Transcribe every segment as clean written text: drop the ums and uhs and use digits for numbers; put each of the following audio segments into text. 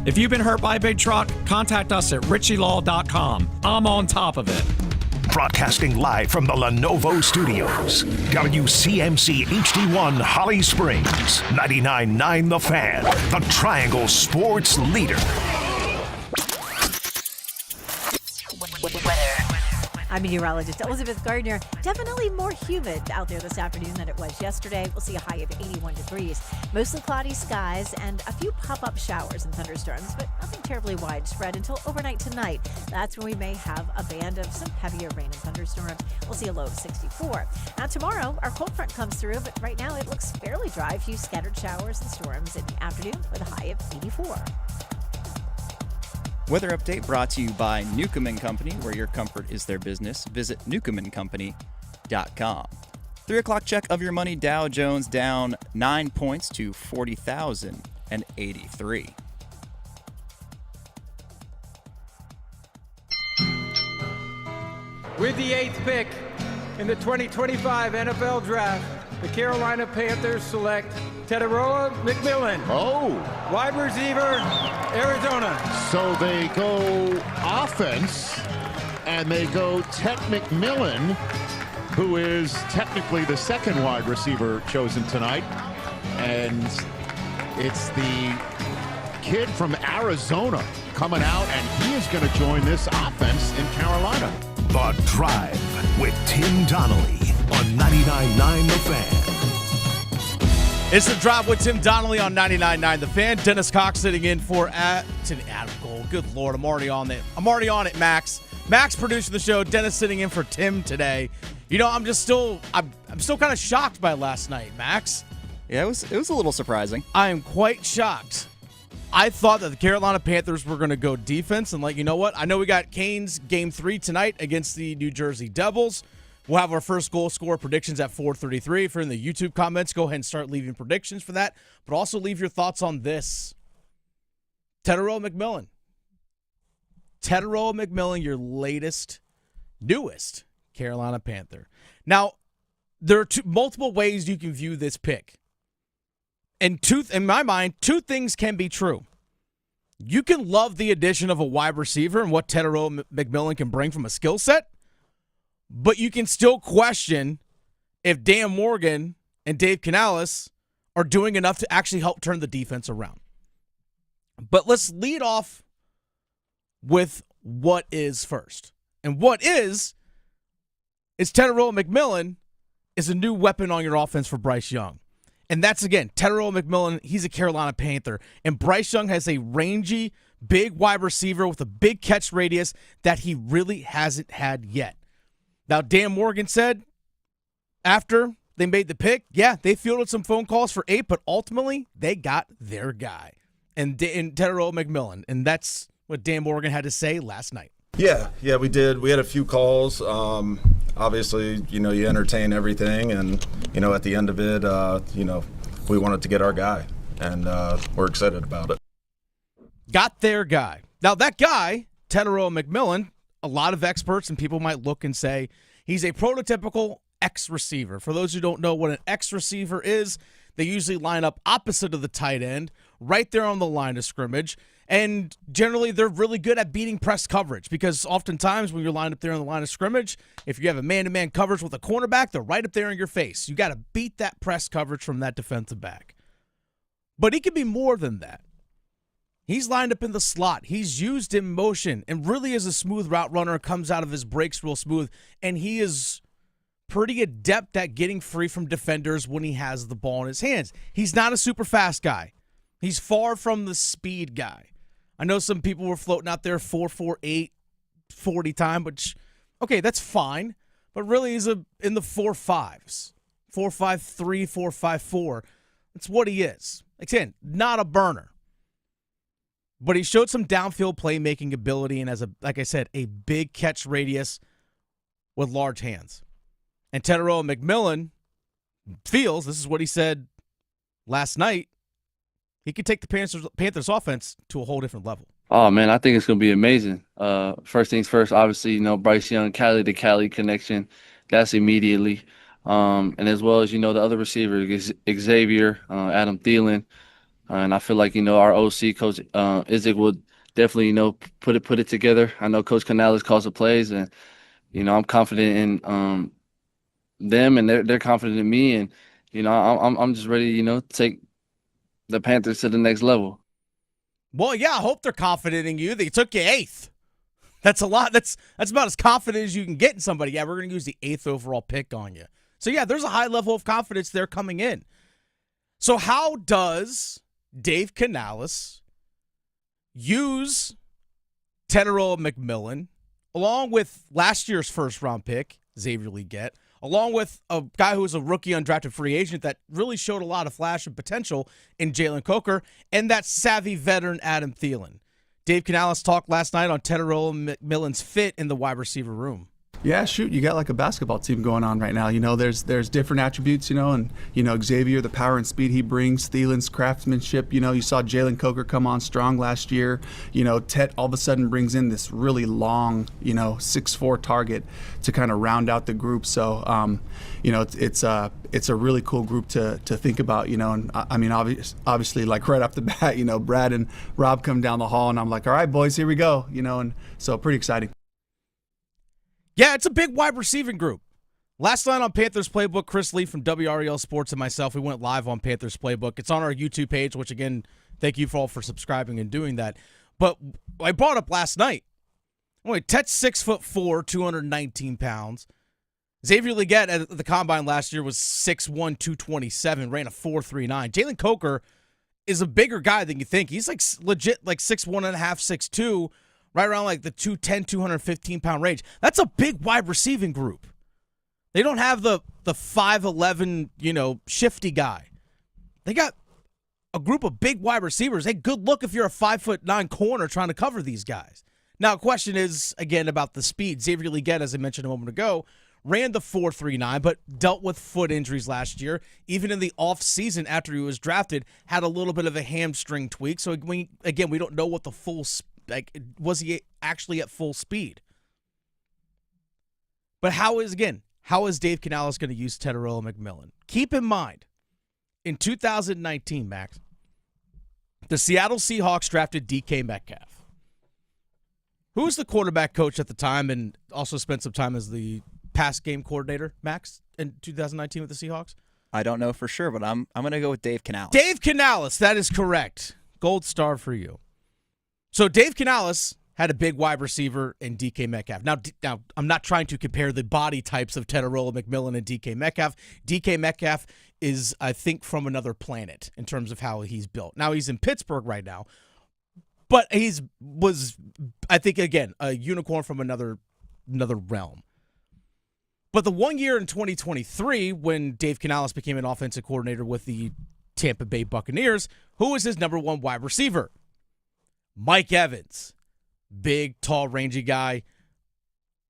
If you've been hurt by a big truck, contact us at richielaw.com. I'm on top of it. Broadcasting live from the Lenovo Studios. WCMC HD1 Holly Springs. 99.9 The Fan. The Triangle Sports Leader. I'm meteorologist Elizabeth Gardner. Definitely more humid out there this afternoon than it was yesterday. We'll see a high of 81 degrees. Mostly cloudy skies and a few pop-up showers and thunderstorms, but nothing terribly widespread until overnight tonight. That's when we may have a band of some heavier rain and thunderstorms. We'll see a low of 64. Now tomorrow, our cold front comes through, but right now it looks fairly dry. A few scattered showers and storms in the afternoon with a high of 84. Weather update brought to you by Newcomb & Company, where your comfort is their business. Visit newcombandcompany.com. 3 o'clock check of your money. Dow Jones down 9 points to 40,083. With the 8th pick in the 2025 NFL Draft, the Carolina Panthers select Tetairoa McMillan. Oh. Wide receiver, Arizona. So they go offense, and they go Tet McMillan, who is technically the second wide receiver chosen tonight. And it's the kid from Arizona coming out, and he is going to join this offense in Carolina. The Drive with Tim Donnelly on 99.9 The Fan. It's The Drive with Tim Donnelly on 99.9 The Fan. Dennis Cox sitting in for Adam Gold. Good Lord, I'm already on it. Max. Max producing the show. Dennis sitting in for Tim today. You know, I'm still kind of shocked by last night, Max. Yeah, it was a little surprising. I am quite shocked. I thought that the Carolina Panthers were going to go defense, and you know what? I know we got Canes Game 3 tonight against the New Jersey Devils. We'll have our first goal score predictions at 4:33. If you're in the YouTube comments, go ahead and start leaving predictions for that. But also leave your thoughts on this. Tetairoa McMillan, your newest Carolina Panther. Now, there are multiple ways you can view this pick. And in my mind, two things can be true. You can love the addition of a wide receiver and what Tetairoa McMillan can bring from a skill set, but you can still question if Dan Morgan and Dave Canales are doing enough to actually help turn the defense around. But let's lead off with what is first. And what is Tetairoa McMillan is a new weapon on your offense for Bryce Young. And that's, again, Tetairoa McMillan, he's a Carolina Panther. And Bryce Young has a rangy, big wide receiver with a big catch radius that he really hasn't had yet. Now, Dan Morgan said after they made the pick, yeah, they fielded some phone calls for 8, but ultimately they got their guy and Tetairoa McMillan. And that's what Dan Morgan had to say last night. Yeah, we did. We had a few calls. Obviously, you entertain everything, and, at the end of it, we wanted to get our guy, and we're excited about it. Got their guy. Now, that guy, Tetairoa McMillan, a lot of experts and people might look and say he's a prototypical X receiver. For those who don't know what an X receiver is, they usually line up opposite of the tight end, right there on the line of scrimmage. And generally, they're really good at beating press coverage because oftentimes when you're lined up there on the line of scrimmage, if you have a man-to-man coverage with a cornerback, they're right up there in your face. You got to beat that press coverage from that defensive back. But he can be more than that. He's lined up in the slot. He's used in motion and really is a smooth route runner, comes out of his breaks real smooth, and he is pretty adept at getting free from defenders when he has the ball in his hands. He's not a super fast guy. He's far from the speed guy. I know some people were floating out there 4.48 40 time, but okay, that's fine. But really, he's in the 4.5s, 4.53, 4.54. That's what he is. Again, not a burner, but he showed some downfield playmaking ability and has like I said, a big catch radius with large hands. And Tetairoa McMillan feels, this is what he said last night, he could take the Panthers offense to a whole different level. Oh, man, I think it's going to be amazing. First things first, obviously, Bryce Young, Cali to Cali connection. That's immediately. And as well as, the other receivers, Xavier, Adam Thielen, And I feel like, our OC, Coach Izzik, will definitely, put it together. I know Coach Canales calls the plays, and, I'm confident in them, and they're confident in me. And, I'm just ready, to take the Panthers to the next level. Well, yeah, I hope they're confident in you. They took you 8th. That's a lot. That's about as confident as you can get in somebody. Yeah, we're going to use the 8th overall pick on you. So, yeah, there's a high level of confidence there coming in. So how does Dave Canales use Tetairoa McMillan, along with last year's first-round pick, Xavier Legette, along with a guy who was a rookie undrafted free agent that really showed a lot of flash and potential in Jalen Coker, and that savvy veteran Adam Thielen? Dave Canales talked last night on Tetairoa McMillan's fit in the wide receiver room. Yeah, shoot, you got like a basketball team going on right now. There's different attributes, and, Xavier, the power and speed he brings, Thielen's craftsmanship, you saw Jalen Coker come on strong last year. Tet all of a sudden brings in this really long, 6'4" target to kind of round out the group. So, it's a really cool group to think about, and I mean, obviously, like right off the bat, Brad and Rob come down the hall, and I'm like, all right, boys, here we go, and so pretty exciting. Yeah, it's a big wide receiving group. Last night on Panthers Playbook, Chris Lee from WREL Sports and myself, we went live on Panthers Playbook. It's on our YouTube page, which, again, thank you all for subscribing and doing that. But I brought up last night, Tet's 6'4", 219 pounds. Xavier Legette at the Combine last year was 6'1", 227, ran a 4.39. Jalen Coker is a bigger guy than you think. He's like legit like 6'1.5", 6'2", right around like the 210, 215-pound range. That's a big wide receiving group. They don't have the 5'11", shifty guy. They got a group of big wide receivers. Hey, good look if you're a 5'9" corner trying to cover these guys. Now, question is, again, about the speed. Xavier Legette, as I mentioned a moment ago, ran the 4.39, but dealt with foot injuries last year. Even in the offseason after he was drafted, had a little bit of a hamstring tweak. So, we don't know what the full was he actually at full speed? But how is Dave Canales going to use Tetairoa McMillan? Keep in mind, in 2019, Max, the Seattle Seahawks drafted DK Metcalf, who was the quarterback coach at the time and also spent some time as the pass game coordinator, Max, in 2019 with the Seahawks? I don't know for sure, but I'm going to go with Dave Canales. Dave Canales, that is correct. Gold star for you. So Dave Canales had a big wide receiver in DK Metcalf. Now, I'm not trying to compare the body types of Tetairoa McMillan and DK Metcalf. DK Metcalf is, I think, from another planet in terms of how he's built. Now, he's in Pittsburgh right now, but was, I think, again, a unicorn from another realm. But the 1 year in 2023, when Dave Canales became an offensive coordinator with the Tampa Bay Buccaneers, who was his number one wide receiver? Mike Evans. Big, tall, rangy guy.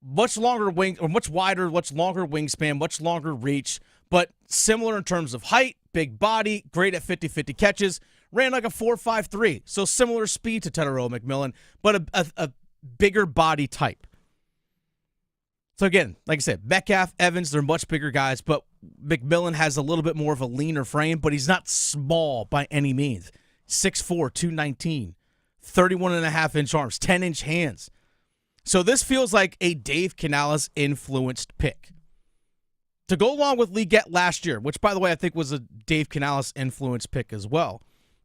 Much longer wing, or much wider, much longer wingspan, much longer reach, but similar in terms of height, big body, great at 50-50 catches, ran like a 4.53, so similar speed to Tetairoa McMillan, but a bigger body type. So again, like I said, Metcalf, Evans, they're much bigger guys, but McMillan has a little bit more of a leaner frame, but he's not small by any means. 6'4", 219. 31.5-inch arms, 10-inch hands. So this feels like a Dave Canales-influenced pick. To go along with Legette last year, which, by the way, I think was a Dave Canales-influenced pick as well,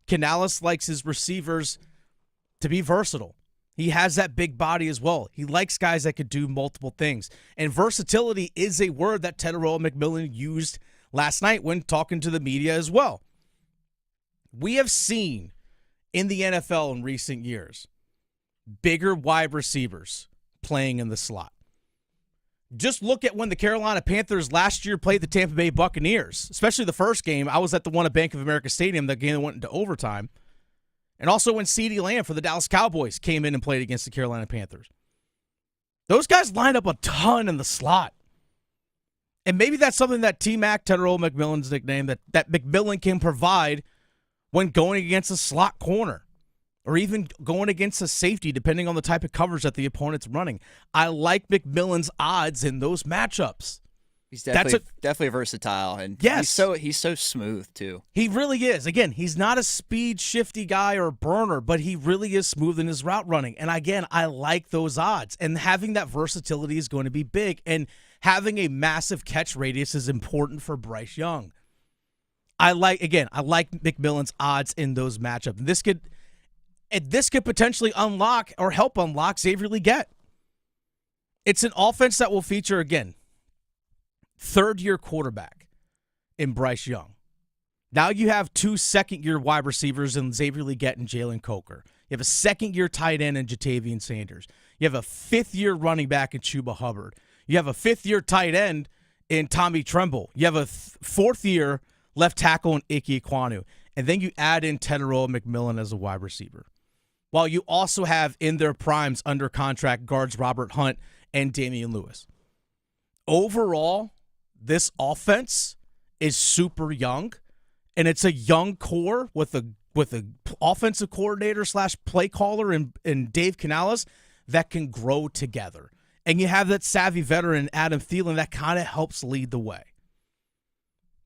Canales likes his receivers to be versatile. He has that big body as well. He likes guys that could do multiple things. And versatility is a word that Tetairoa McMillan used last night when talking to the media as well. We have seen in the NFL in recent years, bigger wide receivers playing in the slot. Just look at when the Carolina Panthers last year played the Tampa Bay Buccaneers, especially the first game. I was at the one at Bank of America Stadium, the game that went into overtime. And also when CeeDee Lamb for the Dallas Cowboys came in and played against the Carolina Panthers. Those guys lined up a ton in the slot. And maybe that's something that T-Mac, Tetairoa McMillan's nickname, that McMillan can provide when going against a slot corner or even going against a safety, depending on the type of coverage that the opponent's running. I like McMillan's odds in those matchups. He's definitely versatile, and yes, he's so smooth too. He really is. Again, he's not a speed shifty guy or burner, but he really is smooth in his route running. And again, I like those odds. And having that versatility is going to be big. And having a massive catch radius is important for Bryce Young. I like McMillan's odds in those matchups. This could potentially unlock or help unlock Xavier Legette. It's an offense that will feature, again, third-year quarterback in Bryce Young. Now you have 2 second-year wide receivers in Xavier Legette and Jalen Coker. You have a second-year tight end in Jatavian Sanders. You have a fifth-year running back in Chuba Hubbard. You have a fifth-year tight end in Tommy Tremble. You have a fourth-year left tackle in Ike Ekwonu. And then you add in Tetairoa McMillan as a wide receiver. While you also have in their primes under contract guards Robert Hunt and Damian Lewis. Overall, this offense is super young, and it's a young core with a offensive coordinator / play caller in Dave Canales that can grow together. And you have that savvy veteran Adam Thielen that kind of helps lead the way.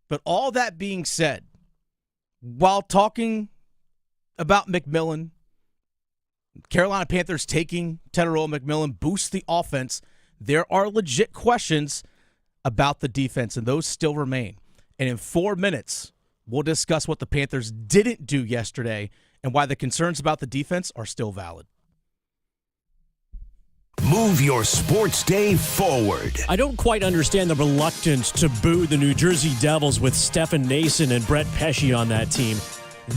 But all that being said, while talking about McMillan, Carolina Panthers taking Tetairoa McMillan boosts the offense, there are legit questions about the defense, and those still remain. And in 4 minutes, we'll discuss what the Panthers didn't do yesterday and why the concerns about the defense are still valid. Move your sports day forward. I don't quite understand the reluctance to boo the New Jersey Devils with Stefan Nason and Brett Pesce on that team.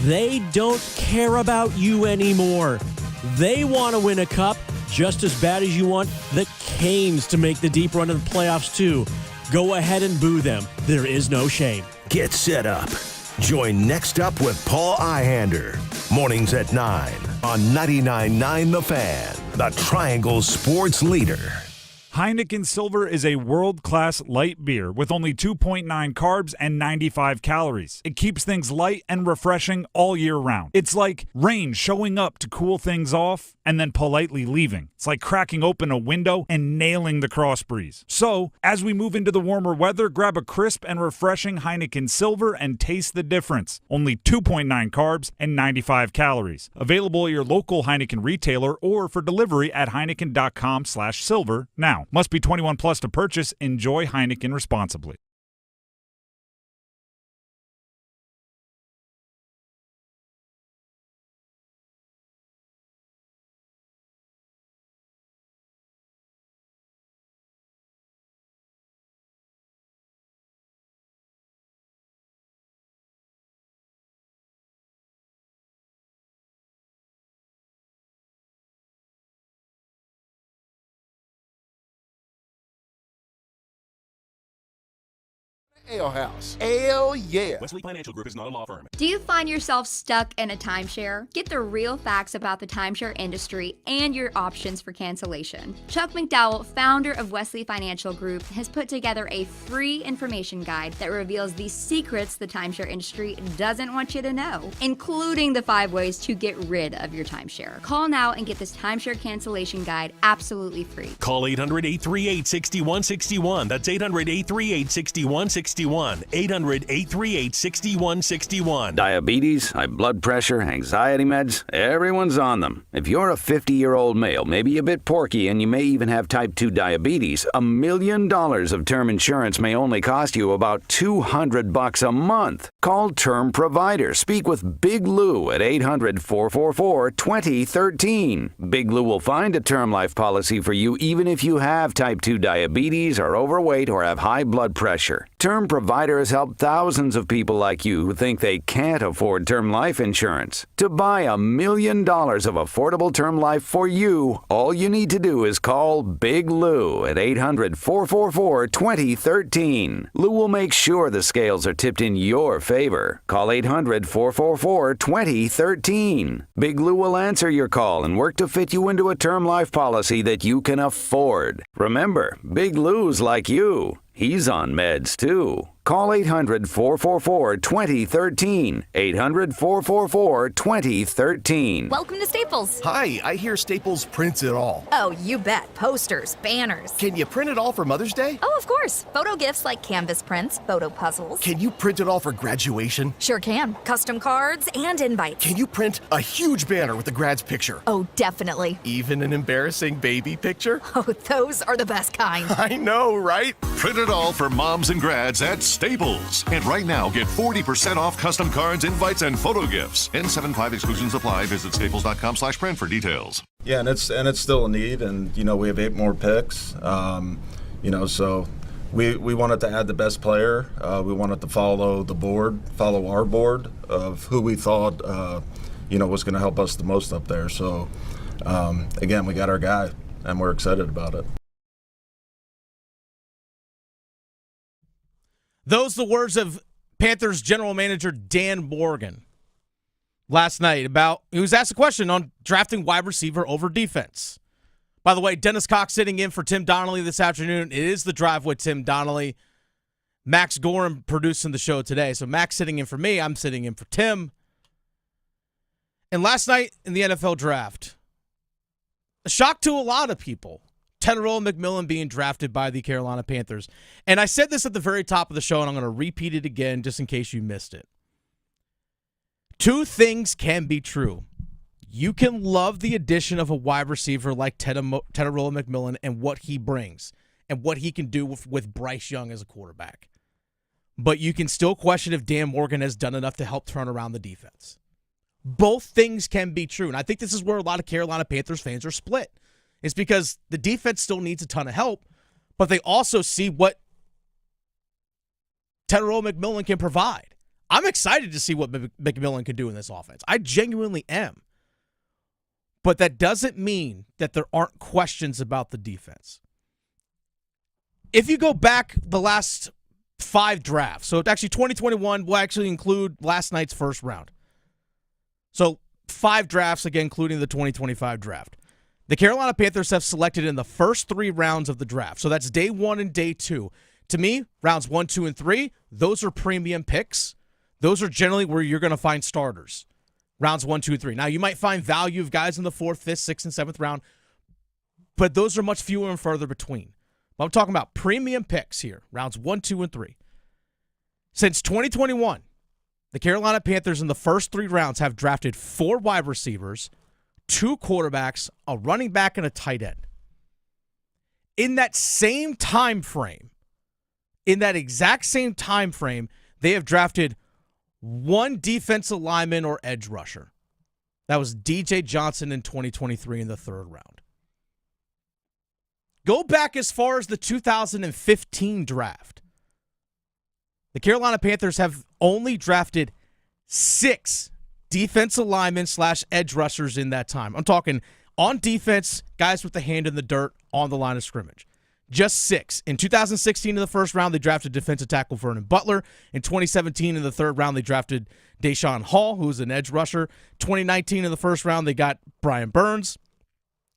They don't care about you anymore. They want to win a cup just as bad as you want the Canes to make the deep run of the playoffs too. Go ahead and boo them. There is no shame. Get set up. Join Next Up with Paul Ihander. Mornings at 9 on 99.9 The Fan, the Triangle Sports Leader. Heineken Silver is a world-class light beer with only 2.9 carbs and 95 calories. It keeps things light and refreshing all year round. It's like rain showing up to cool things off and then politely leaving. It's like cracking open a window and nailing the cross breeze. So, as we move into the warmer weather, grab a crisp and refreshing Heineken Silver and taste the difference. Only 2.9 carbs and 95 calories. Available at your local Heineken retailer or for delivery at Heineken.com/silver now. Must be 21 plus to purchase. Enjoy Heineken responsibly. Ale House. Ale, yeah. Wesley Financial Group is not a law firm. Do you find yourself stuck in a timeshare? Get the real facts about the timeshare industry and your options for cancellation. Chuck McDowell, founder of Wesley Financial Group, has put together a free information guide that reveals the secrets the timeshare industry doesn't want you to know, including the 5 ways to get rid of your timeshare. Call now and get this timeshare cancellation guide absolutely free. Call 800-838-6161. That's 800-838-6161. 800-838-6161. Diabetes, high blood pressure, anxiety meds, everyone's on them. If you're a 50-year-old male, maybe a bit porky, and you may even have type 2 diabetes, $1 million of term insurance may only cost you about $200 a month. Call Term Provider. Speak with Big Lou at 800-444-2013. Big Lou will find a term life policy for you even if you have type 2 diabetes, are overweight, or have high blood pressure. Term Provider has helped thousands of people like you who think they can't afford term life insurance. To buy $1 million of affordable term life for you, all you need to do is call Big Lou at 800-444-2013. Lou will make sure the scales are tipped in your favor. Call 800-444-2013. Big Lou will answer your call and work to fit you into a term life policy that you can afford. Remember, Big Lou's like you. He's on meds too. Call 800-444-2013. 800-444-2013. Welcome to Staples. Hi, I hear Staples prints it all. Oh, you bet. Posters, banners. Can you print it all for Mother's Day? Oh, of course. Photo gifts like canvas prints, photo puzzles. Can you print it all for graduation? Sure can. Custom cards and invites. Can you print a huge banner with the grad's picture? Oh, definitely. Even an embarrassing baby picture? Oh, those are the best kind. I know, right? Print it all for moms and grads at Staples. And right now, get 40% off custom cards, invites, and photo gifts. N75 exclusions apply. Visit staples.com/print for details. Yeah, and it's still a need, and we have 8 more picks. So we wanted to add the best player. We wanted to follow our board of who we thought was going to help us the most up there. So again, we got our guy, and we're excited about it. Those are the words of Panthers general manager Dan Morgan last night he was asked a question on drafting wide receiver over defense. By the way, Dennis Cox sitting in for Tim Donnelly this afternoon. It is The Drive with Tim Donnelly. Max Gorham producing the show today. So Max sitting in for me. I'm sitting in for Tim. And last night in the NFL draft, a shock to a lot of people. Tetairoa McMillan being drafted by the Carolina Panthers. And I said this at the very top of the show, and I'm going to repeat it again just in case you missed it. 2 things can be true. You can love the addition of a wide receiver like Tetairoa McMillan and what he brings and what he can do with Bryce Young as a quarterback. But you can still question if Dan Morgan has done enough to help turn around the defense. Both things can be true. And I think this is where a lot of Carolina Panthers fans are split. It's because the defense still needs a ton of help, but they also see what Tetairoa McMillan can provide. I'm excited to see what McMillan can do in this offense. I genuinely am. But that doesn't mean that there aren't questions about the defense. If you go back the last 5 drafts, so actually 2021 will actually include last night's first round. So 5 drafts, again, including the 2025 draft. The Carolina Panthers have selected in the first 3 rounds of the draft. So that's day 1 and day 2. To me, rounds 1, 2, and 3, those are premium picks. Those are generally where you're going to find starters. Rounds 1, 2, and 3. Now, you might find value of guys in the 4th, 5th, 6th, and 7th round, but those are much fewer and further between. But I'm talking about premium picks here, rounds 1, 2, and 3. Since 2021, the Carolina Panthers in the first 3 rounds have drafted 4 wide receivers, 2 quarterbacks, a running back, and a tight end. In that same time frame, they have drafted 1 defensive lineman or edge rusher. That was DJ Johnson in 2023 in the 3rd round. Go back as far as the 2015 draft. The Carolina Panthers have only drafted 6 defensive linemen / edge rushers in that time. I'm talking on defense, guys with the hand in the dirt on the line of scrimmage. Just 6. In 2016 in the first round, they drafted defensive tackle Vernon Butler. In 2017 in the 3rd round, they drafted Deshaun Hall, who's an edge rusher. 2019 in the first round, they got Brian Burns.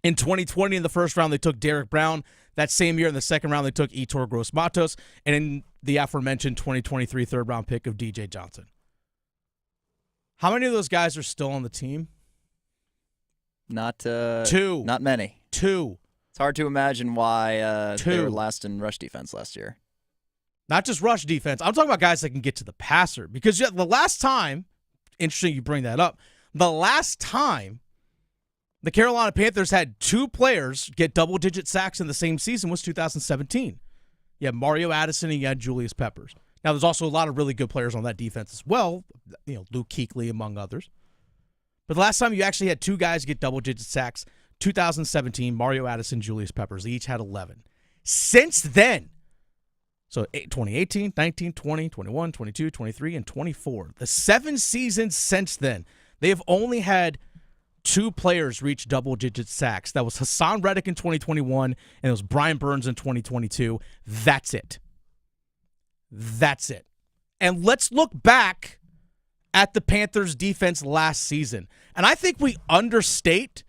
In 2020 in the first round, they took Derek Brown. That same year in the 2nd round, they took Etor Gross-Matos. And in the aforementioned 2023 3rd round pick of DJ Johnson. How many of those guys are still on the team? Not 2. Not many. 2. It's hard to imagine why they were last in rush defense last year. Not just rush defense. I'm talking about guys that can get to the passer. Because the last time, interesting you bring that up, the last time the Carolina Panthers had 2 players get double-digit sacks in the same season was 2017. You had Mario Addison and you had Julius Peppers. Now, there's also a lot of really good players on that defense as well, Luke Kuechly among others. But the last time you actually had 2 guys get double-digit sacks, 2017, Mario Addison, Julius Peppers. They each had 11. Since then, so 2018, 19, 20, 21, 22, 23, and 24, the 7 seasons since then, they have only had 2 players reach double-digit sacks. That was Hassan Reddick in 2021, and it was Brian Burns in 2022. That's it. That's it. And let's look back at the Panthers' defense last season. And I think we understate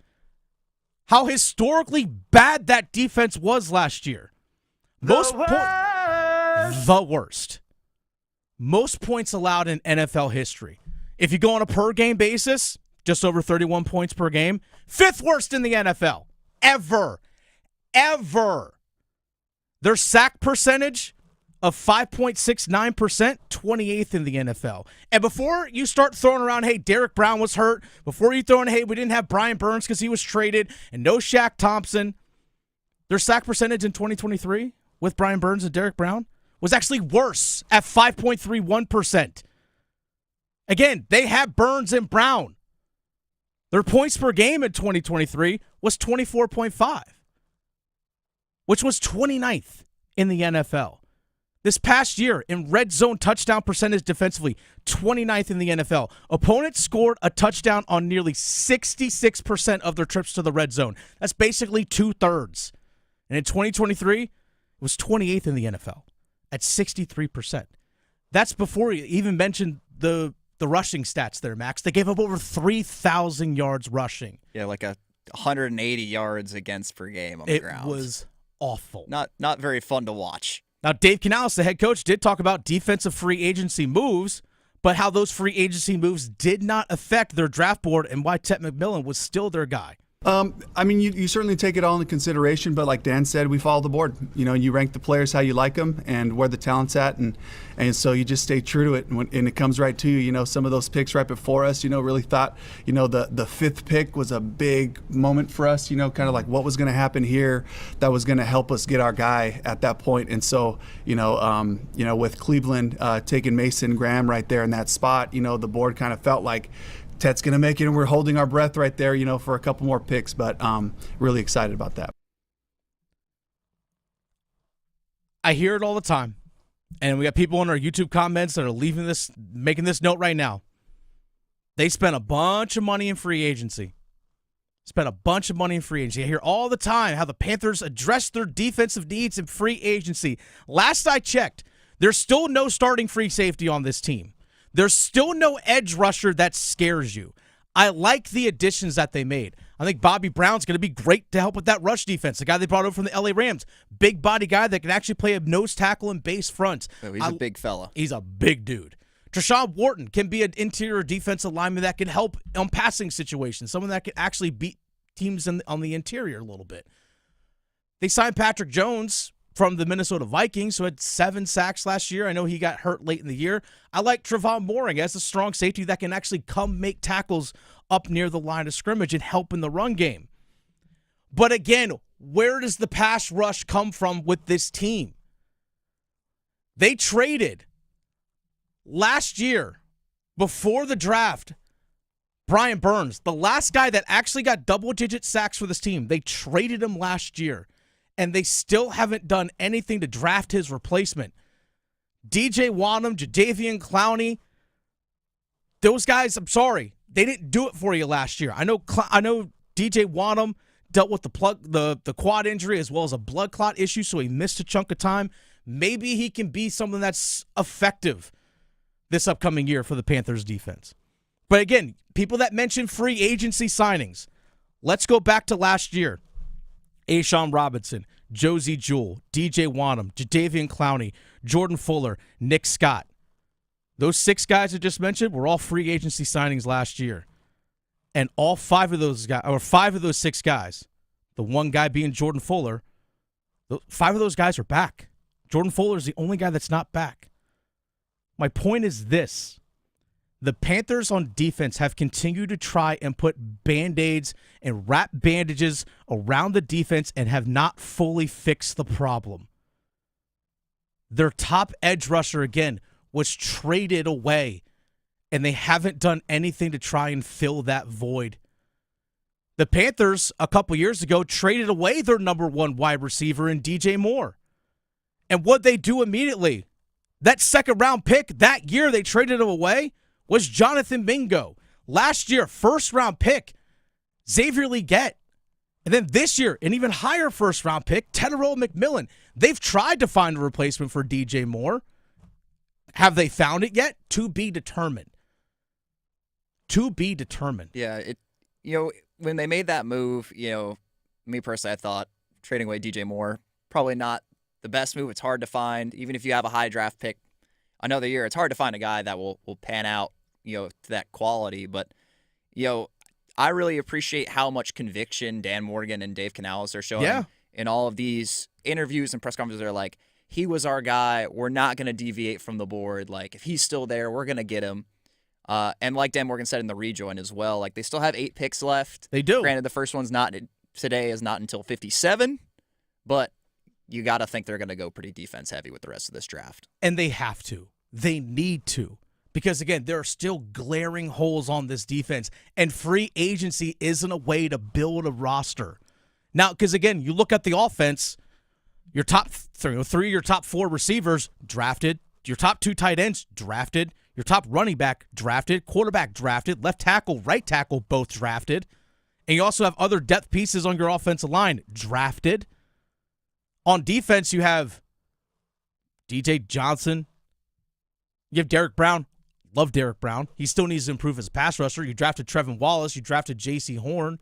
how historically bad that defense was last year. The worst. most points allowed in NFL history. If you go on a per-game basis, just over 31 points per game. 5th worst in the NFL. Ever. Their sack percentage of 5.69%, 28th in the NFL. And before you start throwing around, hey, Derek Brown was hurt, before you throw in, hey, we didn't have Brian Burns because he was traded, and no Shaq Thompson, their sack percentage in 2023 with Brian Burns and Derek Brown was actually worse at 5.31%. Again, they have Burns and Brown. Their points per game in 2023 was 24.5, which was 29th in the NFL. This past year, in red zone touchdown percentage defensively, 29th in the NFL. Opponents scored a touchdown on nearly 66% of their trips to the red zone. That's basically 2/3. And in 2023, it was 28th in the NFL at 63%. That's before you even mentioned the rushing stats there, Max. They gave up over 3,000 yards rushing. Yeah, like 180 yards against per game on the ground. It was awful. Not very fun to watch. Now, Dave Canales, the head coach, did talk about defensive free agency moves, but how those free agency moves did not affect their draft board and why Tet McMillan was still their guy. I mean, you certainly take it all into consideration, but like Dan said, we follow the board. You know, you rank the players how you like them and where the talent's at, and so you just stay true to it, and it comes right to you. You know, some of those picks right before us, you know, really thought, you know, the 5th pick was a big moment for us, you know, kind of like what was going to happen here that was going to help us get our guy at that point. And so, you know, with Cleveland taking Mason Graham right there in that spot, you know, the board kind of felt like Tet's going to make it, and we're holding our breath right there, you know, for a couple more picks, but really excited about that. I hear it all the time, and we got people in our YouTube comments that are making this note right now. They spent a bunch of money in free agency. I hear all the time how the Panthers address their defensive needs in free agency. Last I checked, there's still no starting free safety on this team. There's still no edge rusher that scares you. I like the additions that they made. I think Bobby Brown's going to be great to help with that rush defense. The guy they brought over from the LA Rams. Big body guy that can actually play a nose tackle and base front. Oh, he's a big fella. He's a big dude. Treshawn Wharton can be an interior defensive lineman that can help on passing situations. Someone that can actually beat teams on the interior a little bit. They signed Patrick Jones from the Minnesota Vikings, who had 7 sacks last year. I know he got hurt late in the year. I like Trevon Moehrig as a strong safety that can actually come make tackles up near the line of scrimmage and help in the run game. But again, where does the pass rush come from with this team? They traded last year, before the draft, Brian Burns, the last guy that actually got double-digit sacks for this team. They traded him last year. And they still haven't done anything to draft his replacement. DJ Wonnum, Jadeveon Clowney, those guys, I'm sorry, they didn't do it for you last year. I know DJ Wonnum dealt with the quad injury as well as a blood clot issue, so he missed a chunk of time. Maybe he can be something that's effective this upcoming year for the Panthers defense. But again, people that mention free agency signings, let's go back to last year. A'Shawn Robinson, Josie Jewell, DJ Wonnum, Jadeveon Clowney, Jordan Fuller, Nick Scott. Those 6 guys I just mentioned were all free agency signings last year. And all 5 of those guys, or 5 of those 6 guys, the one guy being Jordan Fuller, 5 of those guys are back. Jordan Fuller is the only guy that's not back. My point is this. The Panthers on defense have continued to try and put Band-Aids and wrap bandages around the defense and have not fully fixed the problem. Their top edge rusher, again, was traded away, and they haven't done anything to try and fill that void. The Panthers, a couple years ago, traded away their number 1 wide receiver in DJ Moore. And what they do immediately, that 2nd-round pick that year they traded him away, was Jonathan Mingo. Last year, 1st-round pick, Xavier Legette. And then this year, an even higher 1st-round pick, Tetairoa McMillan. They've tried to find a replacement for DJ Moore. Have they found it yet? To be determined. Yeah, when they made that move, me personally, I thought trading away DJ Moore, probably not the best move. It's hard to find. Even if you have a high draft pick, another year. It's hard to find a guy that will pan out, to that quality. But, I really appreciate how much conviction Dan Morgan and Dave Canales are showing in all of these interviews and press conferences. They're like, he was our guy. We're not going to deviate from the board. Like, if he's still there, we're going to get him. And like Dan Morgan said in the rejoin as well, like, they still have 8 picks left. They do. Granted, the first one's not today, is not until 57, but you got to think they're going to go pretty defense heavy with the rest of this draft. And they have to. They need to. Because, again, there are still glaring holes on this defense, and free agency isn't a way to build a roster. Now, because, again, you look at the offense, your top three, your top 4 receivers drafted, your top 2 tight ends drafted, your top running back drafted, quarterback drafted, left tackle, right tackle both drafted, and you also have other depth pieces on your offensive line drafted. On defense, you have DJ Johnson, you have Derek Brown. Love Derek Brown. He still needs to improve as a pass rusher. You drafted Trevin Wallace. You drafted J.C. Horn.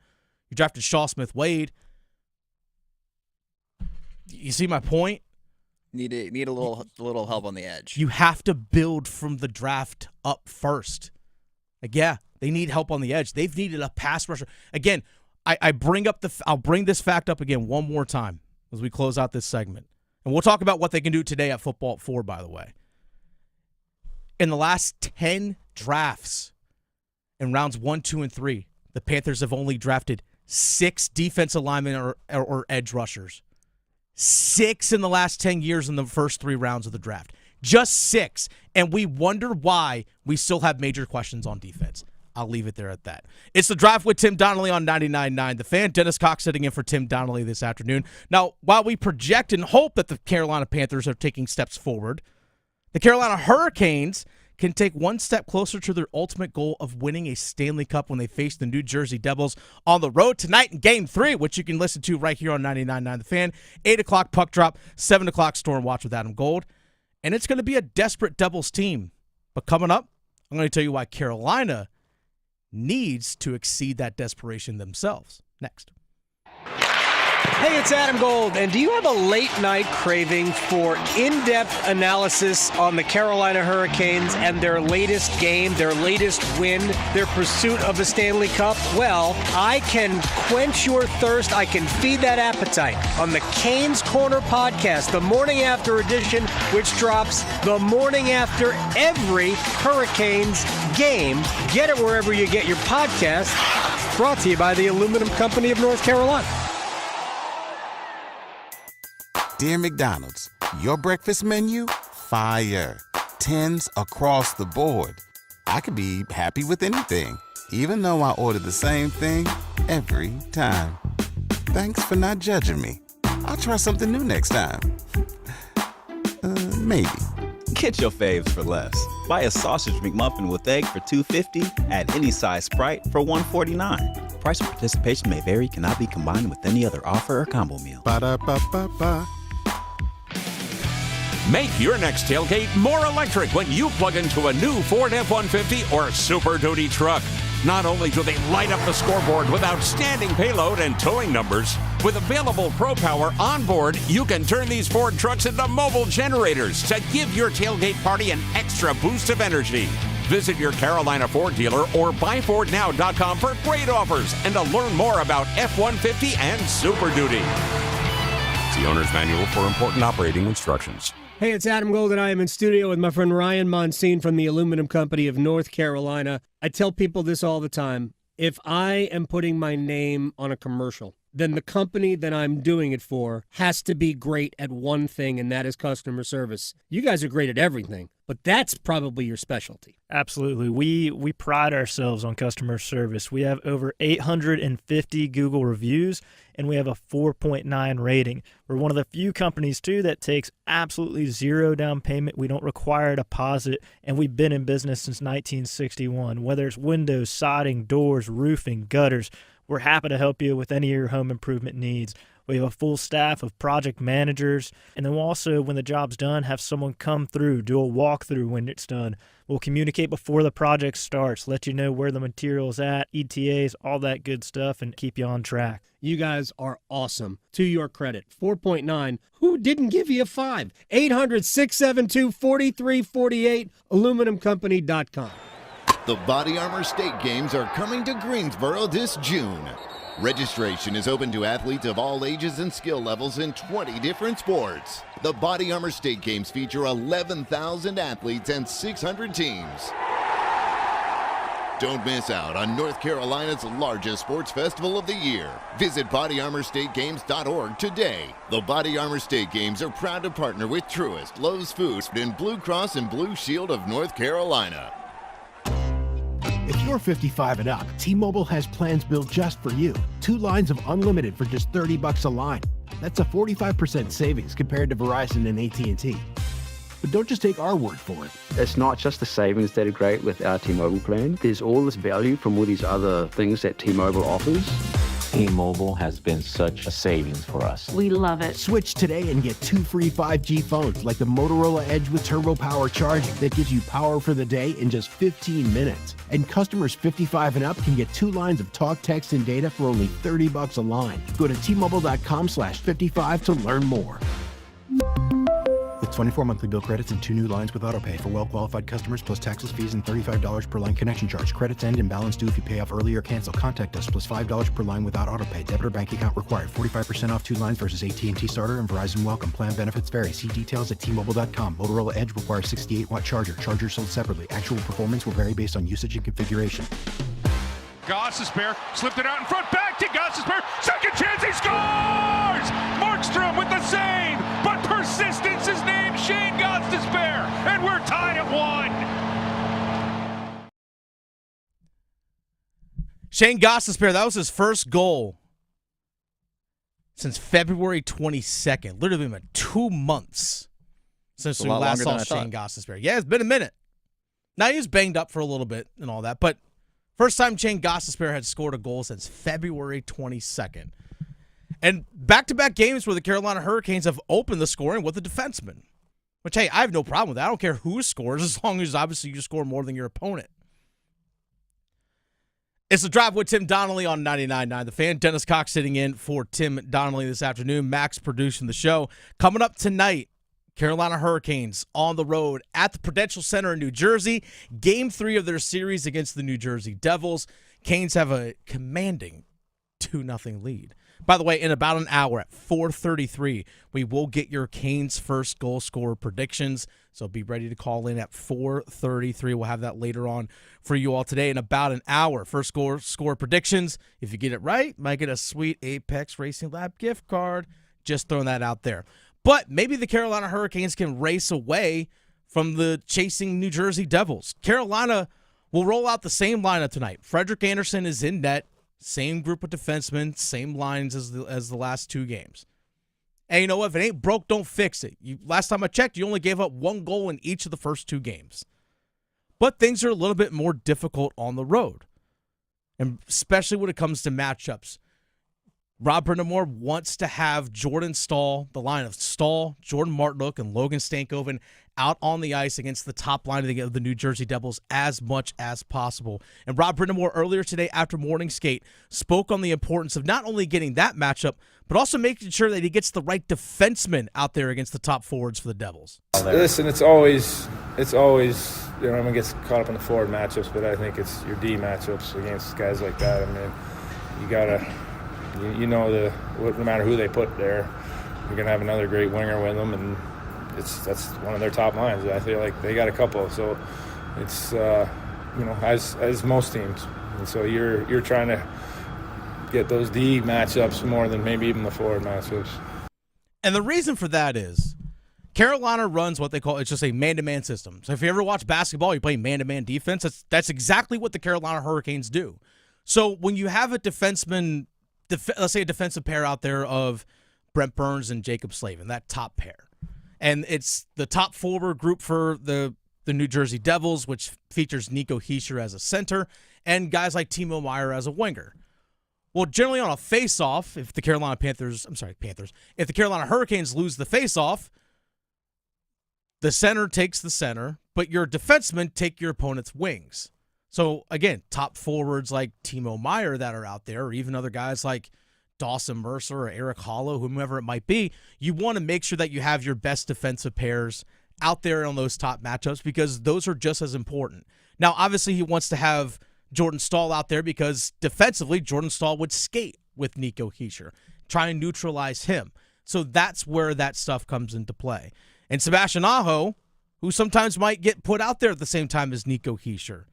You drafted Shaw Smith-Wade. You see my point? Need a little help on the edge. You have to build from the draft up first. Like, yeah, they need help on the edge. They've needed a pass rusher. Again, I'll bring this fact up again one more time as we close out this segment. And we'll talk about what they can do today at Football at 4, by the way. In the last 10 drafts, in rounds 1, 2, and 3, the Panthers have only drafted 6 defensive linemen or edge rushers. 6 in the last 10 years in the first 3 rounds of the draft. Just 6. And we wonder why we still have major questions on defense. I'll leave it there at that. It's The Drive with Tim Donnelly on 99.9 The Fan. Dennis Cox sitting in for Tim Donnelly this afternoon. Now, while we project and hope that the Carolina Panthers are taking steps forward, the Carolina Hurricanes can take one step closer to their ultimate goal of winning a Stanley Cup when they face the New Jersey Devils on the road tonight in Game 3, which you can listen to right here on 99.9 The Fan. 8 o'clock puck drop, 7 o'clock Storm Watch with Adam Gold. And it's going to be a desperate Devils team. But coming up, I'm going to tell you why Carolina needs to exceed that desperation themselves. Next. Hey, it's Adam Gold, and do you have a late-night craving for in-depth analysis on the Carolina Hurricanes and their latest game, their latest win, their pursuit of the Stanley Cup? Well, I can quench your thirst. I can feed that appetite on the Canes Corner podcast, the morning after edition, which drops the morning after every Hurricanes game. Get it wherever you get your podcast. Brought to you by the Aluminum Company of North Carolina. Dear McDonald's, your breakfast menu? Fire. 10s across the board. I could be happy with anything, even though I order the same thing every time. Thanks for not judging me. I'll try something new next time. Maybe. Get your faves for less. Buy a sausage McMuffin with egg for $2.50 at any size Sprite for $1.49. Price of participation may vary, cannot be combined with any other offer or combo meal. Ba-da-ba-ba-ba. Make your next tailgate more electric when you plug into a new Ford F-150 or Super Duty truck. Not only do they light up the scoreboard with outstanding payload and towing numbers, with available Pro Power on board, you can turn these Ford trucks into mobile generators to give your tailgate party an extra boost of energy. Visit your Carolina Ford dealer or buyfordnow.com for great offers and to learn more about F-150 and Super Duty. See Owner's Manual for important operating instructions. Hey, it's Adam Gold, and I am in studio with my friend Ryan Monsine from the Aluminum Company of North Carolina. I tell people this all the time. If I am putting my name on a commercial, then the company that I'm doing it for has to be great at one thing, and that is customer service. You guys are great at everything, but that's probably your specialty. Absolutely. We pride ourselves on customer service. We have over 850 Google reviews, and we have a 4.9 rating. We're one of the few companies, too, that takes absolutely zero down payment. We don't require a deposit, and we've been in business since 1961. Whether it's windows, siding, doors, roofing, gutters, we're happy to help you with any of your home improvement needs. We have a full staff of project managers, and then we'll also, when the job's done, have someone come through, do a walkthrough when it's done. We'll communicate before the project starts, let you know where the material's at, ETAs, all that good stuff, and keep you on track. You guys are awesome. To your credit, 4.9. Who didn't give you a 5? 800-672-4348, aluminumcompany.com. The Body Armor State Games are coming to Greensboro this June. Registration is open to athletes of all ages and skill levels in 20 different sports. The Body Armor State Games feature 11,000 athletes and 600 teams. Don't miss out on North Carolina's largest sports festival of the year. Visit bodyarmorstategames.org today. The Body Armor State Games are proud to partner with Truist, Lowe's Foods, and Blue Cross and Blue Shield of North Carolina. If you're 55 and up, T-Mobile has plans built just for you. 2 lines of unlimited for just $30 a line. That's a 45% savings compared to Verizon and AT&T. But don't just take our word for it. It's not just the savings that are great with our T-Mobile plan. There's all this value from all these other things that T-Mobile offers. T-Mobile has been such a savings for us. We love it. Switch today and get 2 free 5G phones like the Motorola Edge with Turbo Power charging that gives you power for the day in just 15 minutes. And customers 55 and up can get 2 lines of talk, text, and data for only $30 a line. Go to T-Mobile.com/55 to learn more. With 24 monthly bill credits and 2 new lines with autopay for well-qualified customers plus taxes, fees, and $35 per line connection charge. Credits end and balance due if you pay off early or cancel. Contact us plus $5 per line without autopay. Debit or bank account required. 45% off 2 lines versus AT&T Starter and Verizon Welcome. Plan benefits vary. See details at T-Mobile.com. Motorola Edge requires 68-watt charger. Chargers sold separately. Actual performance will vary based on usage and configuration. Gostisbehere slipped it out in front, back to Gostisbehere, second chance, he scores! Markstrom with the save, but persistence is named Shane Gostisbehere, and we're tied at 1. Shane Gostisbehere, that was his first goal since February 22nd. Literally been 2 months since we last saw Shane Gostisbehere. Yeah, it's been a minute. Now, he was banged up for a little bit and all that, but first time Shane Gostisbehere had scored a goal since February 22nd. And back-to-back games where the Carolina Hurricanes have opened the scoring with a defenseman. Which, hey, I have no problem with that. I don't care who scores as long as, obviously, you score more than your opponent. It's The Drive with Tim Donnelly on 99.9 The Fan. Dennis Cox sitting in for Tim Donnelly this afternoon. Max producing the show. Coming up tonight, Carolina Hurricanes on the road at the Prudential Center in New Jersey. Game 3 of their series against the New Jersey Devils. Canes have a commanding 2-0 lead. By the way, in about an hour at 4:33, we will get your Canes first goal scorer predictions. So be ready to call in at 4:33. We'll have that later on for you all today in about an hour. First score predictions. If you get it right, might get a sweet Apex Racing Lab gift card. Just throwing that out there. But maybe the Carolina Hurricanes can race away from the chasing New Jersey Devils. Carolina will roll out the same lineup tonight. Frederik Andersen is in net. Same group of defensemen, same lines as the last 2 games. And you know what? If it ain't broke, don't fix it. Last time I checked, you only gave up 1 goal in each of the first 2 games. But things are a little bit more difficult on the road, and especially when it comes to matchups. Rob Brindamore wants to have Jordan Staal, the line of Staal, Jordan Martinook, and Logan Stankoven out on the ice against the top line of the New Jersey Devils as much as possible. And Rob Brindamore earlier today after morning skate spoke on the importance of not only getting that matchup, but also making sure that he gets the right defenseman out there against the top forwards for the Devils. Listen, it's always everyone gets caught up in the forward matchups, but I think it's your D matchups against guys like that. I mean, you gotta. No matter who they put there, you're going to have another great winger with them, and that's one of their top lines. I feel like they got a couple, so it's as most teams, and so you're trying to get those D matchups more than maybe even the forward matchups. And the reason for that is Carolina runs what they call, it's just a man-to-man system. So if you ever watch basketball, you play man-to-man defense. That's exactly what the Carolina Hurricanes do. So when you have a defenseman, let's say a defensive pair out there of Brent Burns and Jacob Slavin, that top pair. And it's the top forward group for the New Jersey Devils, which features Nico Hischier as a center and guys like Timo Meier as a winger. Well, generally on a face-off, if the Carolina if the Carolina Hurricanes lose the face-off, the center takes the center, but your defensemen take your opponent's wings. So, again, top forwards like Timo Meier that are out there, or even other guys like Dawson Mercer or Eric Hollow, whomever it might be, you want to make sure that you have your best defensive pairs out there on those top matchups because those are just as important. Now, obviously, he wants to have Jordan Staal out there because defensively, Jordan Staal would skate with Nico Hischier, try and neutralize him. So that's where that stuff comes into play. And Sebastian Aho, who sometimes might get put out there at the same time as Nico Hischier,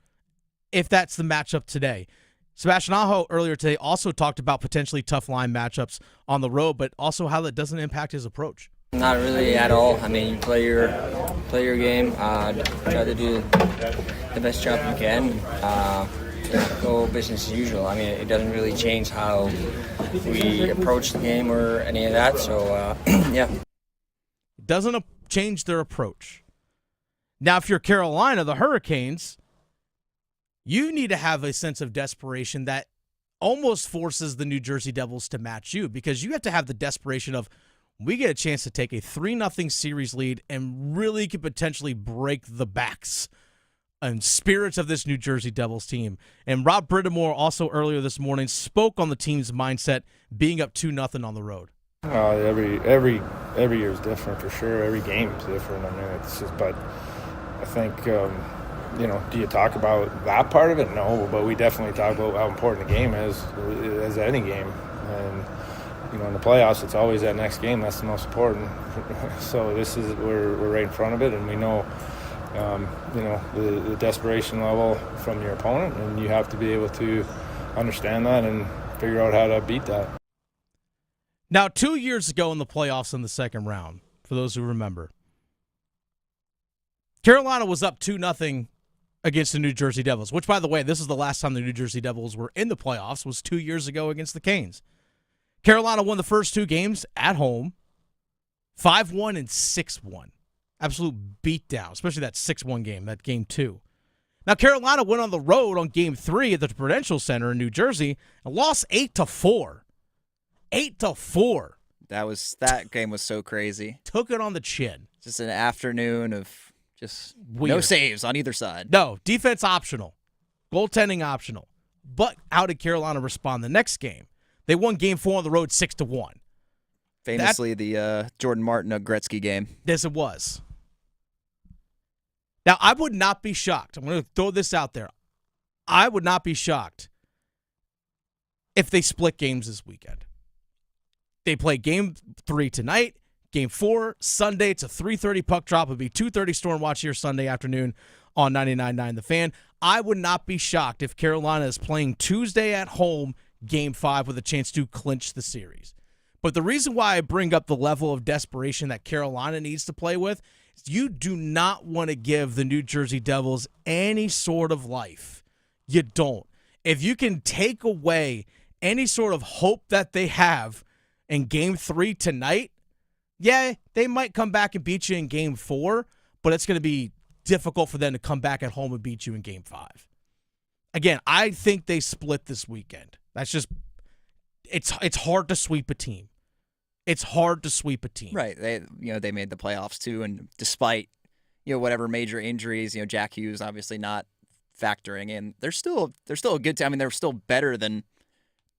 if that's the matchup today. Sebastian Aho earlier today also talked about potentially tough line matchups on the road, but also how that doesn't impact his approach. Not really at all. I mean, you play your game, try to do the best job you can, go business as usual. I mean, it doesn't really change how we approach the game or any of that, so yeah. It doesn't change their approach. Now, if you're Carolina, the Hurricanes, you need to have a sense of desperation that almost forces the New Jersey Devils to match you because you have to have the desperation of, we get a chance to take a 3-0 series lead and really could potentially break the backs and spirits of this New Jersey Devils team. And Rob Brittamore also earlier this morning spoke on the team's mindset being up 2-0 on the road. Every year is different for sure. Every game is different. I mean, it's just, but I think, do you talk about that part of it? No, but we definitely talk about how important the game is, as any game. And, in the playoffs, it's always that next game that's the most important. So we're right in front of it, and we know, the desperation level from your opponent, and you have to be able to understand that and figure out how to beat that. Now, 2 years ago in the playoffs in the second round, for those who remember, Carolina was up 2-0 against the New Jersey Devils, which, by the way, this is the last time the New Jersey Devils were in the playoffs, was 2 years ago against the Canes. Carolina won the first two games at home, 5-1 and 6-1. Absolute beatdown, especially that 6-1 game, that game 2. Now, Carolina went on the road on game 3 at the Prudential Center in New Jersey and lost 8-4. 8-4. That game was so crazy. Took it on the chin. Just an afternoon of just weird. No saves on either side. No, defense optional. Goaltending optional. But how did Carolina respond the next game? They won game 4 on the road 6-1. Famously, the Jordan Martin Gretzky game. Yes, it was. Now, I would not be shocked. I'm going to throw this out there. I would not be shocked if they split games this weekend. They play game 3 tonight, game 4 Sunday. It's a 3:30 puck drop. It'll be 2:30 Storm Watch here Sunday afternoon on 99.9 The Fan. I would not be shocked if Carolina is playing Tuesday at home, game 5, with a chance to clinch the series. But the reason why I bring up the level of desperation that Carolina needs to play with is you do not want to give the New Jersey Devils any sort of life. You don't. If you can take away any sort of hope that they have in game 3 tonight, yeah, they might come back and beat you in game 4, but it's going to be difficult for them to come back at home and beat you in game 5. Again, I think they split this weekend. That's just, it's hard to sweep a team. It's hard to sweep a team. Right. They made the playoffs too, and despite whatever major injuries, Jack Hughes obviously not factoring in, they're still a good team. I mean, they're still better than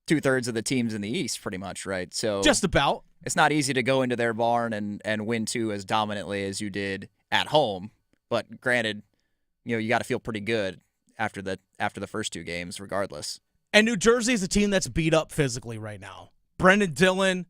2/3 of the teams in the East, pretty much, right? So just about. It's not easy to go into their barn and win 2 as dominantly as you did at home. But granted, you got to feel pretty good after the first 2 games, regardless. And New Jersey is a team that's beat up physically right now. Brendan Dillon,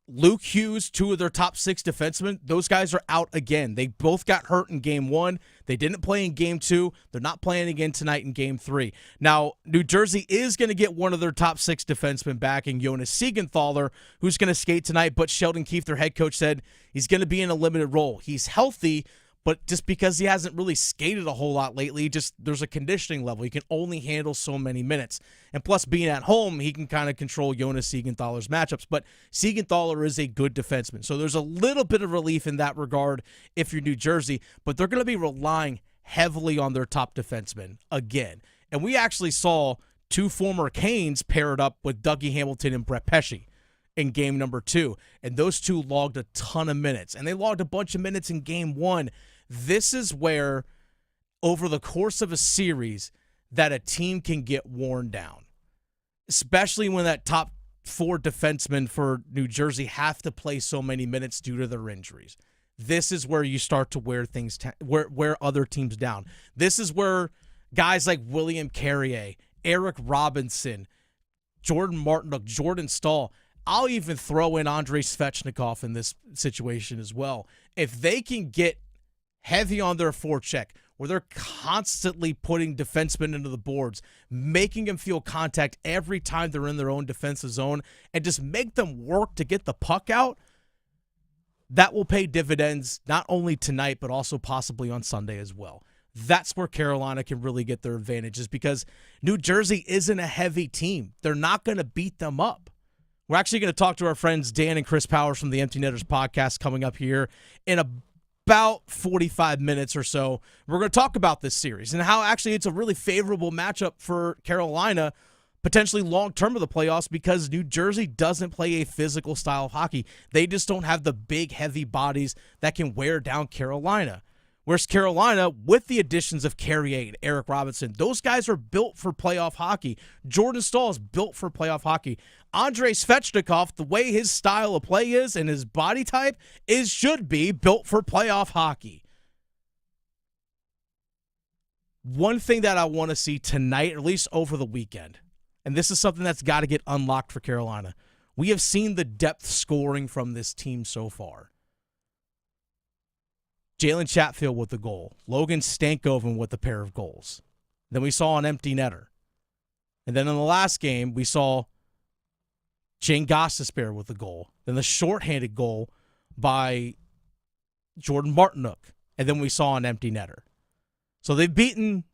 Luke Hughes, 2 of their top 6 defensemen, those guys are out again. They both got hurt in game 1. They didn't play in game 2. They're not playing again tonight in game 3. Now, New Jersey is going to get one of their top 6 defensemen back in Jonas Siegenthaler, who's going to skate tonight, but Sheldon Keefe, their head coach, said he's going to be in a limited role. He's healthy, but just because he hasn't really skated a whole lot lately, just there's a conditioning level. He can only handle so many minutes. And plus, being at home, he can kind of control Jonas Siegenthaler's matchups. But Siegenthaler is a good defenseman. So there's a little bit of relief in that regard if you're New Jersey. But they're going to be relying heavily on their top defenseman again. And we actually saw two former Canes paired up with Dougie Hamilton and Brett Pesce in game number 2. And those two logged a ton of minutes. And they logged a bunch of minutes in game 1. This is where, over the course of a series, that a team can get worn down. Especially when that top 4 defensemen for New Jersey have to play so many minutes due to their injuries. This is where you start to wear things, wear other teams down. This is where guys like William Carrier, Eric Robinson, Jordan Martinook, Jordan Stahl, I'll even throw in Andrei Svechnikov in this situation as well. If they can get heavy on their forecheck, where they're constantly putting defensemen into the boards, making them feel contact every time they're in their own defensive zone, and just make them work to get the puck out, that will pay dividends not only tonight, but also possibly on Sunday as well. That's where Carolina can really get their advantages, because New Jersey isn't a heavy team. They're not going to beat them up. We're actually going to talk to our friends Dan and Chris Powers from the Empty Netters podcast coming up here in about 45 minutes or so. We're going to talk about this series and how actually it's a really favorable matchup for Carolina, potentially long-term of the playoffs, because New Jersey doesn't play a physical style of hockey. They just don't have the big, heavy bodies that can wear down Carolina. Whereas Carolina, with the additions of Carrier and Eric Robinson, those guys are built for playoff hockey. Jordan Stahl is built for playoff hockey. Andrei Svechnikov, the way his style of play is and his body type, should be built for playoff hockey. One thing that I want to see tonight, or at least over the weekend, and this is something that's got to get unlocked for Carolina, we have seen the depth scoring from this team so far. Jalen Chatfield with the goal. Logan Stankoven with a pair of goals. Then we saw an empty netter. And then in the last game, we saw Shane Gostisbehere with the goal. Then the shorthanded goal by Jordan Martinook. And then we saw an empty netter. So they've beaten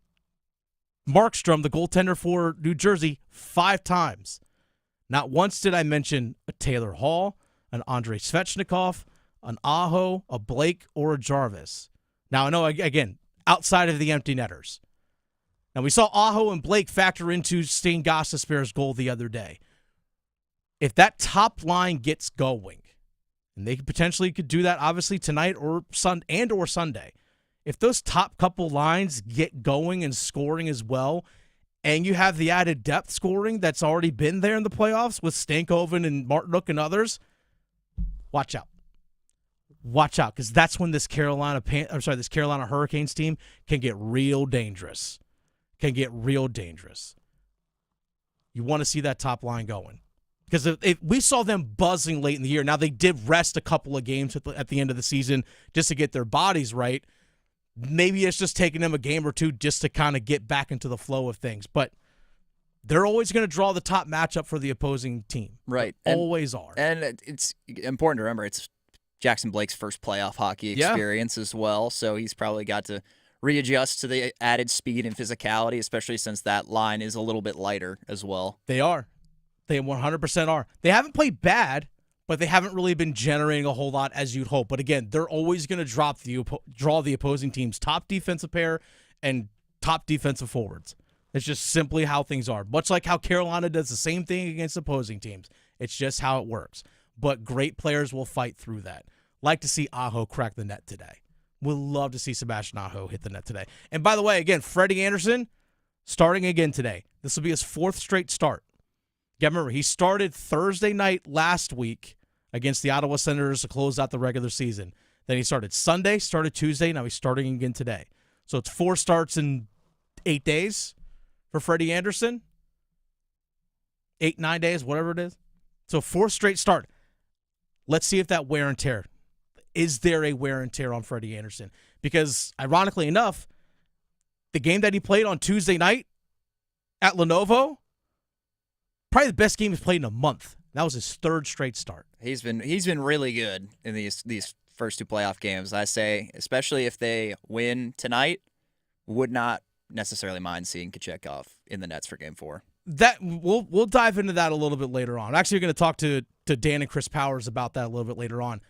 Markstrom, the goaltender for New Jersey, 5 times. Not once did I mention a Taylor Hall, an Andrei Svechnikov, an Aho, a Blake, or a Jarvis. Now, I know, again, outside of the empty netters. Now, we saw Aho and Blake factor into Shane Gostisbehere's goal the other day. If that top line gets going, and they potentially could do that, obviously, tonight or Sunday. If those top couple lines get going and scoring as well, and you have the added depth scoring that's already been there in the playoffs with Stankoven and Martinook and others, watch out. Watch out, because that's when this Carolina Hurricanes team can get real dangerous. You want to see that top line going. Because if we saw them buzzing late in the year. Now, they did rest a couple of games at the end of the season just to get their bodies right. Maybe it's just taking them a game or two just to kind of get back into the flow of things. But they're always going to draw the top matchup for the opposing team. Right. Always are. And it's important to remember it's Jackson Blake's first playoff hockey experience as well, so he's probably got to readjust to the added speed and physicality, especially since that line is a little bit lighter as well. They are. They 100% are. They haven't played bad, but they haven't really been generating a whole lot as you'd hope. But again, they're always going to draw the opposing team's top defensive pair and top defensive forwards. It's just simply how things are. Much like how Carolina does the same thing against opposing teams. It's just how it works. But great players will fight through that. Like to see Aho crack the net today. We'll love to see Sebastian Aho hit the net today. And by the way, again, Freddie Anderson starting again today. This will be his 4th straight start. Yeah, remember, he started Thursday night last week against the Ottawa Senators to close out the regular season. Then he started Sunday, started Tuesday, now he's starting again today. So it's 4 starts in 8 days for Freddie Anderson. 8, 9 days, whatever it is. So 4th straight start. Let's see if that wear and tear. Is there a wear and tear on Freddie Anderson? Because, ironically enough, the game that he played on Tuesday night at Lenovo, probably the best game he's played in a month. That was his 3rd straight start. He's been really good in these first 2 playoff games. I say, especially if they win tonight, would not necessarily mind seeing Kochetkov in the nets for Game 4. That we'll dive into that a little bit later on. Actually, we're going to talk to Dan and Chris Powers about that a little bit later on.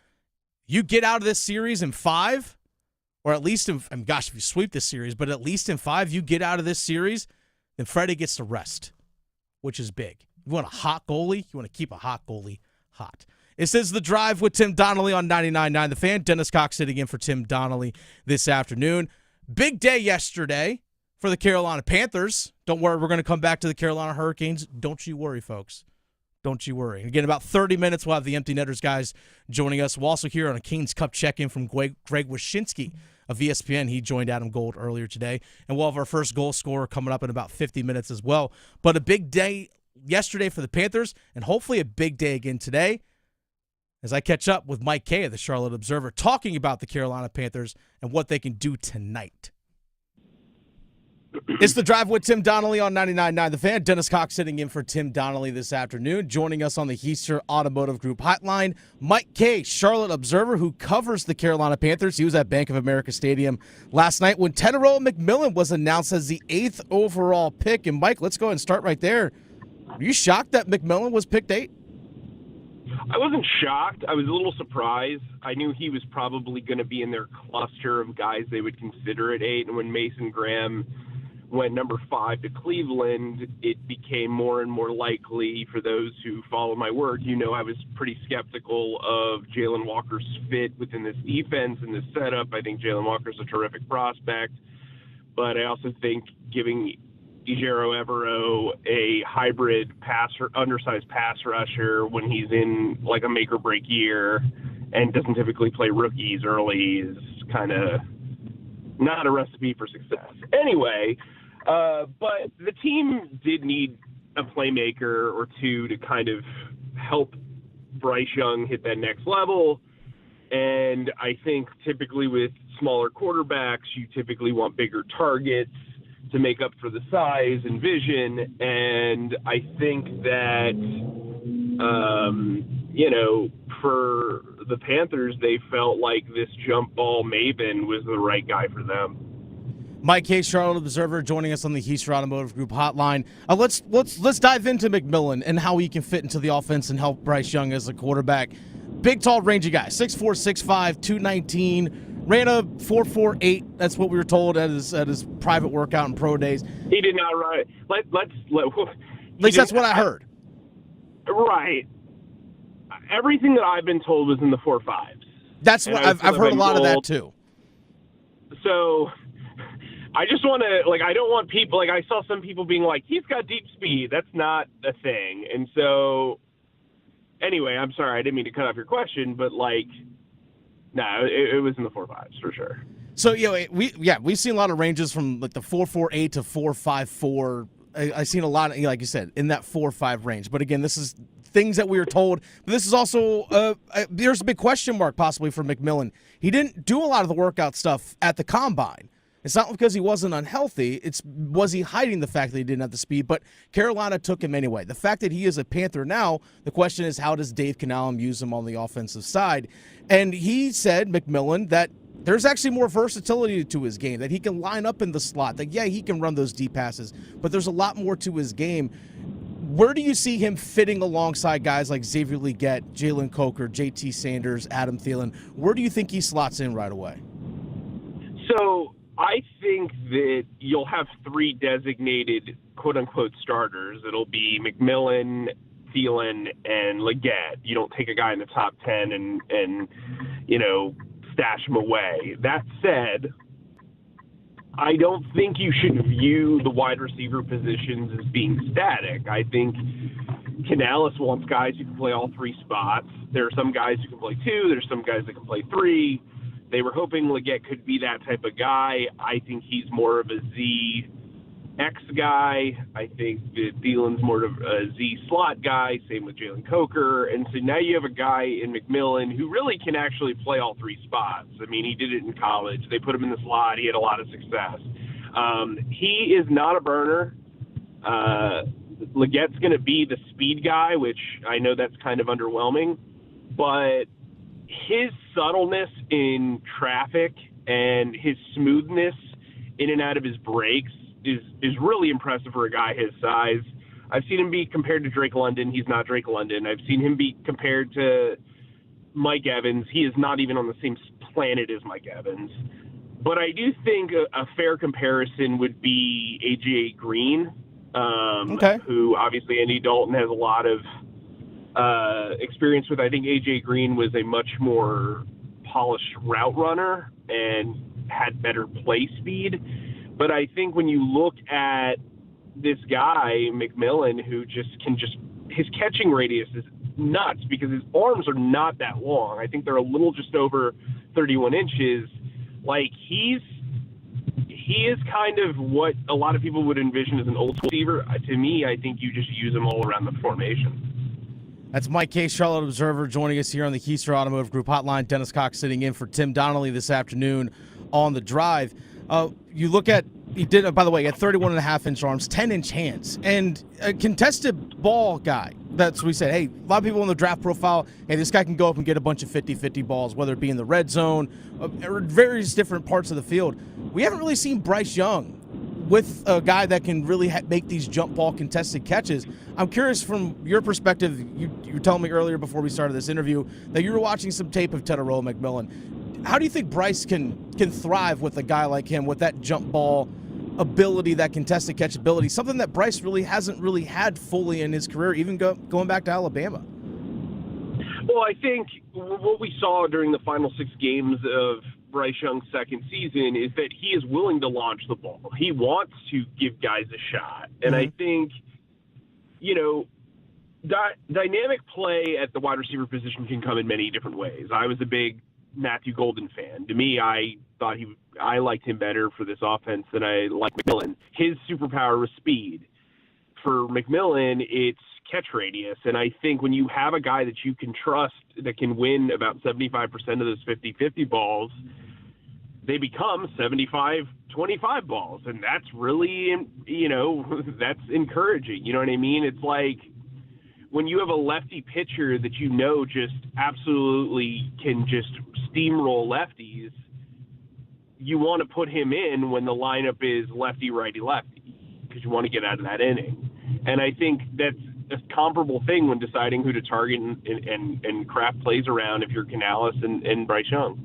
You get out of this series in 5, or at least in, if you sweep this series, but at least in 5, you get out of this series, then Freddie gets to rest. which is big. You want a hot goalie? You want to keep a hot goalie hot. This is The Drive with Tim Donnelly on 99.9 The Fan. Dennis Cox sitting in for Tim Donnelly this afternoon. Big day yesterday for the Carolina Panthers. Don't worry, we're going to come back to the Carolina Hurricanes. Don't you worry, folks. Don't you worry. Again, about 30 minutes, we'll have the Empty Netters guys joining us. We'll also hear on a Canes Cup check-in from Greg Wyshynski of ESPN. He joined Adam Gold earlier today. And we'll have our first goal scorer coming up in about 50 minutes as well. But a big day yesterday for the Panthers, and hopefully a big day again today as I catch up with Mike Kaye of the Charlotte Observer, talking about the Carolina Panthers and what they can do tonight. It's The Drive with Tim Donnelly on 99.9 The Fan. Dennis Cox sitting in for Tim Donnelly this afternoon. Joining us on the Heister Automotive Group hotline, Mike Kaye, Charlotte Observer, who covers the Carolina Panthers. He was at Bank of America Stadium last night when Tetairoa McMillan was announced as the 8th overall pick. And, Mike, let's go ahead and start right there. Are you shocked that McMillan was picked 8? I wasn't shocked. I was a little surprised. I knew he was probably going to be in their cluster of guys they would consider at 8. And when Mason Graham went number 5 to Cleveland, it became more and more likely, for those who follow my work, I was pretty skeptical of Jalen Walker's fit within this defense and this setup. I think Jalen Walker's a terrific prospect, but I also think giving Ejiro Evero a hybrid undersized pass rusher when he's in like a make or break year and doesn't typically play rookies early is kind of not a recipe for success. Anyway, but the team did need a playmaker or two to kind of help Bryce Young hit that next level. And I think typically with smaller quarterbacks, you typically want bigger targets to make up for the size and vision. And I think that, for the Panthers, they felt like this jump ball maven was the right guy for them. Mike Kaye, Charlotte Observer, joining us on the Heister Automotive Group hotline. Let's dive into McMillan and how he can fit into the offense and help Bryce Young as a quarterback. Big, tall, rangy guy, 6'4", 6'5", 219, ran a 4.48. That's what we were told at his private workout and pro days. He did not run it. At least that's what I heard. Right. Everything that I've been told was in the 4.5s. That's what I've heard a lot of that too. So I just want to, I don't want people, I saw some people being like, he's got deep speed. That's not a thing. And so, anyway, I'm sorry, I didn't mean to cut off your question, but no, it was in the 4.5s for sure. So, we've seen a lot of ranges from the 4.48 to 4.54. I've seen a lot of, like you said, in that 4.5 range. But again, this is things that we were told. But this is also, there's a big question mark possibly for McMillan. He didn't do a lot of the workout stuff at the combine. It's not because he wasn't unhealthy. Was he hiding the fact that he didn't have the speed? But Carolina took him anyway. The fact that he is a Panther now, the question is, how does Dave Canales use him on the offensive side? And he said, McMillan, that there's actually more versatility to his game, that he can line up in the slot, that, he can run those deep passes, but there's a lot more to his game. Where do you see him fitting alongside guys like Xavier Legette, Jalen Coker, JT Sanders, Adam Thielen? Where do you think he slots in right away? So I think that you'll have 3 designated quote-unquote starters. It'll be McMillan, Thielen, and Legette. You don't take a guy in the top 10 and stash him away. That said, I don't think you should view the wide receiver positions as being static. I think Canales wants guys who can play all 3 spots. There are some guys who can play 2. There's some guys that can play 3. They were hoping Legette could be that type of guy. I think he's more of a Z-X guy. I think that Thielen's more of a Z-slot guy. Same with Jalen Coker. And so now you have a guy in McMillan who really can actually play all 3 spots. I mean, he did it in college. They put him in the slot. He had a lot of success. He is not a burner. Legette's going to be the speed guy, which I know that's kind of underwhelming. But his subtleness in traffic and his smoothness in and out of his breaks is really impressive for a guy his size. I've seen him be compared to Drake London. He's not Drake London. I've seen him be compared to Mike Evans. He is not even on the same planet as Mike Evans. But I do think a fair comparison would be A.J. Green. who obviously Andy Dalton has a lot of experience with. I think A.J. Green was a much more polished route runner and had better play speed. But I think when you look at this guy, McMillan, who his catching radius is nuts because his arms are not that long. I think they're a little just over 31 inches. Like, he is kind of what a lot of people would envision as an old school receiver. To me, I think you just use him all around the formation. That's Mike Kaye, Charlotte Observer, joining us here on the Keister Automotive Group hotline. Dennis Cox sitting in for Tim Donnelly this afternoon on The Drive. You look at, he did, by the way, he had 31.5-inch arms, 10-inch hands, and a contested ball guy. That's what we said. Hey, a lot of people in the draft profile, hey, this guy can go up and get a bunch of 50-50 balls, whether it be in the red zone or various different parts of the field. We haven't really seen Bryce Young with a guy that can really make these jump ball contested catches. I'm curious from your perspective, you were telling me earlier before we started this interview that you were watching some tape of Tetairoa McMillan. How do you think Bryce can thrive with a guy like him with that jump ball ability, that contested catch ability, something that Bryce really hasn't really had fully in his career, even going back to Alabama? Well, I think what we saw during the final 6 games of Bryce Young's second season is that he is willing to launch the ball. He wants to give guys a shot. And I think, dynamic play at the wide receiver position can come in many different ways. I was a big Matthew Golden fan. To me, I thought I liked him better for this offense than I liked McMillan. His superpower was speed. For McMillan, it's catch radius. And I think when you have a guy that you can trust that can win about 75% of those 50-50 balls, they become 75-25 balls. And that's really, that's encouraging. You know what I mean? It's like when you have a lefty pitcher that just absolutely can just steamroll lefties, you want to put him in when the lineup is lefty, righty, lefty, because you want to get out of that inning. And I think that's a comparable thing when deciding who to target and craft plays around if you're Canales and Bryce Young.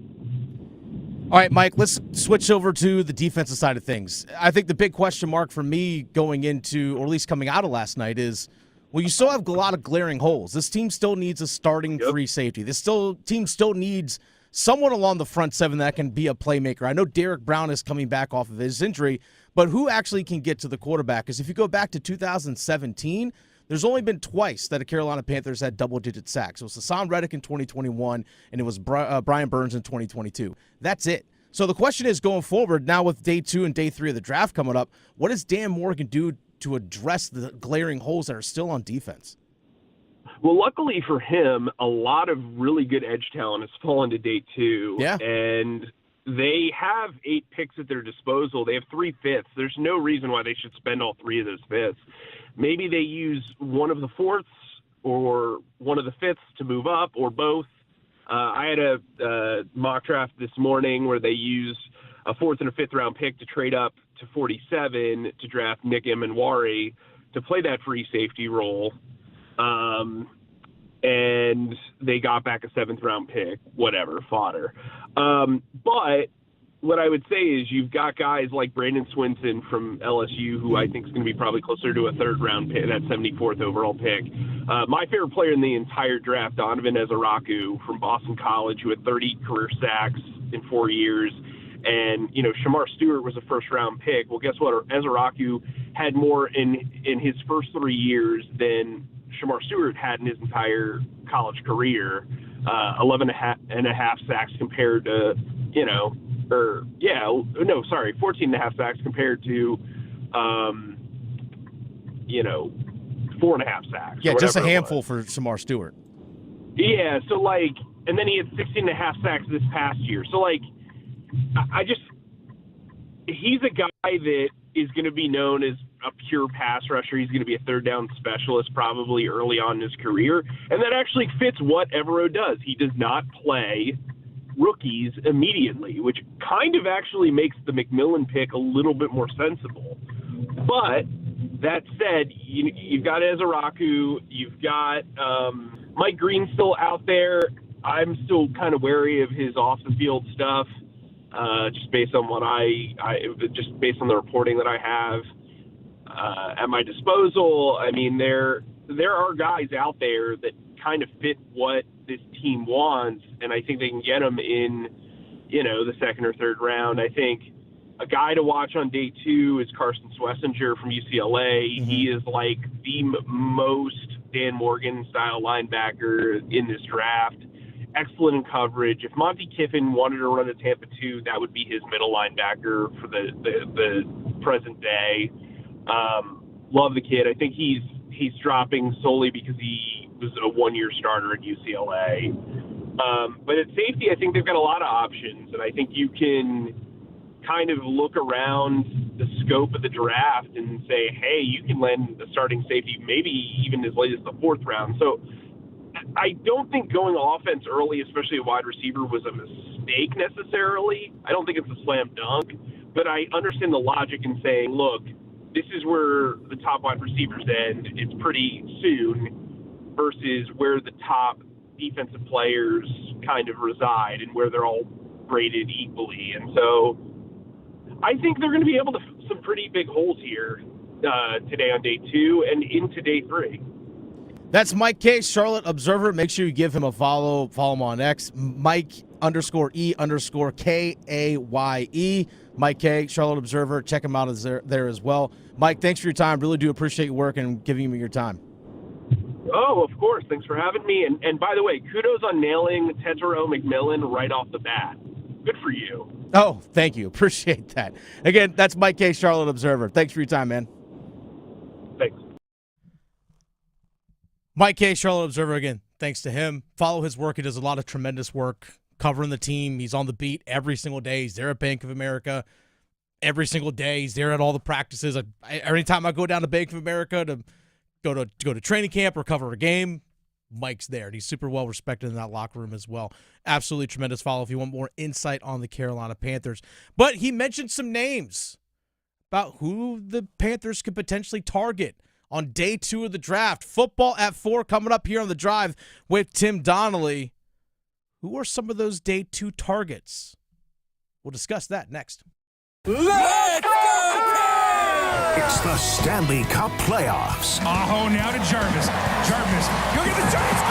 All right, Mike, let's switch over to the defensive side of things. I think the big question mark for me going into, or at least coming out of last night, is, well, you still have a lot of glaring holes. This team still needs a starting free safety. This team still needs someone along the front seven that can be a playmaker. I know Derek Brown is coming back off of his injury, but who actually can get to the quarterback? Because if you go back to 2017, there's only been twice that a Carolina Panthers had double-digit sacks. It was Hassan Reddick in 2021, and it was Brian Burns in 2022. That's it. So the question is, going forward, now with day 2 and day 3 of the draft coming up, what does Dan Morgan do to address the glaring holes that are still on defense? Well, luckily for him, a lot of really good edge talent has fallen to day 2. Yeah. And they have 8 picks at their disposal. They have 3 fifths. There's no reason why they should spend all 3 of those fifths. Maybe they use one of the fourths or one of the fifths to move up, or both. I had a mock draft this morning where they used a 4th and a 5th round pick to trade up to 47 to draft Nick Emanwari to play that free safety role. And they got back a 7th round pick, whatever, fodder. But what I would say is you've got guys like Brandon Swinson from LSU, who I think is going to be probably closer to a 3rd round pick, that 74th overall pick. My favorite player in the entire draft, Donovan Ezeraku from Boston College, who had 30 career sacks in 4 years. And, Shamar Stewart was a 1st round pick. Well, guess what? Ezeraku had more in his first 3 years than Shamar Stewart had in his entire college career. 11 and a half sacks compared to, 14 and a half sacks compared to, 4 and a half sacks. Yeah, just a handful for Shamar Stewart. Yeah, so and then he had 16 and a half sacks this past year. So he's a guy that is going to be known as a pure pass rusher. He's going to be a 3rd down specialist probably early on in his career. And that actually fits what Evero does. He does not play rookies immediately, which kind of actually makes the McMillan pick a little bit more sensible. But that said, you've got Ezeraku, you've got Mike Green still out there. I'm still kind of wary of his off the field stuff, just based on what just based on the reporting that I have. at my disposal. I mean, there are guys out there that kind of fit what this team wants, and I think they can get them in, the second or third round. I think a guy to watch on day 2 is Carson Schlesinger from UCLA. He is like the most Dan Morgan-style linebacker in this draft. Excellent in coverage. If Monty Kiffin wanted to run a Tampa 2, that would be his middle linebacker for the present day. Love the kid. I think he's dropping solely because he was a one-year starter at UCLA. But at safety, I think they've got a lot of options, and I think you can kind of look around the scope of the draft and say, hey, you can land a starting safety maybe even as late as the 4th round. So I don't think going offense early, especially a wide receiver, was a mistake necessarily. I don't think it's a slam dunk, but I understand the logic in saying, look, this is where the top wide receivers end. It's pretty soon versus where the top defensive players kind of reside and where they're all graded equally. And so I think they're going to be able to some pretty big holes here today on day 2 and into day 3. That's Mike Kaye, Charlotte Observer. Make sure you give him a follow. Follow him on X, Mike_E_KAYE. Mike Kaye, Charlotte Observer. Check him out there as well. Mike, thanks for your time. Really do appreciate your work and giving me your time. Oh, of course. Thanks for having me. And by the way, kudos on nailing Tetairoa McMillan right off the bat. Good for you. Oh, thank you. Appreciate that. Again, that's Mike Kaye, Charlotte Observer. Thanks for your time, man. Thanks. Mike Kaye, Charlotte Observer, again, thanks to him. Follow his work. He does a lot of tremendous work covering the team. He's on the beat every single day. He's there at Bank of America every single day. He's there at all the practices. Every time I go down to Bank of America to go to training camp or cover a game, Mike's there. And he's super well respected in that locker room as well. Absolutely tremendous follow if you want more insight on the Carolina Panthers. But he mentioned some names about who the Panthers could potentially target on day 2 of the draft. Football at 4 coming up here on The Drive with Tim Donnelly. Who are some of those day 2 targets? We'll discuss that next. Let's go! It's the Stanley Cup playoffs. Aho now to Jarvis. Jarvis, go get the Giants.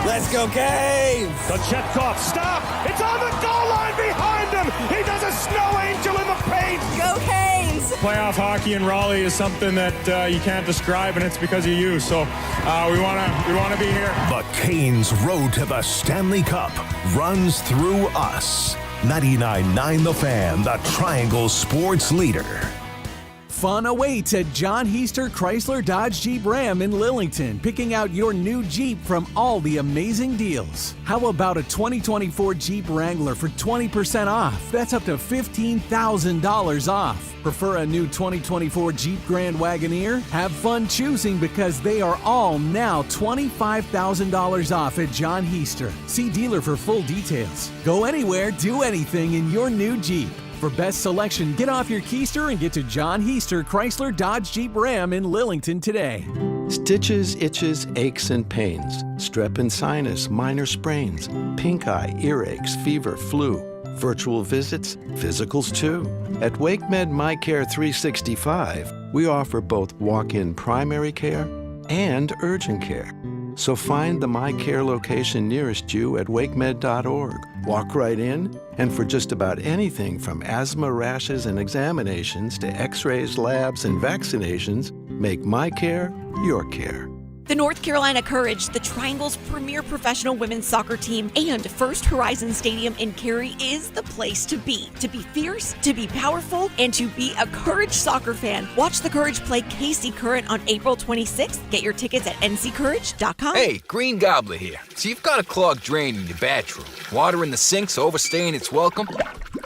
Let's go, Canes! The Chetkov, stop! It's on the goal line behind him! He does a snow angel in the paint! Go Canes! Playoff hockey in Raleigh is something that you can't describe, and it's because of you. So we want to be here. The Canes' road to the Stanley Cup runs through us. 99.9 The Fan, the Triangle Sports Leader. Fun awaits at John Heister Chrysler Dodge Jeep Ram in Lillington, picking out your new Jeep from all the amazing deals. How about a 2024 Jeep Wrangler for 20% off? That's up to $15,000 off. Prefer a new 2024 Jeep Grand Wagoneer? Have fun choosing because they are all now $25,000 off at John Heister. See dealer for full details. Go anywhere, do anything in your new Jeep. For best selection, get off your keister and get to John Heister Chrysler Dodge Jeep Ram in Lillington today. Stitches, itches, aches, and pains. Strep and sinus, minor sprains. Pink eye, earaches, fever, flu. Virtual visits, physicals too. At WakeMed MyCare 365, we offer both walk-in primary care and urgent care. So find the MyCare location nearest you at wakemed.org. Walk right in, and for just about anything from asthma, rashes, and examinations to x-rays, labs, and vaccinations, make MyCare your care. The North Carolina Courage, the Triangle's premier professional women's soccer team, and First Horizon Stadium in Cary is the place to be. To be fierce, to be powerful, and to be a Courage soccer fan. Watch the Courage play KC Current on April 26th. Get your tickets at nccourage.com. Hey, Green Gobbler here. So you've got a clogged drain in your bathroom. Water in the sink's overstaying its welcome.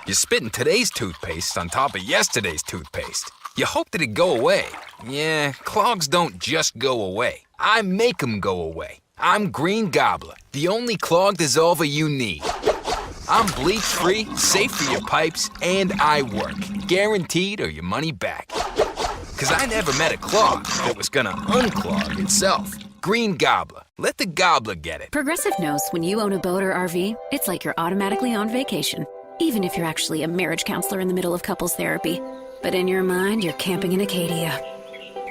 You're spitting today's toothpaste on top of yesterday's toothpaste. You hope that it'd go away. Yeah, clogs don't just go away. I make them go away. I'm Green Gobbler, the only clog dissolver you need. I'm bleach-free, safe for your pipes, and I work. Guaranteed or your money back. Because I never met a clog that was gonna unclog itself. Green Gobbler. Let the gobbler get it. Progressive knows when you own a boat or RV, it's like you're automatically on vacation. Even if you're actually a marriage counselor in the middle of couples therapy. But in your mind, you're camping in Acadia.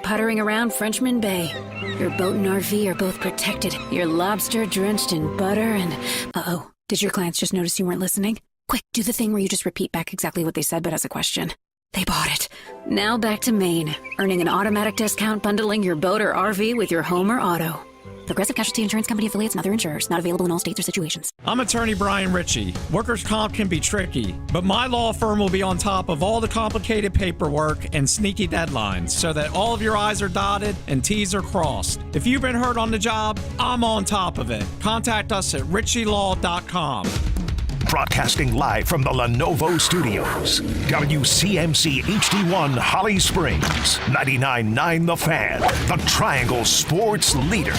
Puttering around Frenchman Bay. Your boat and RV are both protected. Your lobster drenched in butter and... Uh-oh. Did your clients just notice you weren't listening? Quick, do the thing where you just repeat back exactly what they said, but as a question. They bought it. Now back to Maine. Earning an automatic discount bundling your boat or RV with your home or auto. Progressive Casualty Insurance Company affiliates and other insurers. Not available in all states or situations. I'm attorney Brian Ritchie. Workers' comp can be tricky, but my law firm will be on top of all the complicated paperwork and sneaky deadlines so that all of your I's are dotted and T's are crossed. If you've been hurt on the job, I'm on top of it. Contact us at ritchielaw.com. Broadcasting live from the Lenovo Studios. WCMC HD1 Holly Springs. 99.9 The Fan. The Triangle Sports Leader.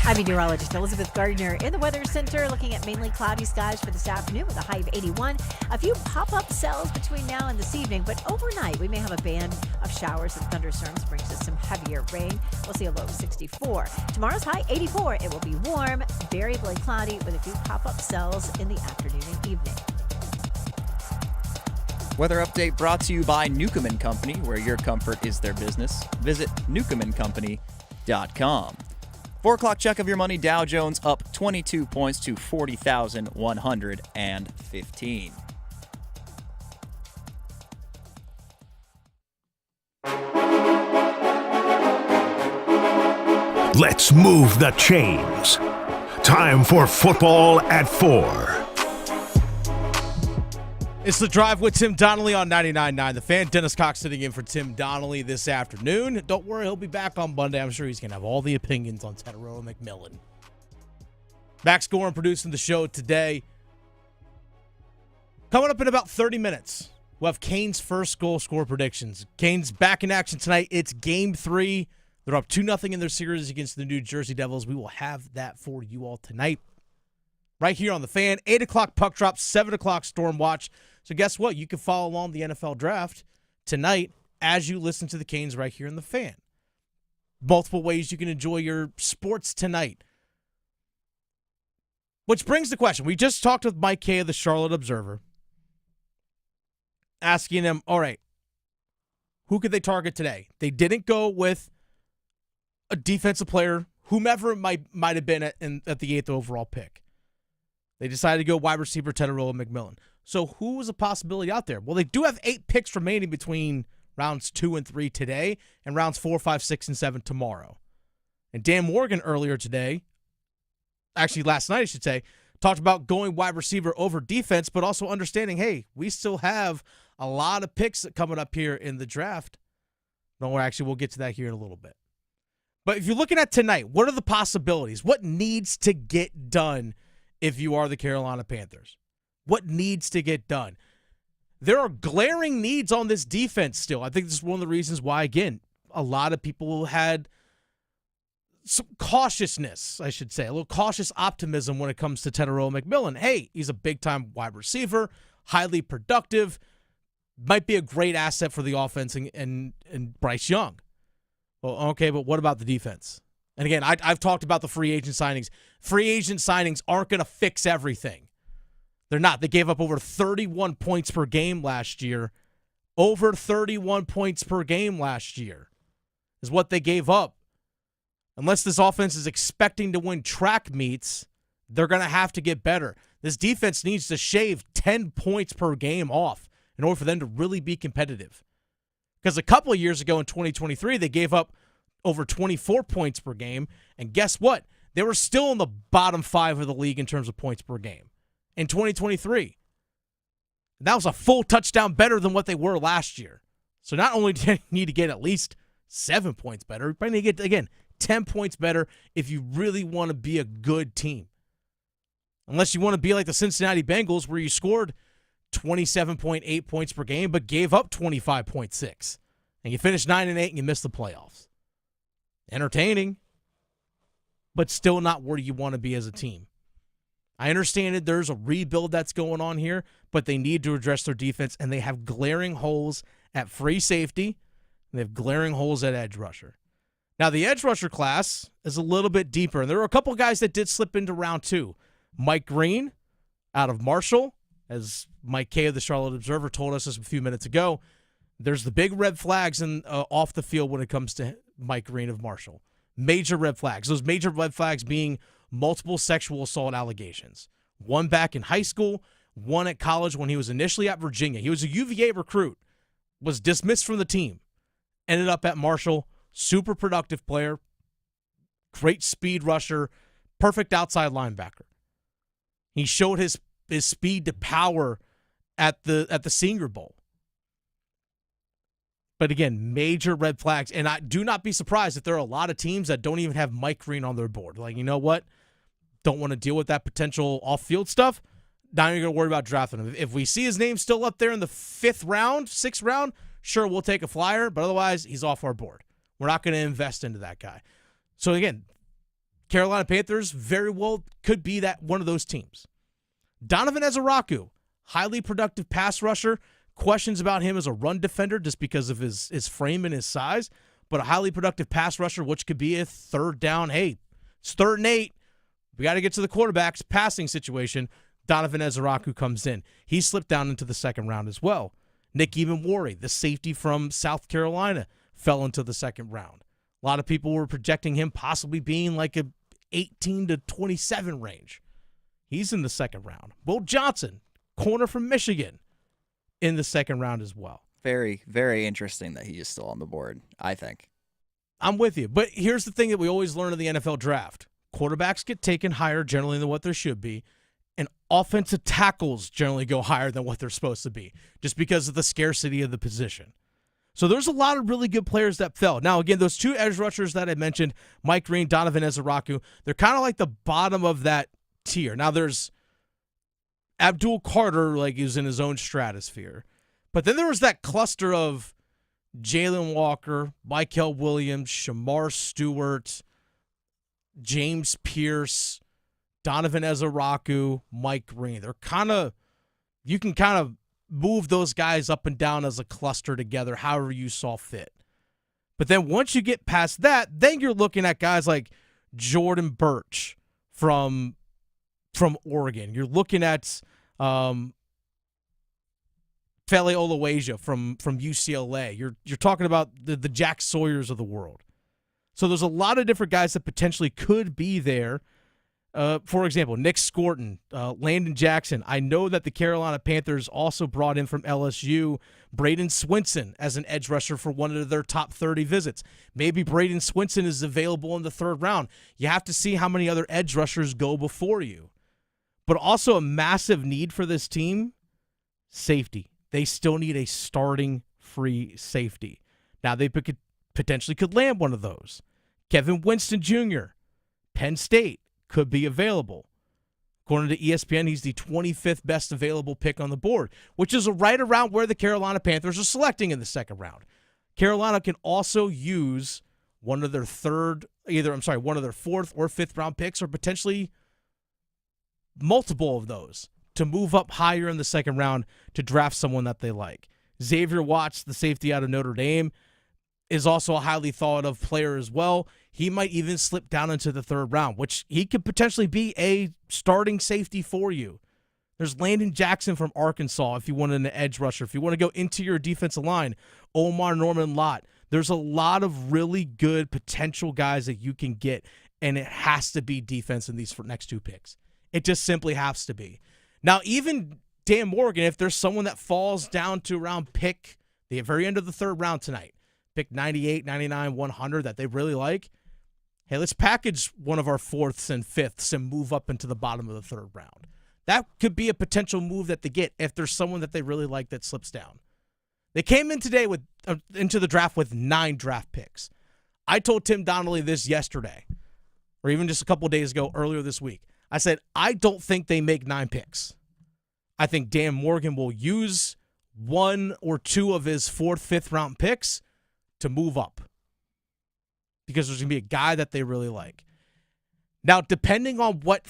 I'm meteorologist Elizabeth Gardner in the Weather Center, looking at mainly cloudy skies for this afternoon with a high of 81. A few pop-up cells between now and this evening, but overnight we may have a band of showers and thunderstorms, brings us some heavier rain. We'll see a low of 64. Tomorrow's high 84. It will be warm, variably cloudy with a few pop-up cells in the afternoon and evening. Weather update brought to you by Newcomb & Company, where your comfort is their business. Visit newcombandcompany.com. 4 o'clock check of your money. Dow Jones up 22 points to 40,115. Let's move the chains. Time for football at 4. It's The Drive with Tim Donnelly on 99.9 The Fan. Dennis Cox sitting in for Tim Donnelly this afternoon. Don't worry, he'll be back on Monday. I'm sure he's going to have all the opinions on Tetairoa and McMillan. Max Gorham producing the show today. Coming up in about 30 minutes, we'll have Kane's first goal score predictions. Kane's back in action tonight. It's Game 3. They're up 2-0 in their series against the New Jersey Devils. We will have that for you all tonight. Right here on The Fan. 8 o'clock puck drop, 7 o'clock storm watch. So guess what? You can follow along the NFL draft tonight as you listen to the Canes right here in The Fan. Multiple ways you can enjoy your sports tonight. Which brings the question. We just talked with Mike Kaye of the Charlotte Observer, asking him, all right, who could they target today? They didn't go with a defensive player, whomever it might have been at the 8th overall pick. They decided to go wide receiver Tetairoa McMillan. So who was a possibility out there? Well, they do have 8 picks remaining between rounds 2 and 3 today and rounds 4, 5, 6, and 7 tomorrow. And Dan Morgan earlier today, actually last night I should say, talked about going wide receiver over defense, but also understanding, hey, we still have a lot of picks coming up here in the draft. No, actually, we'll get to that here in a little bit. But if you're looking at tonight, what are the possibilities? What needs to get done if you are the Carolina Panthers? What needs to get done? There are glaring needs on this defense still. I think this is one of the reasons why, again, a lot of people had some cautiousness, I should say, a little cautious optimism when it comes to Tetairoa McMillan. Hey, he's a big-time wide receiver, highly productive, might be a great asset for the offense and Bryce Young. Well, okay, but what about the defense? And again, I've talked about the free agent signings. Free agent signings aren't going to fix everything. They're not. They gave up over 31 points per game last year. Over 31 points per game last year is what they gave up. Unless this offense is expecting to win track meets, they're going to have to get better. This defense needs to shave 10 points per game off in order for them to really be competitive. Because a couple of years ago in 2023, they gave up over 24 points per game. And guess what? They were still in the bottom 5 of the league in terms of points per game in 2023. That was a full touchdown better than what they were last year. So not only do you need to get at least 7 points better, but you need to get, again, 10 points better if you really want to be a good team. Unless you want to be like the Cincinnati Bengals, where you scored 27.8 points per game but gave up 25.6. And you finished 9-8 and you missed the playoffs. Entertaining, but still not where you want to be as a team. I understand that there's a rebuild that's going on here, but they need to address their defense, and they have glaring holes at free safety, and they have glaring holes at edge rusher. Now, the edge rusher class is a little bit deeper, and there were a couple guys that did slip into round 2. Mike Green out of Marshall, As Mike Kaye of the Charlotte Observer told us just a few minutes ago, there's the big red flags off the field when it comes to Mike Green of Marshall. Major red flags. Those major red flags being multiple sexual assault allegations. One back in high school, one at college when he was initially at Virginia. He was a UVA recruit, was dismissed from the team, ended up at Marshall, super productive player, great speed rusher, perfect outside linebacker. He showed his speed to power at the Senior Bowl. But again, major red flags. And I do not be surprised if there are a lot of teams that don't even have Mike Green on their board. Like, you know what? Don't want to deal with that potential off-field stuff. Now you're going to worry about drafting him. If we see his name still up there in the 5th round, 6th round, sure, we'll take a flyer. But otherwise, he's off our board. We're not going to invest into that guy. So again, Carolina Panthers very well could be that one of those teams. Donovan Ezeraku, highly productive pass rusher. Questions about him as a run defender just because of his frame and his size, but a highly productive pass rusher, which could be a third down. Hey, it's 3rd and 8. We got to get to the quarterback's passing situation. Donovan Ezeraku comes in. He slipped down into the 2nd round as well. Nick Ebenwari, the safety from South Carolina, fell into the 2nd round. A lot of people were projecting him possibly being like a 18 to 27 range. He's in the 2nd round. Will Johnson, corner from Michigan, in the 2nd round as well. Very, very interesting that he is still on the board, I think. I'm with you. But here's the thing that we always learn in the NFL draft. Quarterbacks get taken higher generally than what they should be, and offensive tackles generally go higher than what they're supposed to be just because of the scarcity of the position. So there's a lot of really good players that fell. Now, again, those 2 edge rushers that I mentioned, Mike Green, Donovan Ezeraku, they're kind of like the bottom of that tier. Now, there's Abdul Carter, like, is in his own stratosphere. But then there was that cluster of Jalen Walker, Michael Williams, Shamar Stewart, James Pierce, Donovan Ezeraku, Mike Green. They're kind of, you can kind of move those guys up and down as a cluster together, however you saw fit. But then once you get past that, then you're looking at guys like Jordan Birch from Oregon. You're looking at Fele Oluwaseya from UCLA. You're talking about the Jack Sawyers of the world. So there's a lot of different guys that potentially could be there. For example, Nick Scorton, Landon Jackson. I know that the Carolina Panthers also brought in from LSU Braden Swinson as an edge rusher for one of their top 30 visits. Maybe Braden Swinson is available in the 3rd round. You have to see how many other edge rushers go before you. But also a massive need for this team, safety. They still need a starting free safety. Now they potentially could land one of those. Kevin Winston Jr., Penn State, could be available. According to ESPN, he's the 25th best available pick on the board, which is right around where the Carolina Panthers are selecting in the 2nd round. Carolina can also use one of their 4th or 5th round picks, or potentially multiple of those, to move up higher in the 2nd round to draft someone that they like. Xavier Watts, the safety out of Notre Dame, is also a highly thought of player as well. He might even slip down into the 3rd round, which he could potentially be a starting safety for you. There's Landon Jackson from Arkansas if you want an edge rusher. If you want to go into your defensive line, Omar Norman Lott. There's a lot of really good potential guys that you can get, and it has to be defense in these next 2 picks. It just simply has to be. Now, even Dan Morgan, if there's someone that falls down to around pick the very end of the 3rd round tonight, pick 98, 99, 100 that they really like, hey, let's package one of our 4ths and 5ths and move up into the bottom of the 3rd round. That could be a potential move that they get if there's someone that they really like that slips down. They came in today into the draft with 9 draft picks. I told Tim Donnelly this yesterday, or even just a couple of days ago, earlier this week. I said, I don't think they make 9 picks. I think Dan Morgan will use 1 or 2 of his 4th, 5th round picks to move up, because there's going to be a guy that they really like. Now, depending on what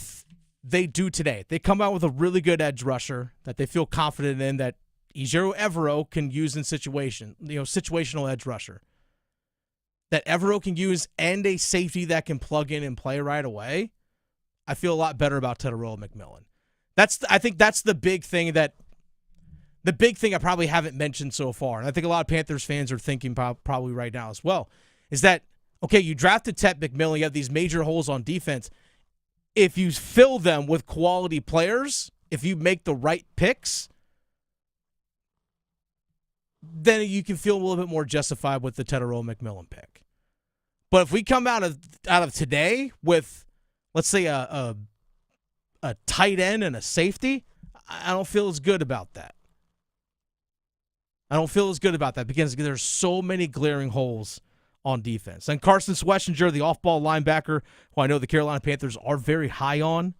they do today, they come out with a really good edge rusher that they feel confident in, that Ejiro Evero can use in situational edge rusher, that Evero can use, and a safety that can plug in and play right away. I feel a lot better about Tetairoa McMillan. I think that's the big thing I probably haven't mentioned so far, and I think a lot of Panthers fans are thinking probably right now as well, is that, okay, you drafted Tet McMillan, you have these major holes on defense. If you fill them with quality players, if you make the right picks, then you can feel a little bit more justified with the Tetairoa McMillan pick. But if we come out of today with, let's say, a tight end and a safety, I don't feel as good about that. Because there's so many glaring holes on defense. And Carson Sweshinger, the off-ball linebacker, who I know the Carolina Panthers are very high on,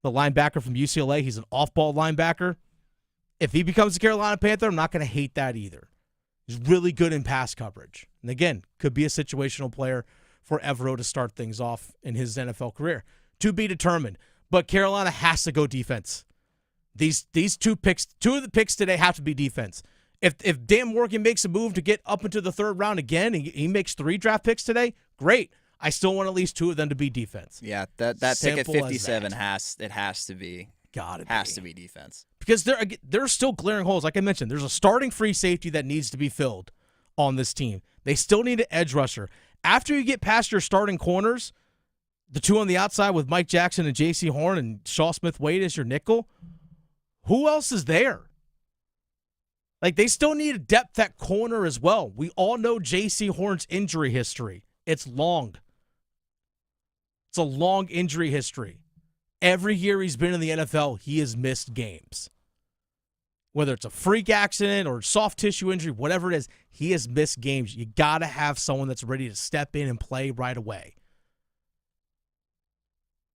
the linebacker from UCLA, he's an off-ball linebacker. If he becomes a Carolina Panther, I'm not going to hate that either. He's really good in pass coverage. And again, could be a situational player for Evero to start things off in his NFL career. To be determined. But Carolina has to go defense. These two of the picks today have to be defense. If Dan Morgan makes a move to get up into the third round again, and he makes 3 draft picks today, great. I still want at least 2 of them to be defense. Yeah, that pick at 57 has to be. Has to be defense. Because there are still glaring holes. Like I mentioned, there's a starting free safety that needs to be filled on this team. They still need an edge rusher. After you get past your starting corners, the 2 on the outside with Mike Jackson and J.C. Horn and Shaw Smith-Wade as your nickel, who else is there? Like, they still need a depth at corner as well. We all know J.C. Horn's injury history. It's long. It's a long injury history. Every year he's been in the NFL, he has missed games. Whether it's a freak accident or soft tissue injury, whatever it is, he has missed games. You got to have someone that's ready to step in and play right away.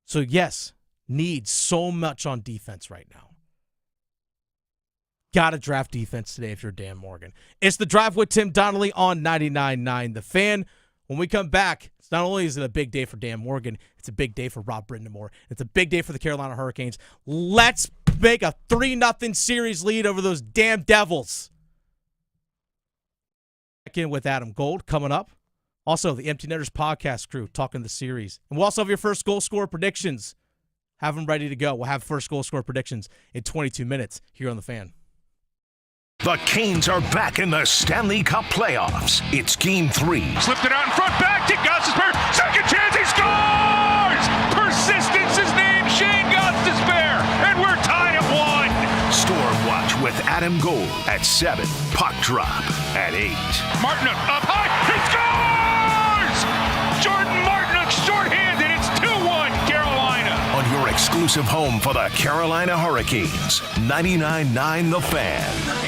So, yes, needs so much on defense right now. Got to draft defense today if you're Dan Morgan. It's The Drive with Tim Donnelly on 99.9 The Fan. When we come back, it's not only is it a big day for Dan Morgan, it's a big day for Rob Brindamore. It's a big day for the Carolina Hurricanes. Let's make a 3-0 series lead over those damn Devils. Back in with Adam Gold coming up. Also, the Empty Netters podcast crew talking the series. And we'll also have your first goal scorer predictions. Have them ready to go. We'll have first goal scorer predictions in 22 minutes here on The Fan. The Canes are back in the Stanley Cup playoffs. It's Game 3. Slipped it out in front, back to Gostisbehere. Second chance, he scores! Persistence is named Shane Gostisbehere, and we're tied at 1. Storm Watch with Adam Gold at 7. Puck Drop at 8. Martinook up high, he scores! Jordan Martinook shorthanded, it's 2-1 Carolina. On your exclusive home for the Carolina Hurricanes, 99.9 The Fan.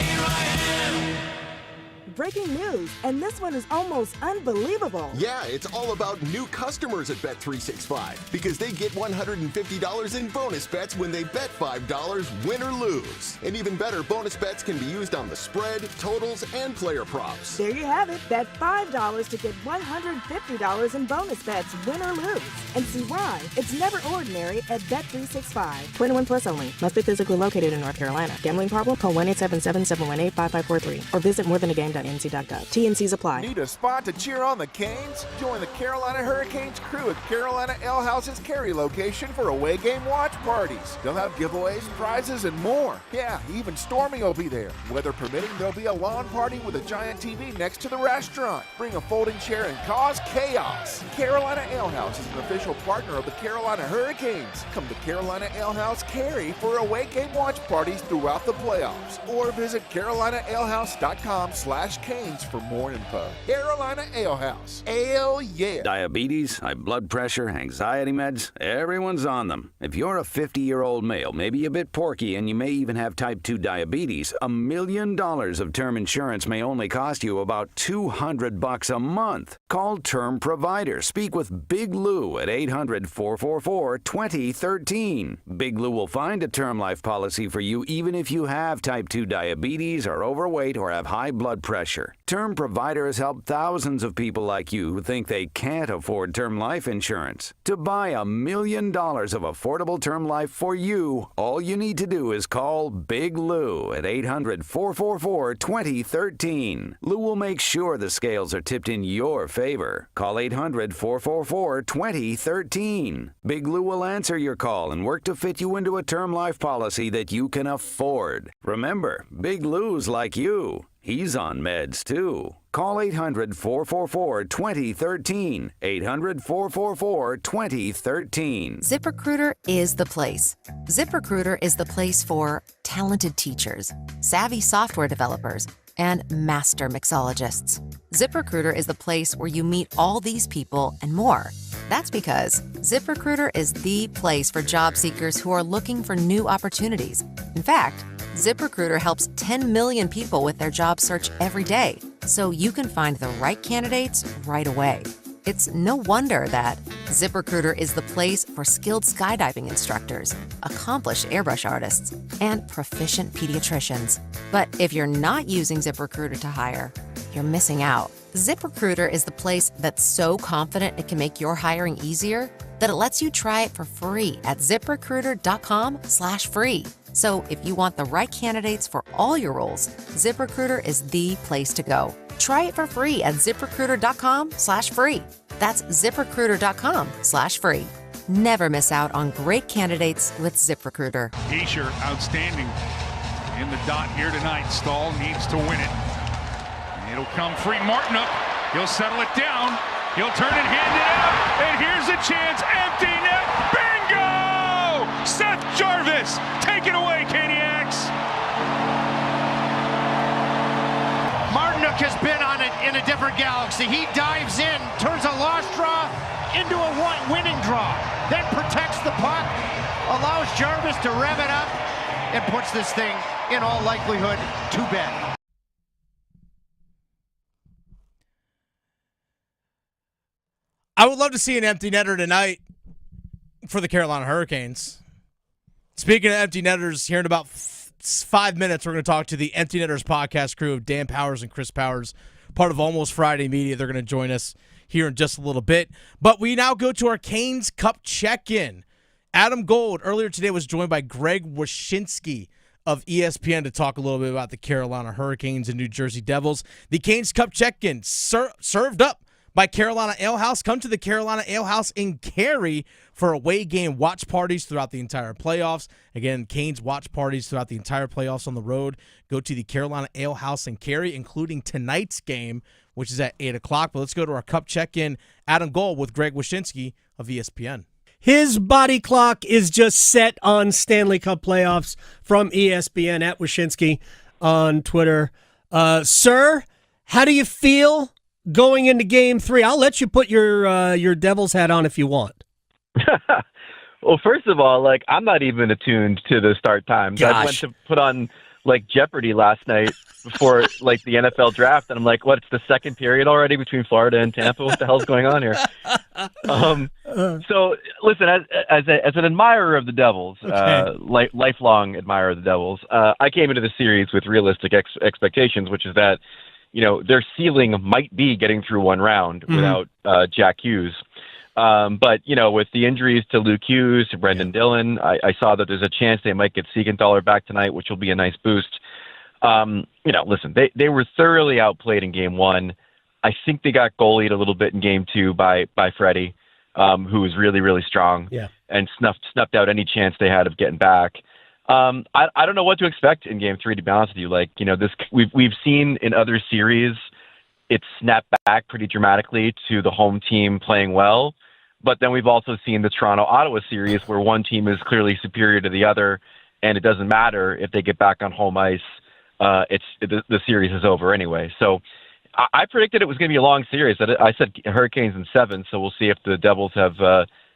Breaking news, and this one is almost unbelievable. Yeah, it's all about new customers at Bet365 because they get $150 in bonus bets when they bet $5, win or lose. And even better, bonus bets can be used on the spread, totals, and player props. There you have it. Bet $5 to get $150 in bonus bets, win or lose. And see why? It's never ordinary at Bet365. 21 plus only. Must be physically located in North Carolina. Gambling problem? Call 1-877-718-5543 or visit morethanagame.nc.gov. TNCs apply. Need a spot to cheer on the Canes? Join the Carolina Hurricanes crew at Carolina Ale House's Cary location for away game watch parties. They'll have giveaways, prizes, and more. Yeah, even Stormy will be there. Weather permitting, there'll be a lawn party with a giant TV next to the restaurant. Bring a folding chair and cause chaos. Carolina Ale House is an official partner of the Carolina Hurricanes. Come to Carolina Ale House Cary for away game watch parties throughout the playoffs. Or visit CarolinaAleHouse.com/Canes for more info. Carolina Ale House. Ale, yeah. Diabetes, high blood pressure, anxiety meds, everyone's on them. If you're a 50-year-old male, maybe a bit porky, and you may even have type 2 diabetes, $1 million of term insurance may only cost you about $200 a month. Call Term Provider. Speak with Big Lou at 800-444-2013. Big Lou will find a term life policy for you even if you have type 2 diabetes, are overweight, or have high blood pressure. pressure. Term Provider has helped thousands of people like you who think they can't afford term life insurance. To buy $1 million of affordable term life for you, all you need to do is call Big Lou at 800-444-2013. Lou will make sure the scales are tipped in your favor. Call 800-444-2013. Big Lou will answer your call and work to fit you into a term life policy that you can afford. Remember, Big Lou's like you. He's on meds, too. Call 800-444-2013. 800-444-2013. ZipRecruiter is the place. ZipRecruiter is the place for talented teachers, savvy software developers, and master mixologists. ZipRecruiter is the place where you meet all these people and more. That's because ZipRecruiter is the place for job seekers who are looking for new opportunities. In fact, ZipRecruiter helps 10 million people with their job search every day, so you can find the right candidates right away. It's no wonder that ZipRecruiter is the place for skilled skydiving instructors, accomplished airbrush artists, and proficient pediatricians. But if you're not using ZipRecruiter to hire, you're missing out. ZipRecruiter is the place that's so confident it can make your hiring easier that it lets you try it for free at ZipRecruiter.com/free. So if you want the right candidates for all your roles, ZipRecruiter is the place to go. Try it for free at ZipRecruiter.com/free. That's ZipRecruiter.com/free. Never miss out on great candidates with ZipRecruiter. Escher, outstanding in the dot here tonight. Stahl needs to win it. It'll come free. Martin up. He'll settle it down. He'll turn it, hand it out. And here's a chance. Empty net. Bingo! Seth Jarvis. Take it away, Caniacs. Martinuk has been on it in a different galaxy. He dives in, turns a lost draw into a winning draw, then protects the puck, allows Jarvis to rev it up, and puts this thing, in all likelihood, to bed. I would love to see an empty netter tonight for the Carolina Hurricanes. Speaking of empty netters, here in about 5 minutes, we're going to talk to the Empty Netters podcast crew of Dan Powers and Chris Powers, part of Almost Friday Media. They're going to join us here in just a little bit. But we now go to our Canes Cup check-in. Adam Gold earlier today was joined by Greg Wyshynski of ESPN to talk a little bit about the Carolina Hurricanes and New Jersey Devils. The Canes Cup check-in served up by Carolina Ale House. Come to the Carolina Ale House in Cary for away game watch parties throughout the entire playoffs. Again, Canes watch parties throughout the entire playoffs on the road. Go to the Carolina Ale House in Cary, including tonight's game, which is at 8 o'clock. But let's go to our Cup check-in. Adam Gold with Greg Wyshynski of ESPN. His body clock is just set on Stanley Cup playoffs from ESPN at Wyshynski on Twitter. Sir, how do you feel going into Game 3? I'll let you put your Devils hat on if you want. Well, first of all, I'm not even attuned to the start times. I went to put on Jeopardy last night before the NFL draft, and I'm like, what? It's the second period already between Florida and Tampa. What the hell's going on here? So listen, as an admirer of the Devils, lifelong admirer of the Devils, I came into the series with realistic expectations, which is that their ceiling might be getting through one round without Jack Hughes. But, with the injuries to Luke Hughes, to Brendan Dillon, I saw that there's a chance they might get Siegenthaler back tonight, which will be a nice boost. Listen, they were thoroughly outplayed in Game 1. I think they got goalied a little bit in Game 2 by Freddie, who was really, really strong and snuffed out any chance they had of getting back. I don't know what to expect in Game 3, to be honest with you. We've seen in other series, it snapped back pretty dramatically to the home team playing well. But then we've also seen the Toronto-Ottawa series where one team is clearly superior to the other, and it doesn't matter if they get back on home ice. The series is over anyway. So I predicted it was going to be a long series. I said Hurricanes in 7, so we'll see if the Devils have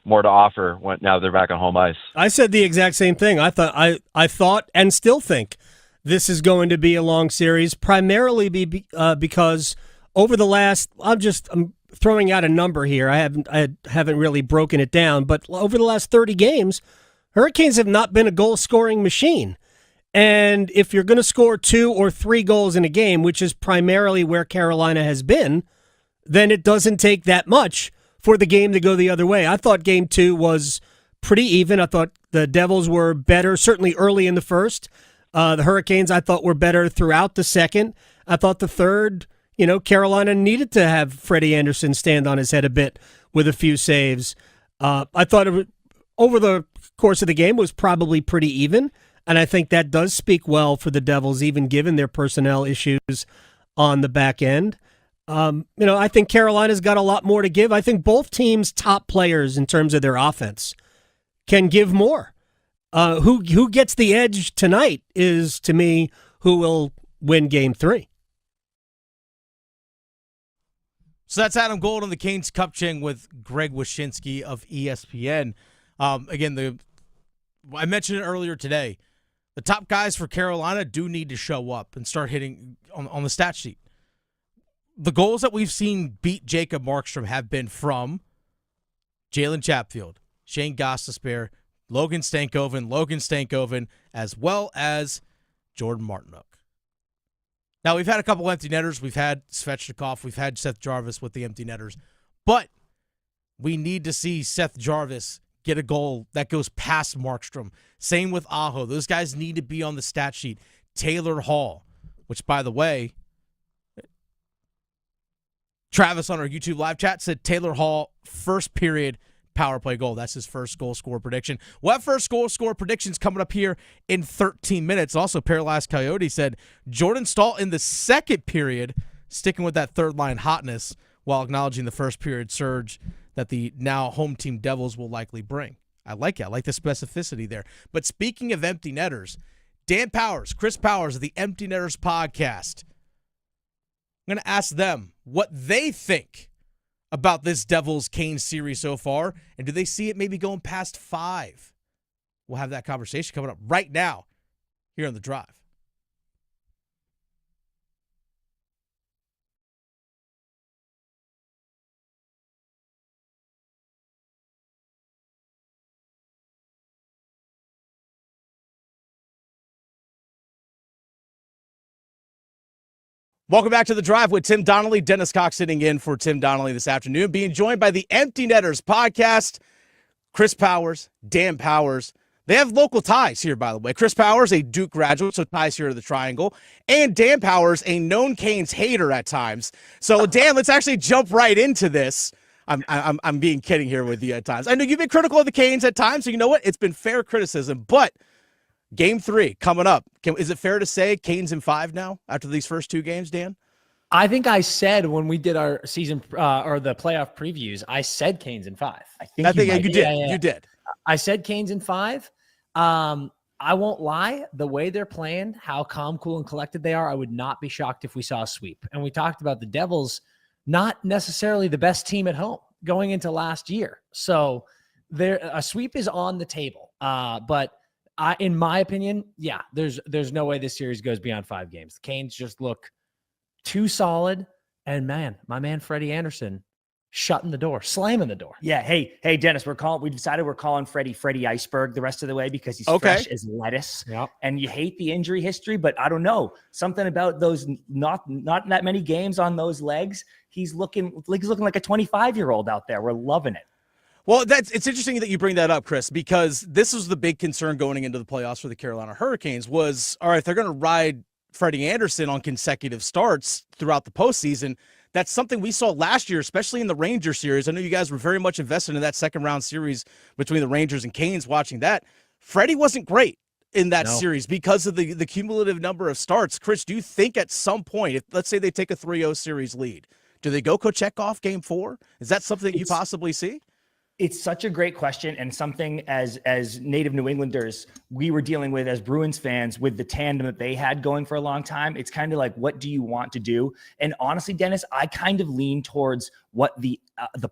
more to offer now they're back on home ice. I said the exact same thing. I thought and still think this is going to be a long series, primarily because over the last, I'm throwing out a number here. I haven't really broken it down, but over the last 30 games, Hurricanes have not been a goal-scoring machine. And if you're going to score 2 or 3 goals in a game, which is primarily where Carolina has been, then it doesn't take that much for the game to go the other way. I thought game 2 was pretty even. I thought the Devils were better, certainly early in the first. The Hurricanes, I thought, were better throughout the second. I thought the third, Carolina needed to have Freddie Anderson stand on his head a bit with a few saves. I thought over the course of the game was probably pretty even, and I think that does speak well for the Devils, even given their personnel issues on the back end. I think Carolina's got a lot more to give. I think both teams' top players in terms of their offense can give more. Who gets the edge tonight is, to me, who will win Game 3. So that's Adam Gold on the Canes Cup Ching with Greg Wyshynski of ESPN. Again, I mentioned it earlier today. The top guys for Carolina do need to show up and start hitting on the stat sheet. The goals that we've seen beat Jacob Markstrom have been from Jalen Chatfield, Shane Gostisbehere, Logan Stankoven, as well as Jordan Martinook. Now, we've had a couple empty netters. We've had Svechnikov. We've had Seth Jarvis with the empty netters. But we need to see Seth Jarvis get a goal that goes past Markstrom. Same with Aho. Those guys need to be on the stat sheet. Taylor Hall, which, by the way, Travis on our YouTube live chat said Taylor Hall, first period power play goal. That's his first goal score prediction. We'll have first goal score predictions coming up here in 13 minutes. Also, Paralyzed Coyote said Jordan Staal in the second period, sticking with that third line hotness while acknowledging the first period surge that the now home team Devils will likely bring. I like it. I like the specificity there. But speaking of empty netters, Dan Powers, Chris Powers of the Empty Netters podcast, I'm going to ask them what they think about this Devils-Canes series so far, and do they see it maybe going past 5? We'll have that conversation coming up right now here on The Drive. Welcome back to The Drive with Tim Donnelly. Dennis Cox sitting in for Tim Donnelly this afternoon, being joined by the Empty Netters podcast, Chris Powers, Dan Powers. They have local ties here, by the way. Chris Powers, a Duke graduate, so ties here to the Triangle. And Dan Powers, a known Canes hater at times. So, Dan, let's actually jump right into this. I'm being kidding here with you at times. I know you've been critical of the Canes at times, so you know what? It's been fair criticism, but Game 3 coming up. Is it fair to say Canes in 5 now after these first 2 games, Dan? I think I said when we did our season or the playoff previews, I said Canes in 5. I think you did. Yeah. You did. I said Canes in 5. I won't lie. The way they're playing, how calm, cool, and collected they are, I would not be shocked if we saw a sweep. And we talked about the Devils, not necessarily the best team at home going into last year. So a sweep is on the table. But in my opinion, yeah, there's no way this series goes beyond 5 games. The Canes just look too solid, and my man Freddie Anderson shutting the door, slamming the door. Yeah, hey Dennis, we decided we're calling Freddie Iceberg the rest of the way because he's fresh as lettuce. Yep. And you hate the injury history, but I don't know, something about those not that many games on those legs. He's looking like a 25-year-old out there. We're loving it. Well, it's interesting that you bring that up, Chris, because this was the big concern going into the playoffs for the Carolina Hurricanes was, all right, they're going to ride Freddie Anderson on consecutive starts throughout the postseason. That's something we saw last year, especially in the Rangers series. I know you guys were very much invested in that second-round series between the Rangers and Canes watching that. Freddie wasn't great in that series because of the cumulative number of starts. Chris, do you think at some point, if let's say they take a 3-0 series lead, do they go Kochetkov Game 4? Is that something that you possibly see? It's such a great question, and something as native New Englanders we were dealing with as Bruins fans with the tandem that they had going for a long time. It's kind of like, what do you want to do? And honestly, Dennis, I kind of lean towards what the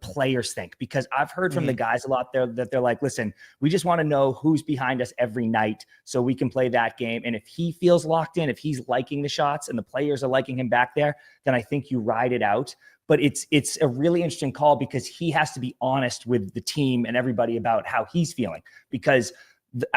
players think, because I've heard from the guys a lot there that they're like, listen, we just want to know who's behind us every night so we can play that game. And if he feels locked in, if he's liking the shots and the players are liking him back there, then I think you ride it out. But it's a really interesting call because he has to be honest with the team and everybody about how he's feeling, because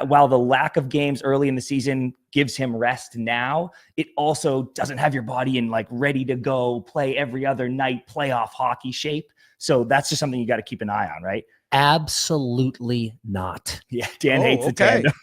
while the lack of games early in the season gives him rest now, it also doesn't have your body in like ready to go play every other night playoff hockey shape. So that's just something you got to keep an eye on, right? Absolutely not. Yeah, Dan hates the tandem.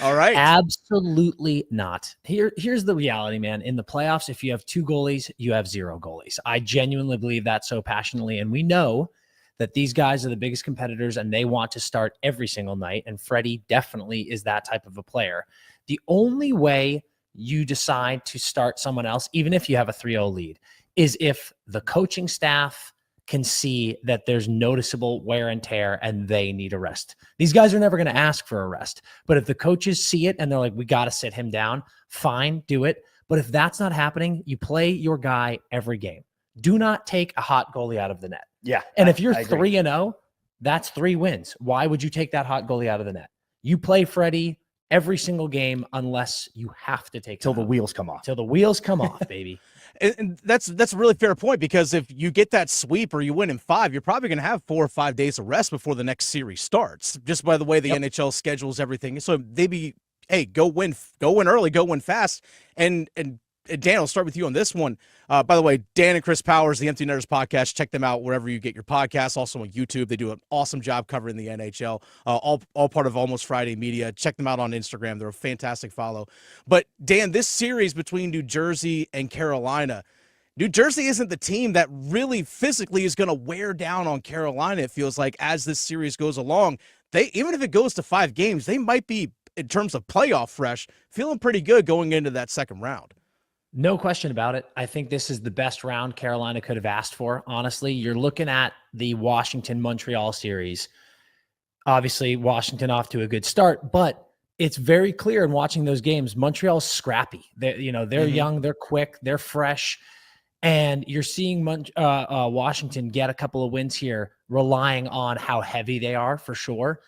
All right. Absolutely not. Here's the reality, man. In the playoffs, if you have 2 goalies, you have 0 goalies. I genuinely believe that so passionately. And we know that these guys are the biggest competitors and they want to start every single night. And Freddie definitely is that type of a player. The only way you decide to start someone else, even if you have a 3-0 lead, is if the coaching staff can see that there's noticeable wear and tear and they need a rest. These guys are never going to ask for a rest. But if the coaches see it and they're like, we got to sit him down, fine, do it. But if that's not happening, you play your guy every game. Do not take a hot goalie out of the net. Yeah. And if you're 3-0, that's 3 wins. Why would you take that hot goalie out of the net? You play Freddie every single game unless you have to take till the wheels come off. Till the wheels come off, baby. And that's a really fair point, because if you get that sweep or you win in 5, you're probably going to have 4 or 5 days of rest before the next series starts, just by the way the NHL schedules everything. So maybe, hey, go win early, go win fast. And Dan, I'll start with you on this one. By the way, Dan and Chris Powers, the Empty Netters podcast, check them out wherever you get your podcasts. Also on YouTube, they do an awesome job covering the NHL. All part of Almost Friday Media. Check them out on Instagram; they're a fantastic follow. But Dan, this series between New Jersey and Carolina, New Jersey isn't the team that really physically is going to wear down on Carolina. It feels like as this series goes along, even if it goes to 5 games, they might be, in terms of playoff fresh, feeling pretty good going into that second round. No question about it. I think this is the best round Carolina could have asked for. Honestly, you're looking at the Washington-Montreal series. Obviously, Washington off to a good start, but it's very clear in watching those games, Montreal's scrappy. They're young, they're quick, they're fresh, and you're seeing Washington get a couple of wins here, relying on how heavy they are for sure.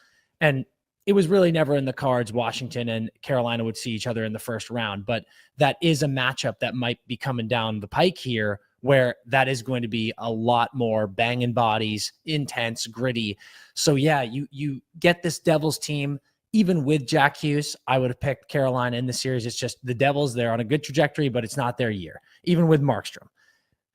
And it was really never in the cards Washington and Carolina would see each other in the first round, but that is a matchup that might be coming down the pike here, where that is going to be a lot more banging bodies, intense, gritty. So yeah, you get this Devils team, even with Jack Hughes. I would have picked Carolina in the series. It's just the Devils, they're on a good trajectory, but it's not their year. Even with Markstrom,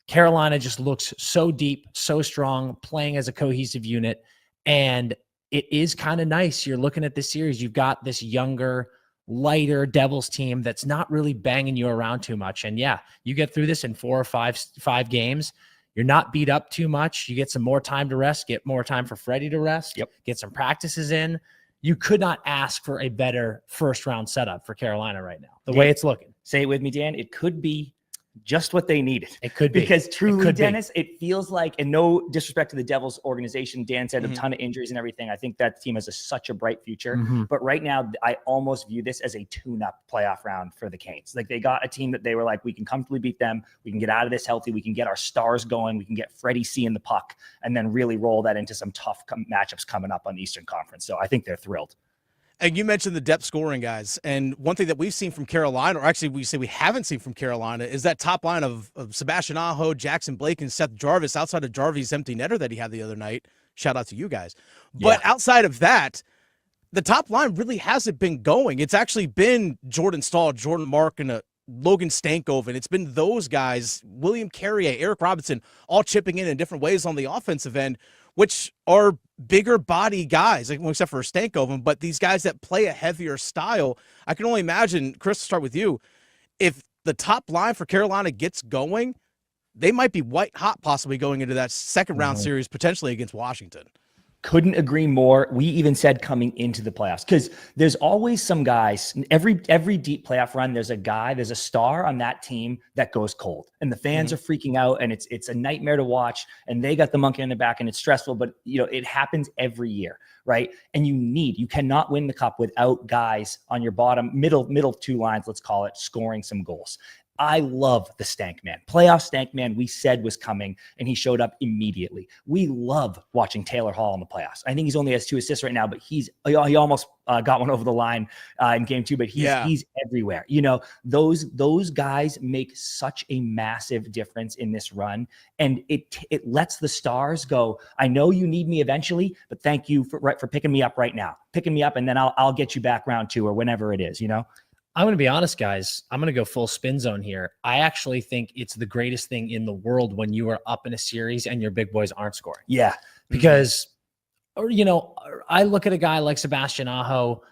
Carolina just looks so deep, so strong, playing as a cohesive unit. And it is kind of nice. You're looking at this series. You've got this younger, lighter Devils team that's not really banging you around too much. And yeah, you get through this in 4 or 5 games. You're not beat up too much. You get some more time to rest, get more time for Freddie to rest, get some practices in. You could not ask for a better first round setup for Carolina right now, the way it's looking. Say it with me, Dan. It could be just what they needed. It could be. Because truly, Dennis, it feels like, and no disrespect to the Devils organization, Dan said a ton of injuries and everything. I think that team has such a bright future. But right now, I almost view this as a tune-up playoff round for the Canes. Like, they got a team that they were like, we can comfortably beat them. We can get out of this healthy. We can get our stars going. We can get Freddie seeing the puck and then really roll that into some tough matchups coming up on the Eastern Conference. So I think they're thrilled. And you mentioned the depth scoring guys. And one thing that we've seen from Carolina, or actually we say we haven't seen from Carolina, is that top line of Sebastian Aho, Jackson Blake, and Seth Jarvis, outside of Jarvis' empty netter that he had the other night. Shout out to you guys. But outside of that, the top line really hasn't been going. It's actually been Jordan Stahl, Jordan Mark, and Logan Stankoven. It's been those guys, William Carrier, Eric Robinson, all chipping in different ways on the offensive end, which are bigger body guys, except for Stankoven, but these guys that play a heavier style. I can only imagine, Chris, to start with you, if the top line for Carolina gets going, they might be white hot possibly going into that second round series, potentially against Washington. Couldn't agree more. We even said coming into the playoffs, because there's always some guys, every deep playoff run, there's a star on that team that goes cold, and the fans are freaking out, and it's a nightmare to watch, and they got the monkey on their back, and it's stressful, but it happens every year, right? And you cannot win the cup without guys on your middle 2 lines, let's call it, scoring some goals. I love the Stank Man. Playoff Stank Man we said was coming, and he showed up immediately. We love watching Taylor Hall in the playoffs. I think he's only has 2 assists right now, but he almost got one over the line in game 2, but he's everywhere. You know, those guys make such a massive difference in this run, and it lets the stars go, I know you need me eventually, but thank you for picking me up right now. Picking me up, and then I'll get you back round 2 or whenever it is, you know? I'm going to be honest, guys. I'm going to go full spin zone here. I actually think it's the greatest thing in the world when you are up in a series and your big boys aren't scoring. Yeah. Because, you know, I look at a guy like Sebastian Aho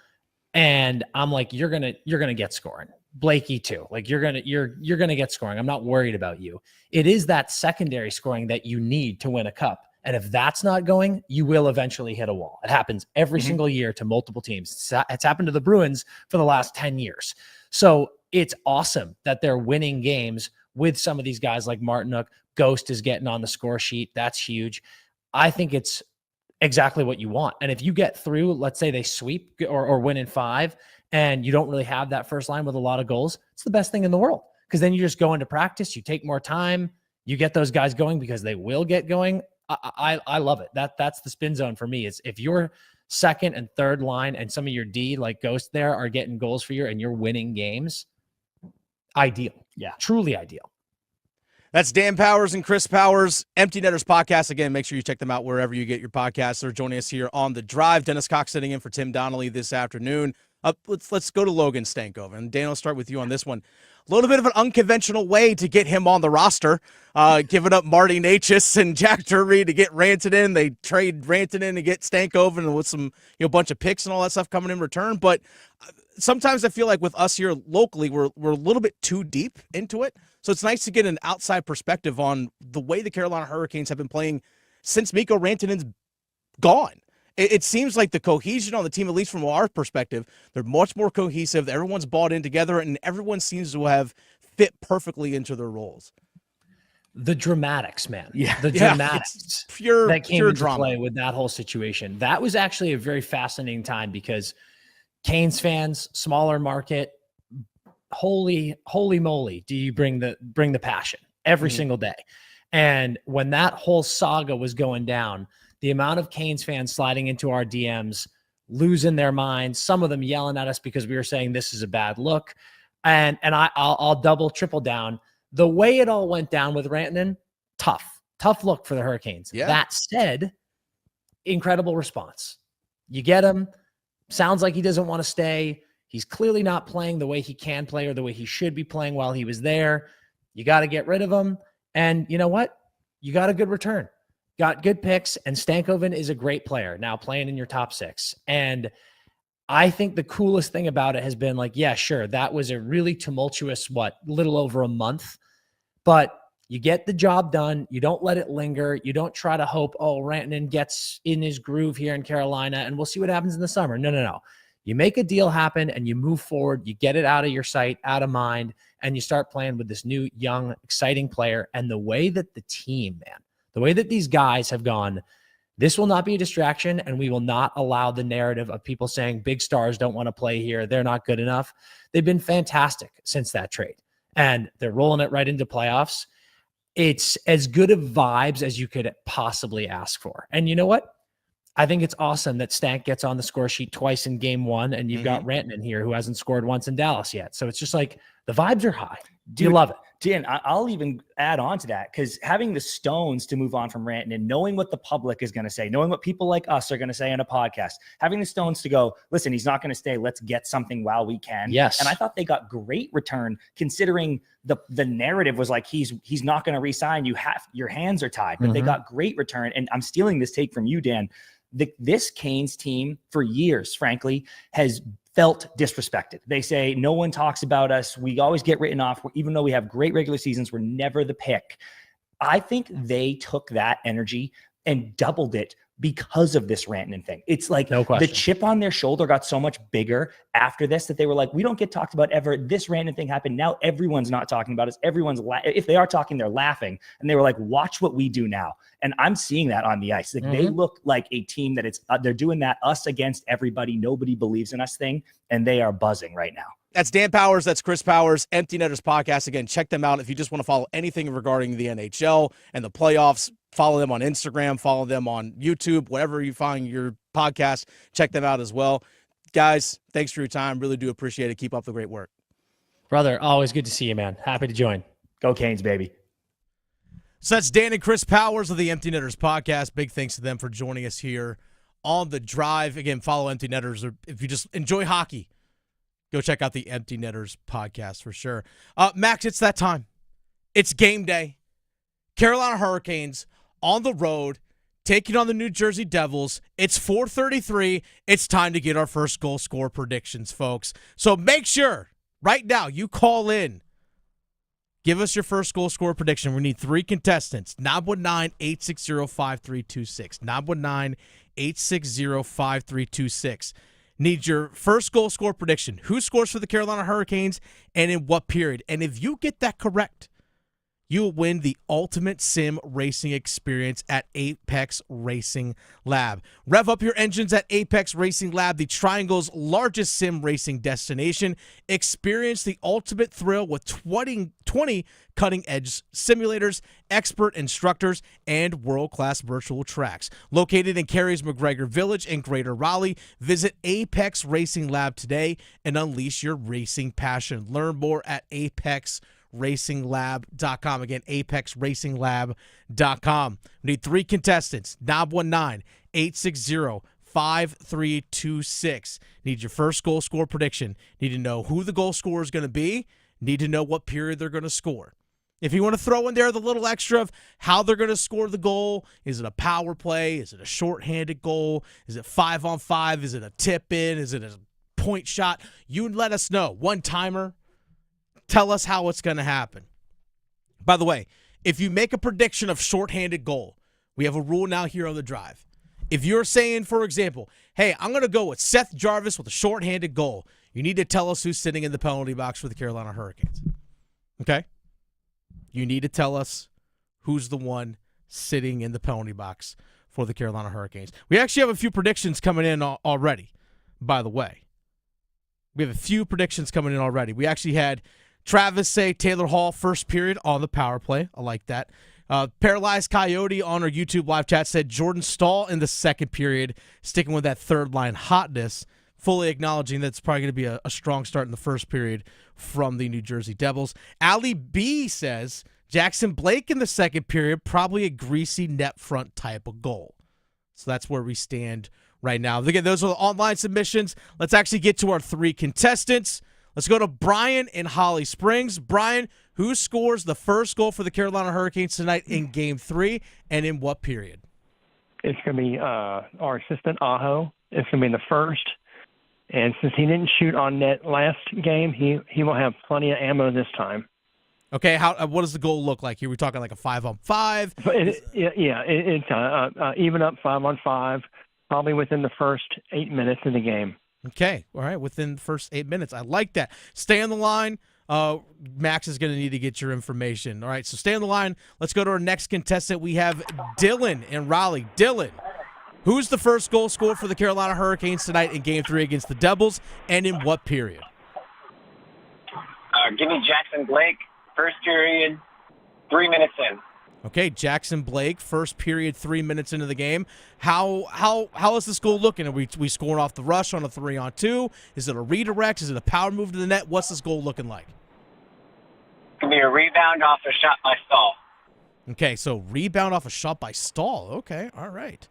and I'm like, you're going to get scoring. Blakey too. Like you're going to get scoring. I'm not worried about you. It is that secondary scoring that you need to win a cup. And if that's not going, you will eventually hit a wall. It happens every single year to multiple teams. It's happened to the Bruins for the last 10 years. So it's awesome that they're winning games with some of these guys like Martinook. Ghost is getting on the score sheet. That's huge. I think it's exactly what you want. And if you get through, let's say they sweep or win in 5, and you don't really have that first line with a lot of goals, it's the best thing in the world. Because then you just go into practice, you take more time, you get those guys going because they will get going. I love it. That's the spin zone for me. Is if your second and third line and some of your D like Ghost there are getting goals for you and you're winning games, ideal. Yeah, truly ideal. That's Dan Powers and Chris Powers, Empty Netters podcast. Again, make sure you check them out wherever you get your podcasts. They're joining us here on The Drive. Dennis Cox sitting in for Tim Donnelly this afternoon. Let's go to Logan Stankoven. And Dan, I'll start with you on this one. A little bit of an unconventional way to get him on the roster, giving up Marty Necas and Jack Drury to get Rantanen. They trade Rantanen to get Stankoven with some bunch of picks and all that stuff coming in return. But sometimes I feel like with us here locally, we're a little bit too deep into it. So it's nice to get an outside perspective on the way the Carolina Hurricanes have been playing since Mikko Rantanen's gone. It seems like the cohesion on the team, at least from our perspective, they're much more cohesive. Everyone's bought in together, and everyone seems to have fit perfectly into their roles. The dramatics, man. Yeah. The dramatics pure, that came pure into drama. play with that whole situation. That was actually a very fascinating time because Canes fans, smaller market, holy moly, do you bring the passion every single day. And when that whole saga was going down, the amount of Canes fans sliding into our DMs, losing their minds, some of them yelling at us because we were saying this is a bad look. And I'll double, triple down. The way it all went down with Rantanen, tough look for the Hurricanes. Yeah. That said, incredible response. You get him. Sounds like he doesn't want to stay. He's clearly not playing the way he can play or the way he should be playing while he was there. You got to get rid of him. And you know what? You got a good return. Got good picks, and Stankoven is a great player now playing in your top 6. And I think the coolest thing about it has been like, yeah, sure, that was a really tumultuous, little over a month, but you get the job done. You don't let it linger. You don't try to hope, Rantanen gets in his groove here in Carolina and we'll see what happens in the summer. No. You make a deal happen and you move forward. You get it out of your sight, out of mind, and you start playing with this new, young, exciting player. And the way that the team, man, the way that these guys have gone, this will not be a distraction, and we will not allow the narrative of people saying big stars don't want to play here, they're not good enough. They've been fantastic since that trade, and they're rolling it right into playoffs. It's as good of vibes as you could possibly ask for. And you know what? I think it's awesome that Stank gets on the score sheet twice in game 1, and you've got Rantanen here who hasn't scored once in Dallas yet. So it's just like the vibes are high. Do you love it? Dan, I'll even add on to that, because having the stones to move on from Rantanen, knowing what the public is going to say, knowing what people like us are going to say on a podcast, having the stones to go, listen, he's not going to stay. Let's get something while we can. Yes. And I thought they got great return, considering the narrative was like, he's not going to re-sign. Your hands are tied, but they got great return. And I'm stealing this take from you, Dan. This Canes team for years, frankly, has felt disrespected. They say, no one talks about us. We always get written off. Even though we have great regular seasons, we're never the pick. I think they took that energy and doubled it because of this Rantanen thing. It's like the chip on their shoulder got so much bigger after this that they were like, we don't get talked about ever. This Rantanen thing happened. Now everyone's not talking about us. Everyone's if they are talking, they're laughing. And they were like, watch what we do now. And I'm seeing that on the ice. Like they look like a team that they're doing that us against everybody. Nobody believes in us thing. And they are buzzing right now. That's Dan Powers. That's Chris Powers. Empty Netters Podcast. Again, check them out if you just want to follow anything regarding the NHL and the playoffs. Follow them on Instagram. Follow them on YouTube. Wherever you find your podcast, check them out as well. Guys, thanks for your time. Really do appreciate it. Keep up the great work. Brother, always good to see you, man. Happy to join. Go Canes, baby. So that's Dan and Chris Powers of the Empty Netters Podcast. Big thanks to them for joining us here on the drive. Again, follow Empty Netters. Or if you just enjoy hockey, go check out the Empty Netters Podcast for sure. Max, it's that time. It's game day. Carolina Hurricanes on the road, taking on the New Jersey Devils. It's 4:33. It's time to get our first goal score predictions, folks. So make sure right now you call in. Give us your first goal score prediction. We need 3 contestants. 919-860-5326. 919-860-5326. Need your first goal score prediction. Who scores for the Carolina Hurricanes and in what period? And if you get that correct, you will win the ultimate sim racing experience at Apex Racing Lab. Rev up your engines at Apex Racing Lab, the Triangle's largest sim racing destination. Experience the ultimate thrill with 20 cutting-edge simulators, expert instructors, and world-class virtual tracks. Located in Cary's McGregor Village in Greater Raleigh, visit Apex Racing Lab today and unleash your racing passion. Learn more at ApexRacingLab.com. Again, ApexRacingLab.com. We need 3 contestants. 919-860-5326. Need your first goal score prediction. Need to know who the goal scorer is going to be. Need to know what period they're going to score. If you want to throw in there the little extra of how they're going to score the goal, is it a power play? Is it a shorthanded goal? Is it 5-on-5? Is it a tip-in? Is it a point shot? You let us know. One-timer. Tell us how it's going to happen. By the way, if you make a prediction of shorthanded goal, we have a rule now here on the drive. If you're saying, for example, hey, I'm going to go with Seth Jarvis with a shorthanded goal, you need to tell us who's sitting in the penalty box for the Carolina Hurricanes. Okay? You need to tell us who's the one sitting in the penalty box for the Carolina Hurricanes. We actually have a few predictions coming in already, by the way. We have a few predictions coming in already. We actually had Travis say Taylor Hall first period on the power play. I like that. Paralyzed Coyote on our YouTube live chat said Jordan Stahl in the second period, sticking with that third line hotness, fully acknowledging that it's probably going to be a strong start in the first period from the New Jersey Devils. Ali B says Jackson Blake in the second period, probably a greasy net front type of goal. So that's where we stand right now. Again, those are the online submissions. Let's actually get to our 3 contestants. Let's go to Brian in Holly Springs. Brian, who scores the first goal for the Carolina Hurricanes tonight in Game 3, and in what period? It's going to be our assistant, Aho. It's going to be in the first. And since he didn't shoot on net last game, he will have plenty of ammo this time. Okay, what does the goal look like here? We're talking like a 5-on-5? It's even up 5-on-5, probably within the first 8 minutes of the game. Okay, all right, within the first 8 minutes. I like that. Stay on the line. Max is going to need to get your information. All right, so stay on the line. Let's go to our next contestant. We have Dylan in Raleigh. Dylan, who's the first goal scorer for the Carolina Hurricanes tonight in Game 3 against the Devils, and in what period? Give me Jackson Blake, first period, 3 minutes in. Okay, Jackson Blake, first period, 3 minutes into the game. How is this goal looking? Are we scoring off the rush on a 3-on-2? Is it a redirect? Is it a power move to the net? What's this goal looking like? It could be a rebound off a shot by Stahl. Okay, so rebound off a shot by Stahl. Okay, all right.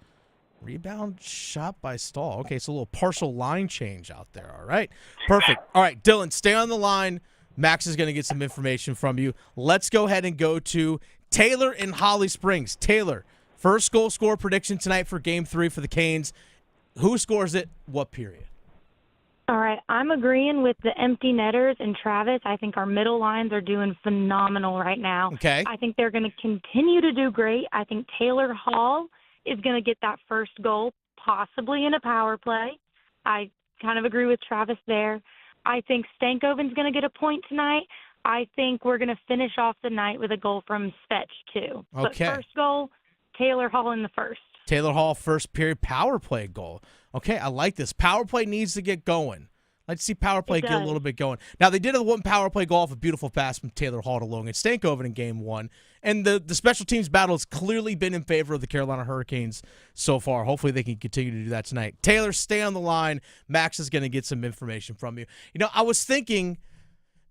Rebound shot by Stahl. Okay, it's a little partial line change out there. All right, perfect. All right, Dylan, stay on the line. Max is going to get some information from you. Let's go ahead and go to Taylor in Holly Springs. Taylor, first goal score prediction tonight for Game 3 for the Canes. Who scores it? What period? All right, I'm agreeing with the empty netters and Travis. I think our middle lines are doing phenomenal right now. Okay. I think they're going to continue to do great. I think Taylor Hall is going to get that first goal, possibly in a power play. I kind of agree with Travis there. I think Stankoven's going to get a point tonight. I think we're going to finish off the night with a goal from Svetch, too. Okay. But first goal, Taylor Hall in the first. Taylor Hall, first period power play goal. Okay, I like this. Power play needs to get going. I'd see power play get a little bit going. Now, they did have one power play go off a beautiful pass from Taylor Hall to Logan Stankoven in game 1. And the special teams battle has clearly been in favor of the Carolina Hurricanes so far. Hopefully they can continue to do that tonight. Taylor, stay on the line. Max is going to get some information from you. You know, I was thinking,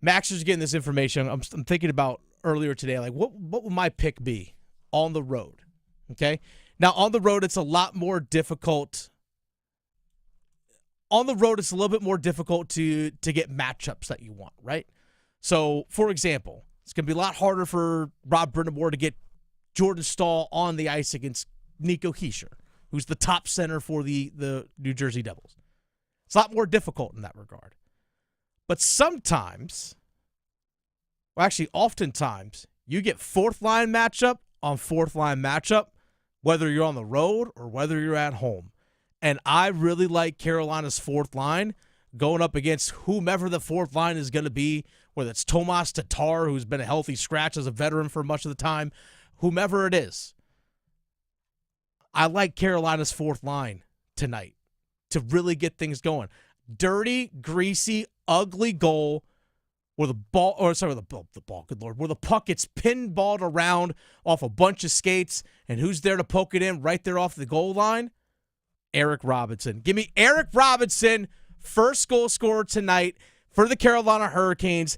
Max is getting this information. I'm thinking about earlier today, like, what would my pick be on the road? Okay? Now, on the road, it's a lot more difficult. On the road, it's a little bit more difficult to get matchups that you want, right? So, for example, it's going to be a lot harder for Rob Brindamore to get Jordan Staal on the ice against Nico Hischier, who's the top center for the New Jersey Devils. It's a lot more difficult in that regard. But sometimes, well, actually, oftentimes, you get fourth-line matchup on fourth-line matchup, whether you're on the road or whether you're at home. And I really like Carolina's fourth line going up against whomever the fourth line is going to be, whether it's Tomas Tatar, who's been a healthy scratch as a veteran for much of the time, whomever it is. I like Carolina's fourth line tonight to really get things going. Dirty, greasy, ugly goal where the ball, good Lord, where the puck gets pinballed around off a bunch of skates, and who's there to poke it in right there off the goal line? Eric Robinson. Give me Eric Robinson, first goal scorer tonight for the Carolina Hurricanes,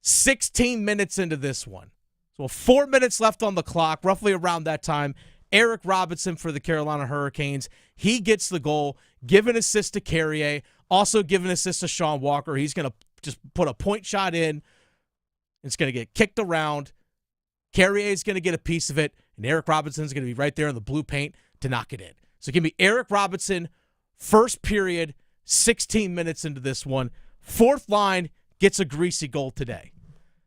16 minutes into this one. So 4 minutes left on the clock, roughly around that time. Eric Robinson for the Carolina Hurricanes. He gets the goal, give an assist to Kaye, also give an assist to Sean Walker. He's going to just put a point shot in. It's going to get kicked around. Kaye is going to get a piece of it, and Eric Robinson is going to be right there in the blue paint to knock it in. So give me Eric Robinson, first period, 16 minutes into this one. Fourth line gets a greasy goal today.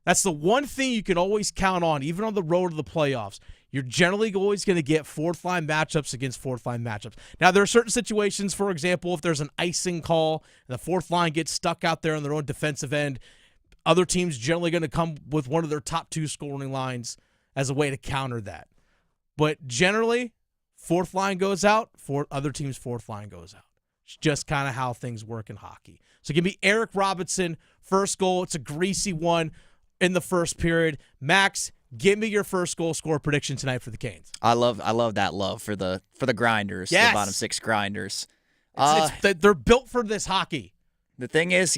That's the one thing you can always count on, even on the road to the playoffs. You're generally always going to get fourth line matchups against fourth line matchups. Now, there are certain situations, for example, if there's an icing call and the fourth line gets stuck out there on their own defensive end, other teams generally going to come with one of their top two scoring lines as a way to counter that. But generally, fourth line goes out, other teams' fourth line goes out. It's just kind of how things work in hockey. So give me Eric Robinson, first goal. It's a greasy one in the first period. Max, give me your first goal score prediction tonight for the Canes. I love that love for the grinders, yes. The bottom six grinders. They're built for this hockey. The thing is,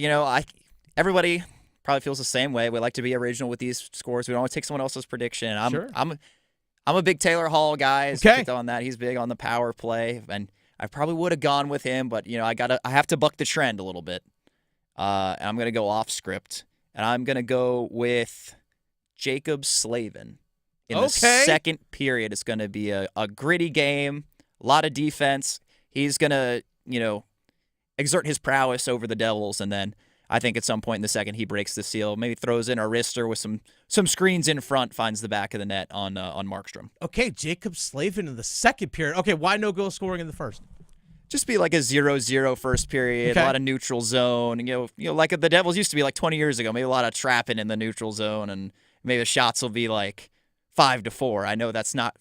everybody probably feels the same way. We like to be original with these scores. We don't want to take someone else's prediction. I'm a big Taylor Hall guy. Okay. On that, he's big on the power play, and I probably would have gone with him, but I have to buck the trend a little bit. And I'm gonna go off script, and I'm gonna go with Jacob Slavin in the second period. It's gonna be a gritty game, a lot of defense. He's gonna exert his prowess over the Devils, and then I think at some point in the second he breaks the seal, maybe throws in a wrister with some screens in front, finds the back of the net on Markstrom. Okay, Jacob Slavin in the second period. Okay, why no goal scoring in the first? Just be like a 0-0 first period, a lot of neutral zone. Like the Devils used to be like 20 years ago, maybe a lot of trapping in the neutral zone, and maybe the shots will be like 5-4. I know that's not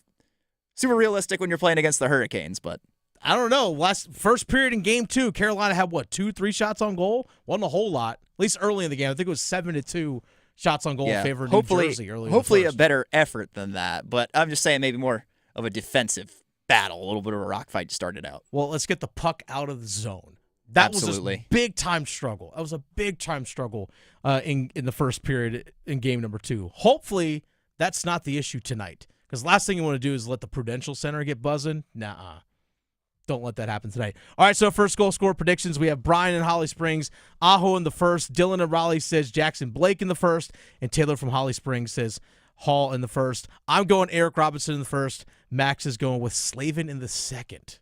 super realistic when you're playing against the Hurricanes, but I don't know. First period in game 2, Carolina had 2-3 shots on goal? Wasn't a whole lot. At least early in the game. I think it was 7-2 shots on goal in favor of New Jersey early. Hopefully a better effort than that. But I'm just saying maybe more of a defensive battle, a little bit of a rock fight started out. Well, let's get the puck out of the zone. That was a big-time struggle. That was a big-time struggle in the first period in game number 2. Hopefully that's not the issue tonight. Because last thing you want to do is let the Prudential Center get buzzing. Nuh-uh. Don't let that happen tonight. All right, so first goal score predictions. We have Brian in Holly Springs, Aho in the first. Dylan in Raleigh says Jackson Blake in the first. And Taylor from Holly Springs says Hall in the first. I'm going Eric Robinson in the first. Max is going with Slavin in the second.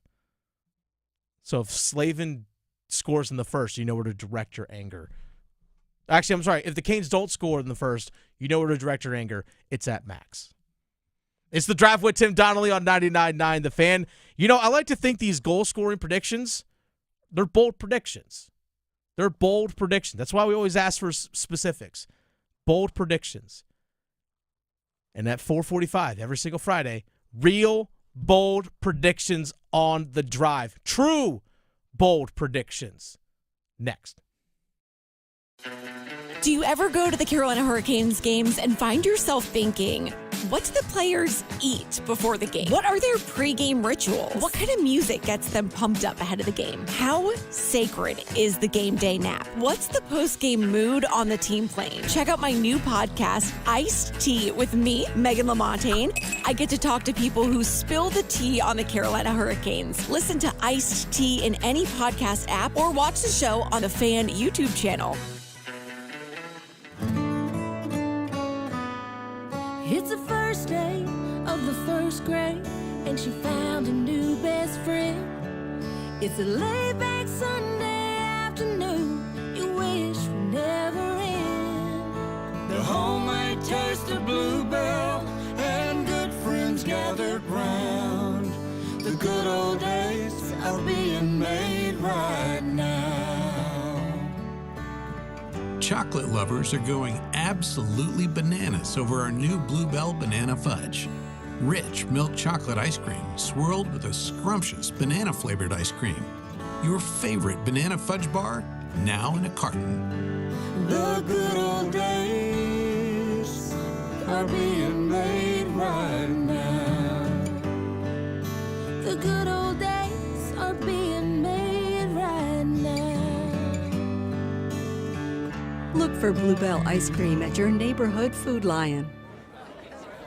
So if Slavin scores in the first, you know where to direct your anger. Actually, I'm sorry. If the Canes don't score in the first, you know where to direct your anger. It's at Max. It's the Drive with Tim Donnelly on 99.9 The Fan. I like to think these goal-scoring predictions, they're bold predictions. They're bold predictions. That's why we always ask for specifics. Bold predictions. And at 4:45 every single Friday, real bold predictions on the Drive. True bold predictions. Next. Do you ever go to the Carolina Hurricanes games and find yourself thinking, what do the players eat before the game? What are their pregame rituals? What kind of music gets them pumped up ahead of the game? How sacred is the game day nap? What's the postgame mood on the team plane? Check out my new podcast, Iced Tea, with me, Megan LaMontagne. I get to talk to people who spill the tea on the Carolina Hurricanes. Listen to Iced Tea in any podcast app or watch the show on the Fan YouTube channel. It's the first day of the first grade, and she found a new best friend. It's a laid-back Sunday afternoon, you wish would never end. The homemade taste of Bluebell, and good friends gathered round. The good old days are being made right now. Chocolate lovers are going absolutely bananas over our new Bluebell Banana Fudge. Rich milk chocolate ice cream swirled with a scrumptious banana-flavored ice cream. Your favorite banana fudge bar, now in a carton. The good old days are being made right now. The good old days are being made right now. Look for Bluebell ice cream at your neighborhood Food Lion.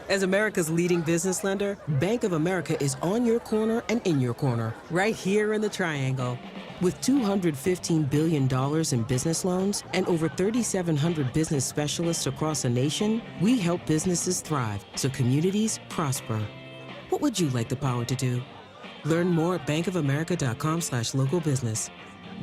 As America's leading business lender, Bank of America is on your corner and in your corner, right here in the Triangle. With $215 billion in business loans and over 3,700 business specialists across the nation, we help businesses thrive so communities prosper. What would you like the power to do? Learn more at bankofamerica.com/local business.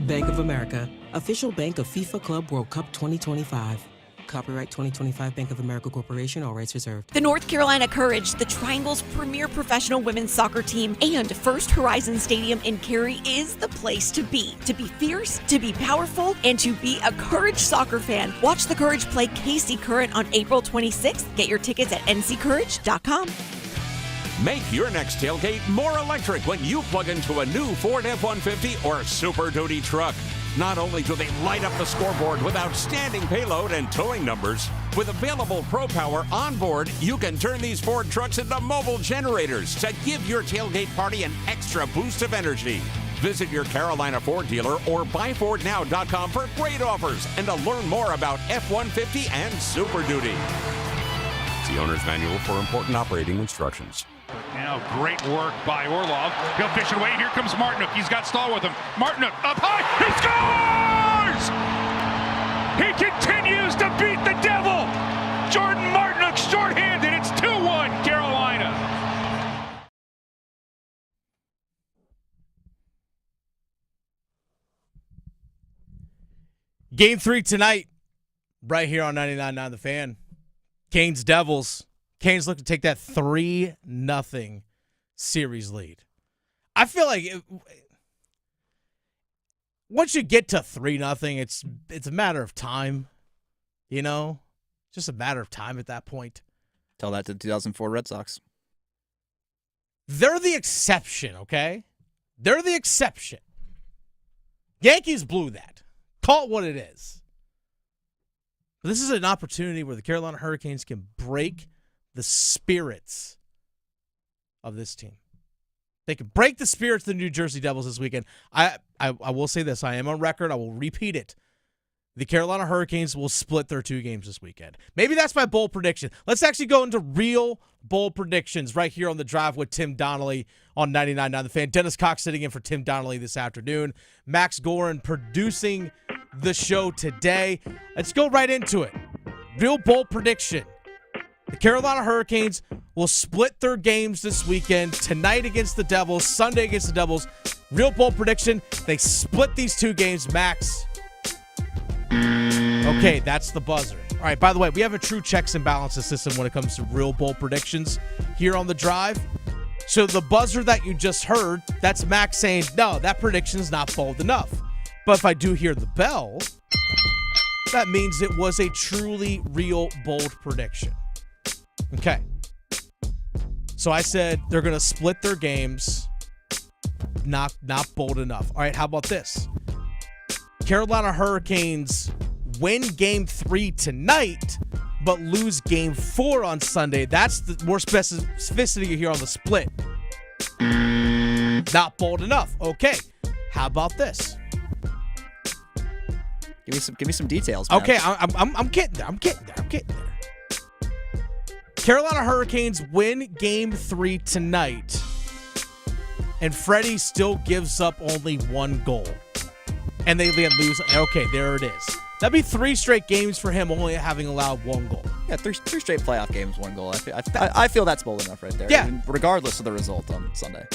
Bank of America, official bank of FIFA Club World Cup 2025. Copyright 2025 Bank of America Corporation, all rights reserved. The North Carolina Courage, the Triangle's premier professional women's soccer team, and First Horizon Stadium in Cary is the place to be. To be fierce, to be powerful, and to be a Courage soccer fan. Watch the Courage play KC Current on April 26th. Get your tickets at nccourage.com. Make your next tailgate more electric when you plug into a new Ford F-150 or Super Duty truck. Not only do they light up the scoreboard with outstanding payload and towing numbers, with available Pro Power on board, you can turn these Ford trucks into mobile generators to give your tailgate party an extra boost of energy. Visit your Carolina Ford dealer or buyfordnow.com for great offers and to learn more about F-150 and Super Duty. See Owner's Manual for important operating instructions. Now great work by Orlov. He'll fish it away. Here comes Martinook. He's got Stahl with him. Martinook up high. He scores! He continues to beat the devil. Jordan Martinook shorthanded. It's 2-1 Carolina. Game 3 tonight, right here on 99.9 The Fan. Canes Devils. Canes look to take that 3-0 series lead. I feel like once you get to 3-0, it's a matter of time, you know? Just a matter of time at that point. Tell that to the 2004 Red Sox. They're the exception, okay? They're the exception. Yankees blew that. Call it what it is. But this is an opportunity where the Carolina Hurricanes can break the spirits of this team. They can break the spirits of the New Jersey Devils this weekend. I will say this. I am on record. I will repeat it. The Carolina Hurricanes will split their 2 games this weekend. Maybe that's my bold prediction. Let's actually go into real bold predictions right here on the drive with Tim Donnelly on 99.9 The Fan. Dennis Cox sitting in for Tim Donnelly this afternoon. Max Gorin producing the show today. Let's go right into it. Real bold prediction. The Carolina Hurricanes will split their games this weekend. Tonight against the Devils, Sunday against the Devils. Real bold prediction. They split these 2 games, Max. Okay, that's the buzzer. All right, by the way, we have a true checks and balances system when it comes to real bold predictions here on the drive. So the buzzer that you just heard, that's Max saying, no, that prediction is not bold enough. But if I do hear the bell, that means it was a truly real bold prediction. Okay. So I said they're going to split their games. Not bold enough. All right, how about this? Carolina Hurricanes win Game 3 tonight, but lose Game 4 on Sunday. That's the more specificity here on the split. Not bold enough. Okay, how about this? Give me some details, man. Okay, I'm getting there. Carolina Hurricanes win Game 3 tonight, and Freddie still gives up only 1 goal. And they lose. Okay, there it is. That'd be 3 straight games for him only having allowed 1 goal. Yeah, three straight playoff games, 1 goal. I feel that's bold enough right there. Yeah. Even regardless of the result on Sunday.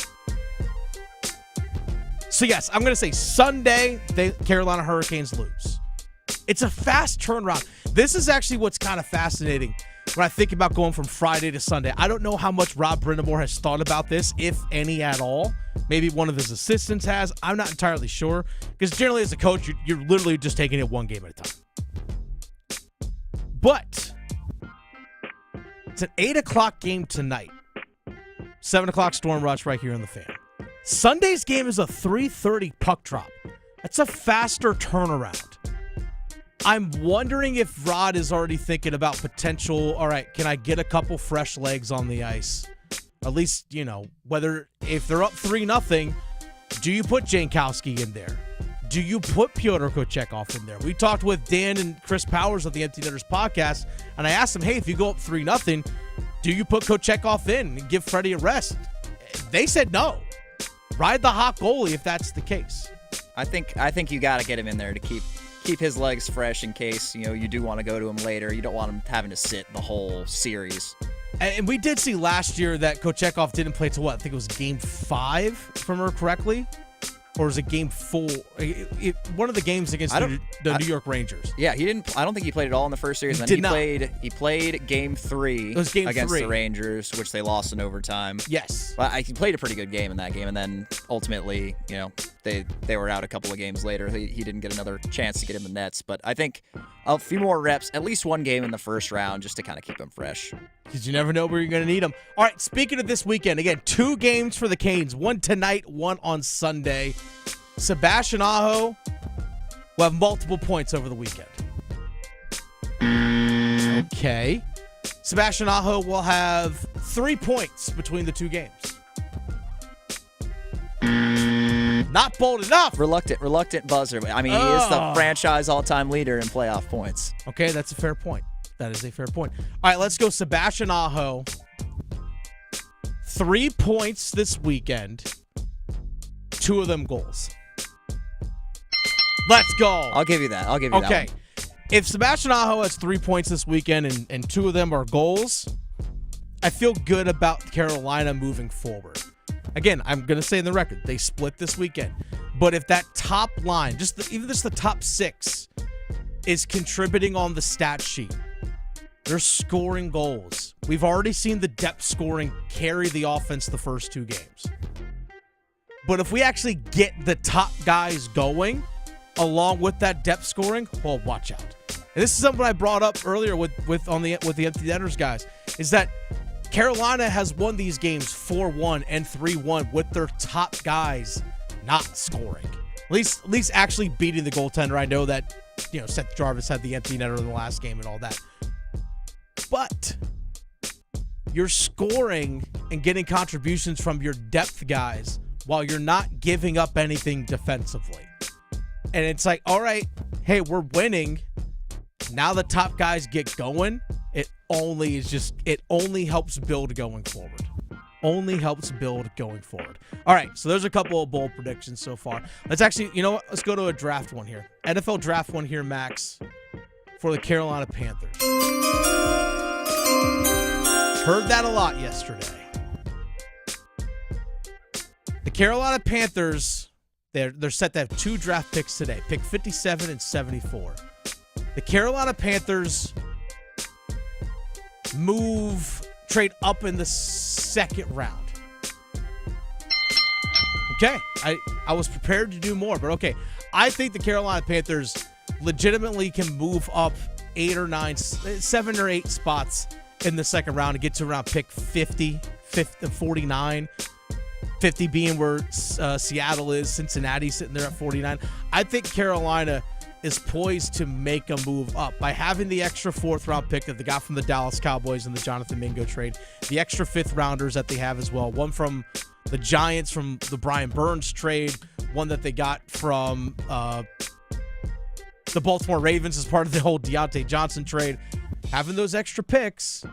So, yes, I'm going to say Sunday, Carolina Hurricanes lose. It's a fast turnaround. This is actually what's kind of fascinating when I think about going from Friday to Sunday. I don't know how much Rob Brindamore has thought about this, if any at all. Maybe one of his assistants has. I'm not entirely sure. Because generally as a coach, you're literally just taking it 1 game at a time. But it's an 8 o'clock game tonight. 7 o'clock Storm Rush right here on the Fan. Sunday's game is a 3:30 puck drop. That's a faster turnaround. I'm wondering if Rod is already thinking about potential, all right, can I get a couple fresh legs on the ice? At least, if they're up 3-0, do you put Jankowski in there? Do you put Pyotr Kochetkov in there? We talked with Dan and Chris Powers of the Empty Netters podcast, and I asked them, hey, if you go up 3-0, do you put Kochetkov in and give Freddie a rest? They said no. Ride the hot goalie if that's the case. I think you got to get him in there to keep his legs fresh in case, you do want to go to him later. You don't want him having to sit the whole series. And we did see last year that Kochetkov didn't play till I think it was Game 5, if I remember correctly. Or was it Game 4? One of the games against the New York Rangers. Yeah, he didn't. I don't think he played at all in the first series. He played Game 3 against the Rangers, which they lost in overtime. Yes, but he played a pretty good game in that game, and then ultimately, they were out a couple of games later. He didn't get another chance to get in the nets. But I think a few more reps, at least 1 game in the first round, just to kind of keep him fresh. Because you never know where you're going to need them. All right, speaking of this weekend, again, 2 games for the Canes. 1 tonight, 1 on Sunday. Sebastian Aho will have multiple points over the weekend. Okay. Sebastian Aho will have 3 points between the 2 games. Not bold enough. Reluctant buzzer. I mean, he is the franchise all-time leader in playoff points. Okay, that's a fair point. That is a fair point. All right, let's go Sebastian Aho. 3 points this weekend. 2 of them goals. Let's go. I'll give you that. that one. Okay. If Sebastian Aho has 3 points this weekend and 2 of them are goals, I feel good about Carolina moving forward. Again, I'm going to say in the record, they split this weekend. But if that top line, even just the top 6, is contributing on the stat sheet, they're scoring goals. We've already seen the depth scoring carry the offense the first 2 games. But if we actually get the top guys going, along with that depth scoring, well, watch out. And this is something I brought up earlier with the Empty Netters guys, is that Carolina has won these games 4-1 and 3-1 with their top guys not scoring. At least actually beating the goaltender. I know that, Seth Jarvis had the empty netter in the last game and all that. But you're scoring and getting contributions from your depth guys while you're not giving up anything defensively. And it's like, all right, hey, we're winning. Now the top guys get going. It only helps build going forward. Only helps build going forward. All right, so there's a couple of bold predictions so far. Let's actually, you know what? Let's go to a draft one here. NFL draft one here, Max, for the Carolina Panthers. Heard that a lot yesterday. The Carolina Panthers, they're set to have 2 draft picks today, pick 57 and 74. The Carolina Panthers trade up in the 2nd round. Okay, I was prepared to do more, but okay. I think the Carolina Panthers legitimately can move up 7 or 8 spots in the 2nd round to get to around pick 50, 49, 50 being where Seattle is, Cincinnati sitting there at 49. I think Carolina is poised to make a move up by having the extra 4th-round pick that they got from the Dallas Cowboys in the Jonathan Mingo trade, the extra 5th-rounders that they have as well, one from the Giants from the Brian Burns trade, one that they got from the Baltimore Ravens as part of the whole Deontay Johnson trade. Having those extra picks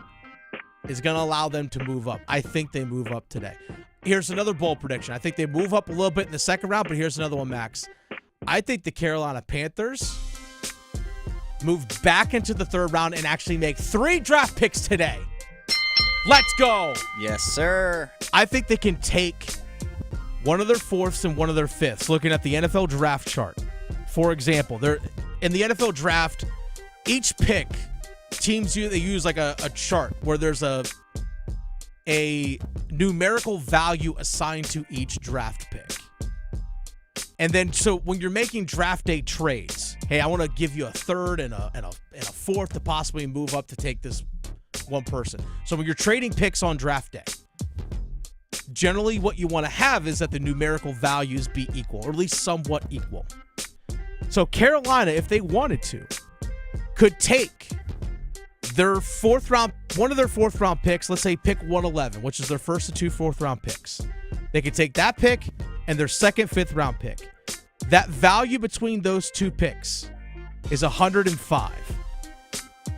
is going to allow them to move up. I think they move up today. Here's another bold prediction. I think they move up a little bit in the second round, but here's another one, Max. I think the Carolina Panthers move back into the 3rd round and actually make 3 draft picks today. Let's go. Yes, sir. I think they can take one of their 4ths and one of their 5ths. Looking at the NFL draft chart, for example, they're in the NFL draft, each pick, teams they use like a chart where there's a numerical value assigned to each draft pick. And then, so when you're making draft day trades, hey, I want to give you a 3rd and a 4th to possibly move up to take this one person. So when you're trading picks on draft day, generally what you want to have is that the numerical values be equal, or at least somewhat equal. So Carolina, if they wanted to, could take their 4th round, one of their 4th round picks, let's say pick 111, which is their first of 2 4th round picks. They could take that pick and their second 5th round pick. That value between those 2 picks is 105.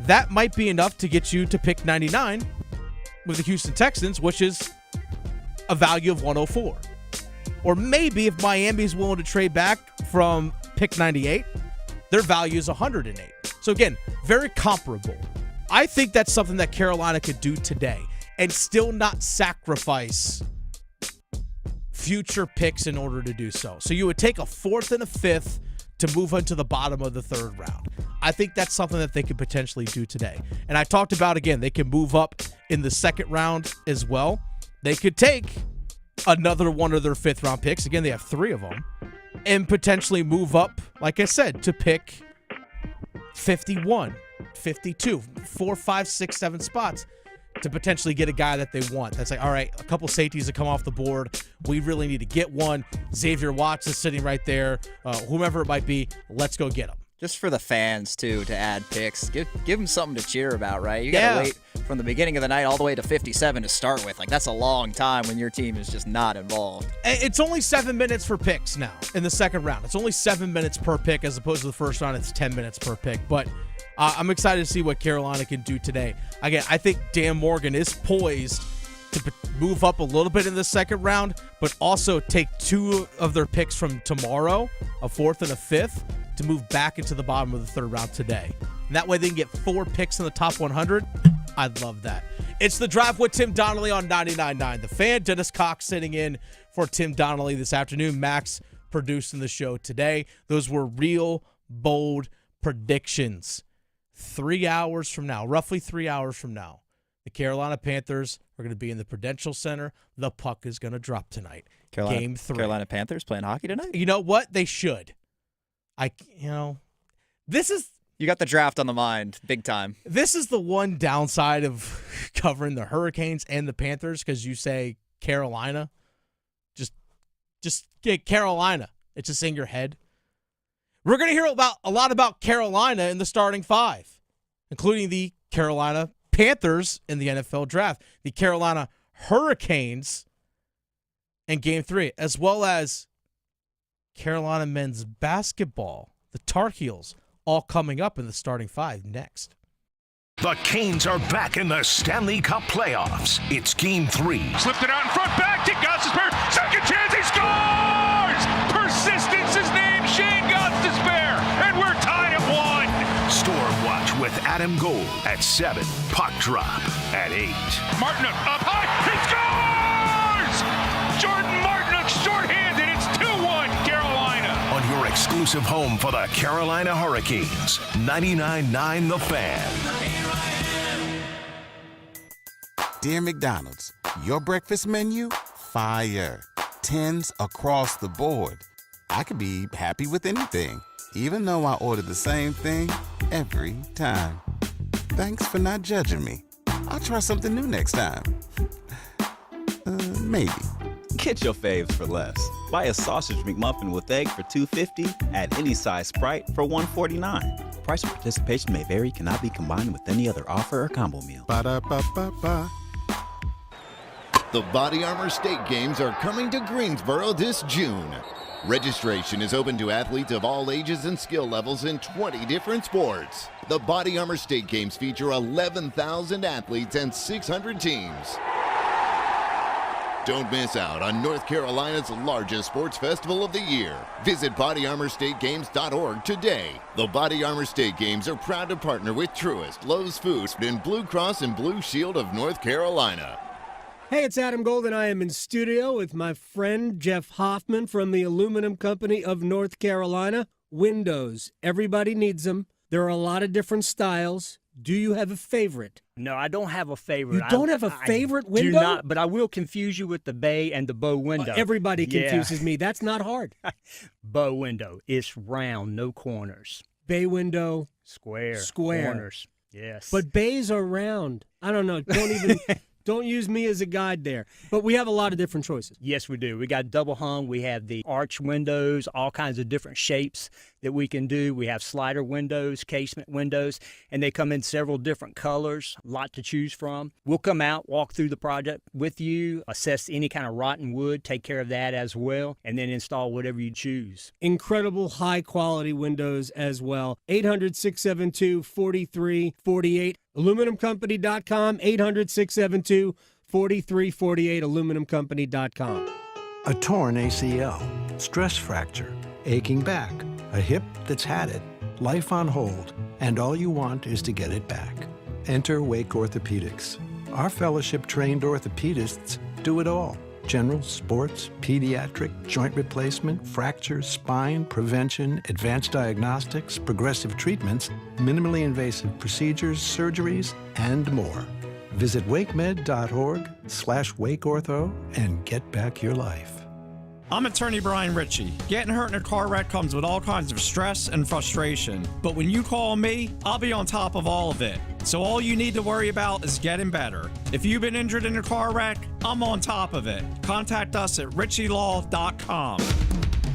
That might be enough to get you to pick 99 with the Houston Texans, which is a value of 104. Or maybe if Miami's willing to trade back from pick 98, their value is 108. So again, very comparable. I think that's something that Carolina could do today and still not sacrifice future picks in order to do so. So you would take a 4th and a 5th to move into the bottom of the 3rd round. I think that's something that they could potentially do today. And I talked about, again, they can move up in the 2nd round as well. They could take another one of their 5th round picks. Again, they have 3 of them. And potentially move up, like I said, to pick 51, 52, 4, 5, 6, 7 spots to potentially get a guy that they want. That's like, all right, a couple safeties that come off the board. We really need to get one. Xavier Watts is sitting right there. Whomever it might be, let's go get him. Just for the fans, too, to add picks. Give them something to cheer about, right? You got to wait from the beginning of the night all the way to 57 to start with. Like, that's a long time when your team is just not involved. It's only 7 minutes for picks now in the 2nd round. It's only 7 minutes per pick as opposed to the 1st round. It's 10 minutes per pick. But I'm excited to see what Carolina can do today. Again, I think Dan Morgan is poised to move up a little bit in the 2nd round, but also take 2 of their picks from tomorrow, a 4th and a 5th, to move back into the bottom of the 3rd round today. And that way they can get 4 picks in the top 100. I'd love that. It's The Drive with Tim Donnelly on 99.9 The Fan. Dennis Cox sitting in for Tim Donnelly this afternoon. Max producing the show today. Those were real bold predictions. 3 hours from now, roughly 3 hours from now, the Carolina Panthers are going to be in the Prudential Center. The puck is going to drop tonight. Game 3. Carolina Panthers playing hockey tonight? You know what? They should. This is... You got the draft on the mind, big time. This is the one downside of covering the Hurricanes and the Panthers, because you say Carolina. Just get Carolina. It's just in your head. We're going to hear a lot about Carolina in the starting 5, including the Carolina Panthers in the NFL draft, the Carolina Hurricanes in Game 3, as well as Carolina men's basketball, the Tar Heels, all coming up in the starting 5 next. The Canes are back in the Stanley Cup playoffs. It's Game 3. Slipped it out in front, back to Gostisbehere. Second chance, he scores! Persistence is named Shane Gostisbehere, and we're tied at 1. Storm Watch with Adam Gold at 7. Puck drop at 8. Martinook up high, he scores! Jordan Martinook shorthanded, it's 2-1 Carolina. On your exclusive home for the Carolina Hurricanes, 99.9 The Fan. Dear McDonald's, your breakfast menu? Fire. 10s across the board. I could be happy with anything, even though I order the same thing every time. Thanks for not judging me. I'll try something new next time. Maybe. Get your faves for less. Buy a sausage McMuffin with egg for $2.50 at any size Sprite for $1.49. Price and participation may vary, cannot be combined with any other offer or combo meal. Ba-da-ba-ba-ba. The Body Armor State Games are coming to Greensboro this June. Registration is open to athletes of all ages and skill levels in 20 different sports. The Body Armor State Games feature 11,000 athletes and 600 teams. Don't miss out on North Carolina's largest sports festival of the year. Visit bodyarmorstategames.org today. The Body Armor State Games are proud to partner with Truist, Lowe's Foods, and Blue Cross and Blue Shield of North Carolina. Hey, it's Adam Golden. I am in studio with my friend Jeff Hoffman from the Aluminum Company of North Carolina. Windows. Everybody needs them. There are a lot of different styles. Do you have a favorite? No, I don't have a favorite. You don't have a favorite window? Do not, but I will confuse you with the bay and the bow window. Everybody confuses me. That's not hard. Bow window. It's round, no corners. Bay window. Square. Corners. Yes. But bays are round. I don't know. Don't even... Don't use me as a guide there. But we have a lot of different choices. Yes, we do. We got double hung. We have the arch windows, all kinds of different shapes that we can do. We have slider windows, casement windows, and they come in several different colors, a lot to choose from. We'll come out, walk through the project with you, assess any kind of rotten wood, take care of that as well, and then install whatever you choose. Incredible high-quality windows as well. 800-672-4348. AluminumCompany.com, 800-672-4348, AluminumCompany.com. A torn ACL, stress fracture, aching back, a hip that's had it, life on hold, and all you want is to get it back. Enter Wake Orthopedics. Our fellowship-trained orthopedists do it all. General, sports, pediatric, joint replacement, fractures, spine, prevention, advanced diagnostics, progressive treatments, minimally invasive procedures, surgeries, and more. Visit wakemed.org/wakeortho and get back your life. I'm attorney Brian Ritchie. Getting hurt in a car wreck comes with all kinds of stress and frustration. But when you call me, I'll be on top of all of it. So all you need to worry about is getting better. If you've been injured in a car wreck, I'm on top of it. Contact us at ritchielaw.com.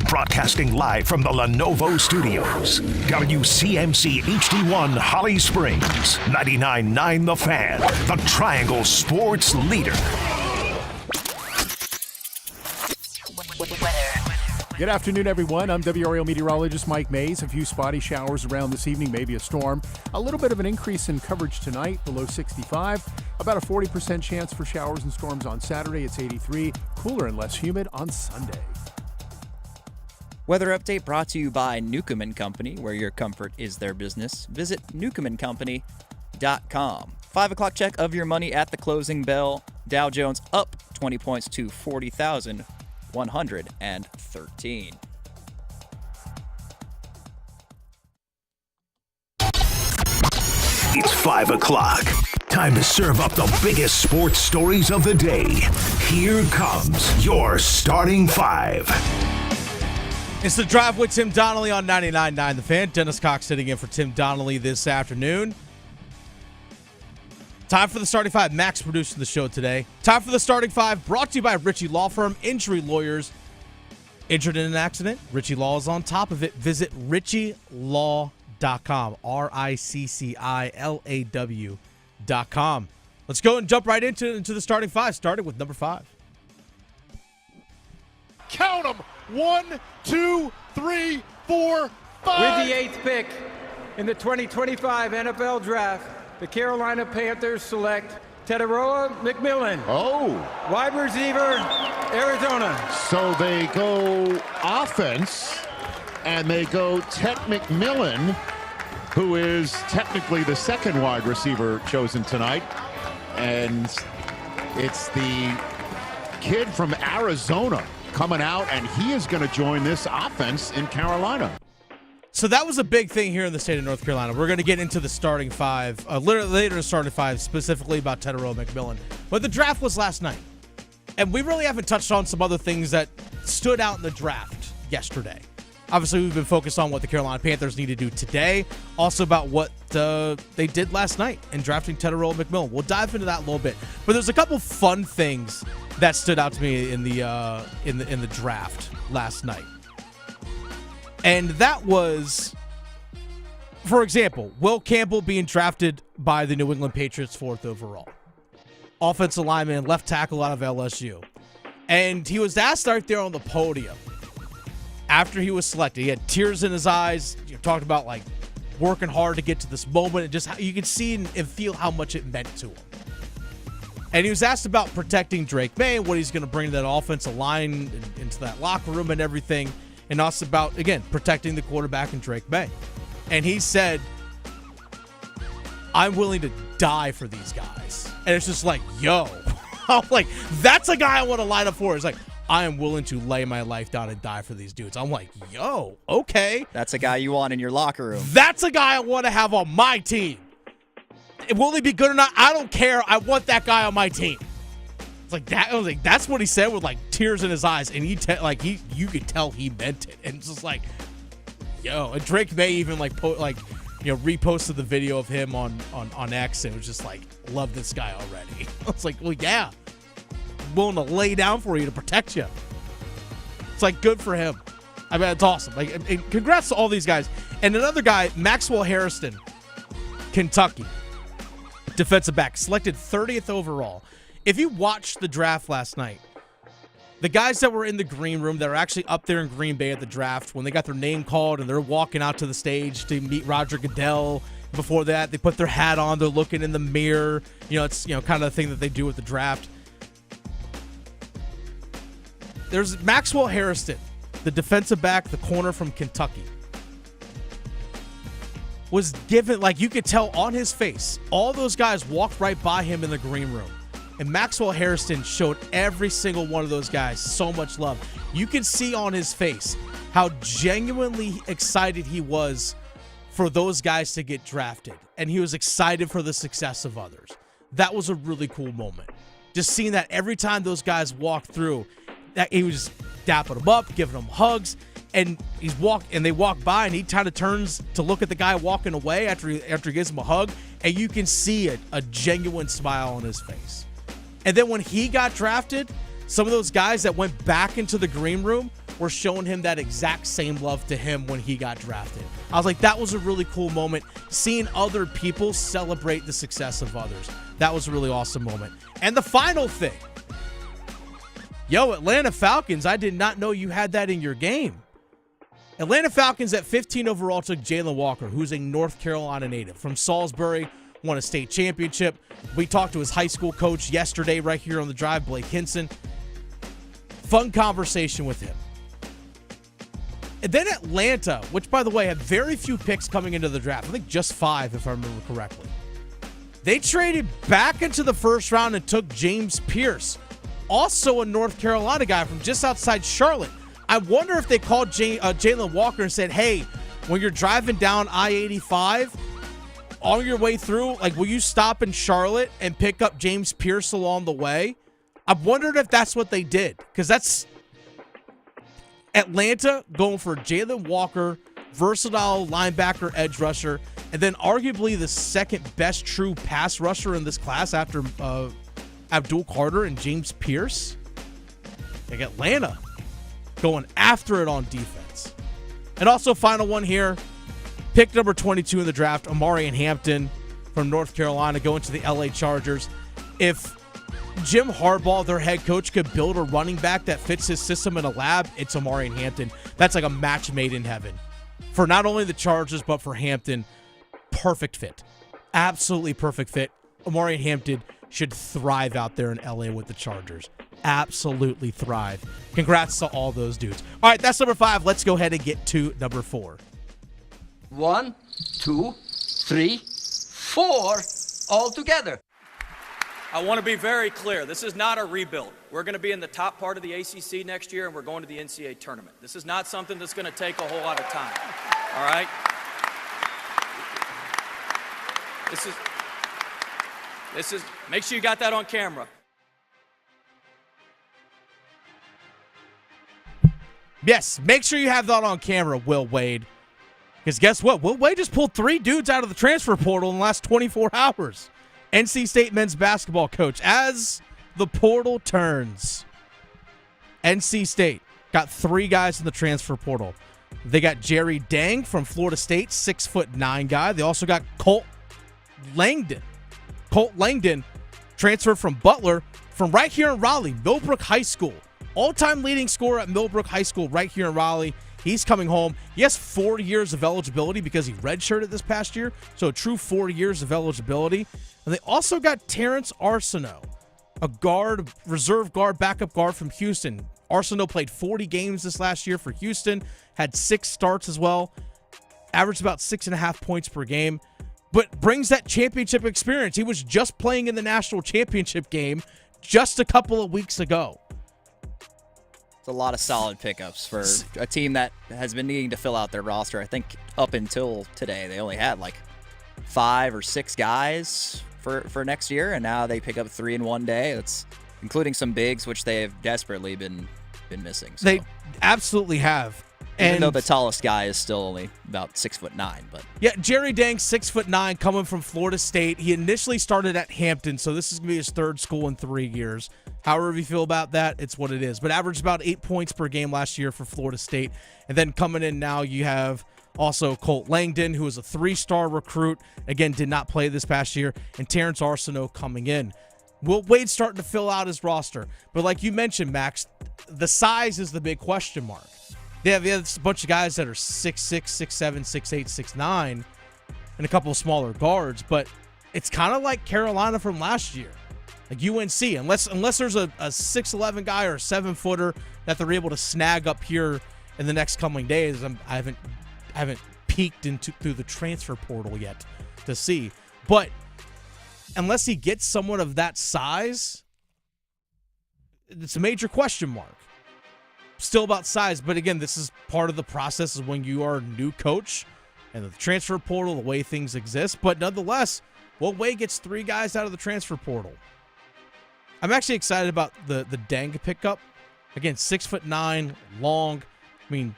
Broadcasting live from the Lenovo Studios. WCMC HD1 Holly Springs. 99.9 The Fan. The Triangle Sports Leader. Good afternoon, everyone. I'm WRAL meteorologist Mike Mays. A few spotty showers around this evening, maybe a storm. A little bit of an increase in coverage tonight, below 65. About a 40% chance for showers and storms on Saturday. It's 83. Cooler and less humid on Sunday. Weather update brought to you by Newcomb & Company, where your comfort is their business. Visit newcombandcompany.com. 5 o'clock check of your money at the closing bell. Dow Jones up 20 points to 40,113. It's 5 o'clock. Time to serve up the biggest sports stories of the day. Here comes your starting five. It's the Drive with Tim Donnelly on 99.9 The Fan. Dennis Cox sitting in for Tim Donnelly this afternoon. Time for the starting five. Max producing the show today. Time for the starting five, brought to you by Ritchie Law Firm, injury lawyers. Injured in an accident? Ritchie Law is on top of it. Visit ritchielaw.com. RICCILAW.com. Let's go and jump right into the starting five, starting with number 5. Count them. 1, 2, 3, 4, 5. With the 8th pick in the 2025 NFL Draft, the Carolina Panthers select Tetairoa McMillan. Oh. Wide receiver, Arizona. So they go offense, and they go Tet McMillan, who is technically the second wide receiver chosen tonight. And it's the kid from Arizona coming out, and he is going to join this offense in Carolina. So that was a big thing here in the state of North Carolina. We're going to get into the starting five, later in the starting five, specifically about Tetairoa McMillan. But the draft was last night, and we really haven't touched on some other things that stood out in the draft yesterday. Obviously, we've been focused on what the Carolina Panthers need to do today. Also about what they did last night in drafting Tetairoa McMillan. We'll dive into that a little bit. But there's a couple fun things that stood out to me in the draft last night. And that was, for example, Will Campbell being drafted by the New England Patriots 4th overall. Offensive lineman, left tackle out of LSU. And he was asked right there on the podium after he was selected. He had tears in his eyes. You talked about like working hard to get to this moment, and just how you could see and feel how much it meant to him. And he was asked about protecting Drake May, what he's going to bring to that offensive line into that locker room and everything, and also about, again, protecting the quarterback and Drake May. And he said, I'm willing to die for these guys. And it's just like, yo, I'm like, that's a guy I want to line up for. It's like, I am willing to lay my life down and die for these dudes. I'm like, yo, okay. That's a guy you want in your locker room. That's a guy I want to have on my team. Will he be good or not? I don't care. I want that guy on my team. It's like that. I was like, that's what he said with like tears in his eyes, and you could tell he meant it. And it's just like, yo. And Drake May even reposted the video of him on X, and it was just like, love this guy already. I was like, well, yeah. Willing to lay down for you to protect you. It's like, good for him. I mean, it's awesome. Like, and congrats to all these guys. And another guy, Maxwell Harrison, Kentucky, defensive back, selected 30th overall. If you watched the draft last night, the guys that were in the green room that are actually up there in Green Bay at the draft, when they got their name called and they're walking out to the stage to meet Roger Goodell, before that, they put their hat on, they're looking in the mirror. It's kind of the thing that they do with the draft. There's Maxwell Harrison, the defensive back, the corner from Kentucky, was given, like, you could tell on his face, all those guys walked right by him in the green room. And Maxwell Harrison showed every single one of those guys so much love. You can see on his face how genuinely excited he was for those guys to get drafted. And he was excited for the success of others. That was a really cool moment. Just seeing that every time those guys walked through, that he was dapping them up, giving them hugs, and they walk by, and he kind of turns to look at the guy walking away after he gives him a hug, and you can see a genuine smile on his face. And then when he got drafted, some of those guys that went back into the green room were showing him that exact same love to him when he got drafted. I was like, that was a really cool moment, seeing other people celebrate the success of others. That was a really awesome moment. And the final thing, yo, Atlanta Falcons, I did not know you had that in your game. Atlanta Falcons at 15 overall took Jalen Walker, who's a North Carolina native from Salisbury, won a state championship. We talked to his high school coach yesterday right here on the drive, Blake Hinson. Fun conversation with him. And then Atlanta, which, by the way, had very few picks coming into the draft. I think just 5, if I remember correctly. They traded back into the first round and took James Pierce, also a North Carolina guy from just outside Charlotte. I wonder if they called Jalen Walker and said, hey, when you're driving down I-85, on your way through, like, will you stop in Charlotte and pick up James Pierce along the way? I wondered if that's what they did, because that's Atlanta going for Jalen Walker, versatile linebacker, edge rusher, and then arguably the second best true pass rusher in this class after Abdul Carter and James Pierce. Like, Atlanta going after it on defense. And also, final one here, pick number 22 in the draft, Omarion Hampton from North Carolina, going to the LA Chargers. If Jim Harbaugh, their head coach, could build a running back that fits his system in a lab, it's Omarion Hampton. That's like a match made in heaven. For not only the Chargers, but for Hampton, perfect fit. Absolutely perfect fit. Omarion Hampton should thrive out there in LA with the Chargers. Absolutely thrive. Congrats to all those dudes. All right, that's number 5. Let's go ahead and get to number 4. 1, 2, 3, 4, all together. I want to be very clear. This is not a rebuild. We're going to be in the top part of the ACC next year, and we're going to the NCAA tournament. This is not something that's going to take a whole lot of time. All right? This is, make sure you got that on camera. Yes, make sure you have that on camera, Will Wade. Because guess what? Will Wade just pulled 3 dudes out of the transfer portal in the last 24 hours. NC State men's basketball coach. As the portal turns, NC State got 3 guys in the transfer portal. They got Jerry Dang from Florida State, 6'9" guy. They also got Colt Langdon. Colt Langdon transferred from Butler from right here in Raleigh, Millbrook High School. All-time leading scorer at Millbrook High School right here in Raleigh. He's coming home. He has 4 years of eligibility because he redshirted this past year, so a true 4 years of eligibility. And they also got Terrence Arsenault, a guard, reserve guard, backup guard from Houston. Arsenault played 40 games this last year for Houston, had 6 starts as well, averaged about 6.5 points per game, but brings that championship experience. He was just playing in the national championship game just a couple of weeks ago. It's a lot of solid pickups for a team that has been needing to fill out their roster. I think up until today, they only had like 5 or 6 guys for next year, and now they pick up 3 in one day. That's including some bigs, which they have desperately been missing. So. They absolutely have. Even though the tallest guy is still only about 6'9", but yeah, Jerry Dang, 6'9", coming from Florida State. He initially started at Hampton, so this is gonna be his 3rd school in 3 years. However you feel about that, it's what it is. But averaged about 8 points per game last year for Florida State. And then coming in now, you have also Colt Langdon, who is a 3-star recruit. Again, did not play this past year. And Terrence Arsenault coming in. Will Wade's starting to fill out his roster. But like you mentioned, Max, the size is the big question mark. They have a bunch of guys that are 6'6", 6'7", 6'8", 6'9", and a couple of smaller guards. But it's kind of like Carolina from last year. Like UNC, unless there's a 6'11" guy or a 7-footer that they're able to snag up here in the next coming days. I haven't peeked through the transfer portal yet to see. But unless he gets someone of that size, it's a major question mark. Still about size, but again, this is part of the process of when you are a new coach and the transfer portal, the way things exist. But nonetheless, Will Wade gets 3 guys out of the transfer portal. I'm actually excited about the Dang pickup. Again, 6'9", long. I mean,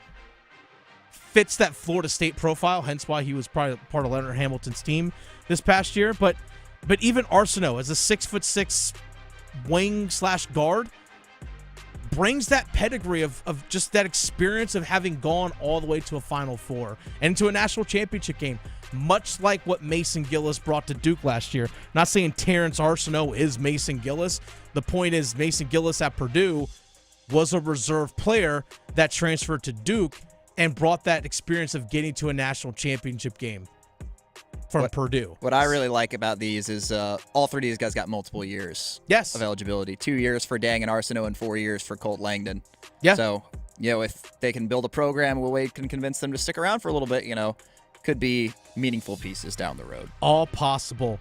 fits that Florida State profile, hence why he was probably part of Leonard Hamilton's team this past year. But even Arsenault, as a 6'6" wing/guard, brings that pedigree of just that experience of having gone all the way to a Final Four and to a national championship game, much like what Mason Gillis brought to Duke last year. Not saying Terrence Arsenault is Mason Gillis. The point is Mason Gillis at Purdue was a reserve player that transferred to Duke and brought that experience of getting to a national championship game from Purdue. What I really like about these is all 3 of these guys got multiple years of eligibility. 2 years for Dang and Arsenault and 4 years for Colt Langdon. Yeah. So, if they can build a program, Will Wade can convince them to stick around for a little bit, could be meaningful pieces down the road. All possible.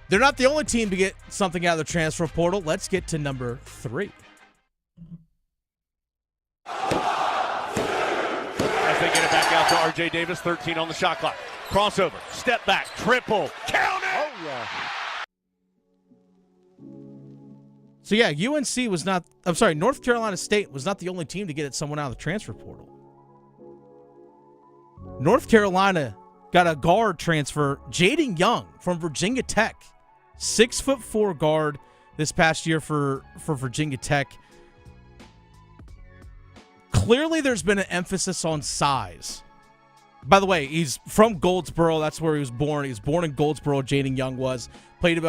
They're not the only team to get something out of the transfer portal. Let's get to number 3. As they get it back out to R.J. Davis, 13 on the shot clock. Crossover, step back, triple, count it! Oh, yeah. So, UNC was not, North Carolina State was not the only team to get someone out of the transfer portal. North Carolina got a guard transfer, Jaden Young from Virginia Tech. 6'4" guard this past year for Virginia Tech. Clearly, there's been an emphasis on size. By the way, he's from Goldsboro. That's where he was born. He was born in Goldsboro. Jaden Young was. Played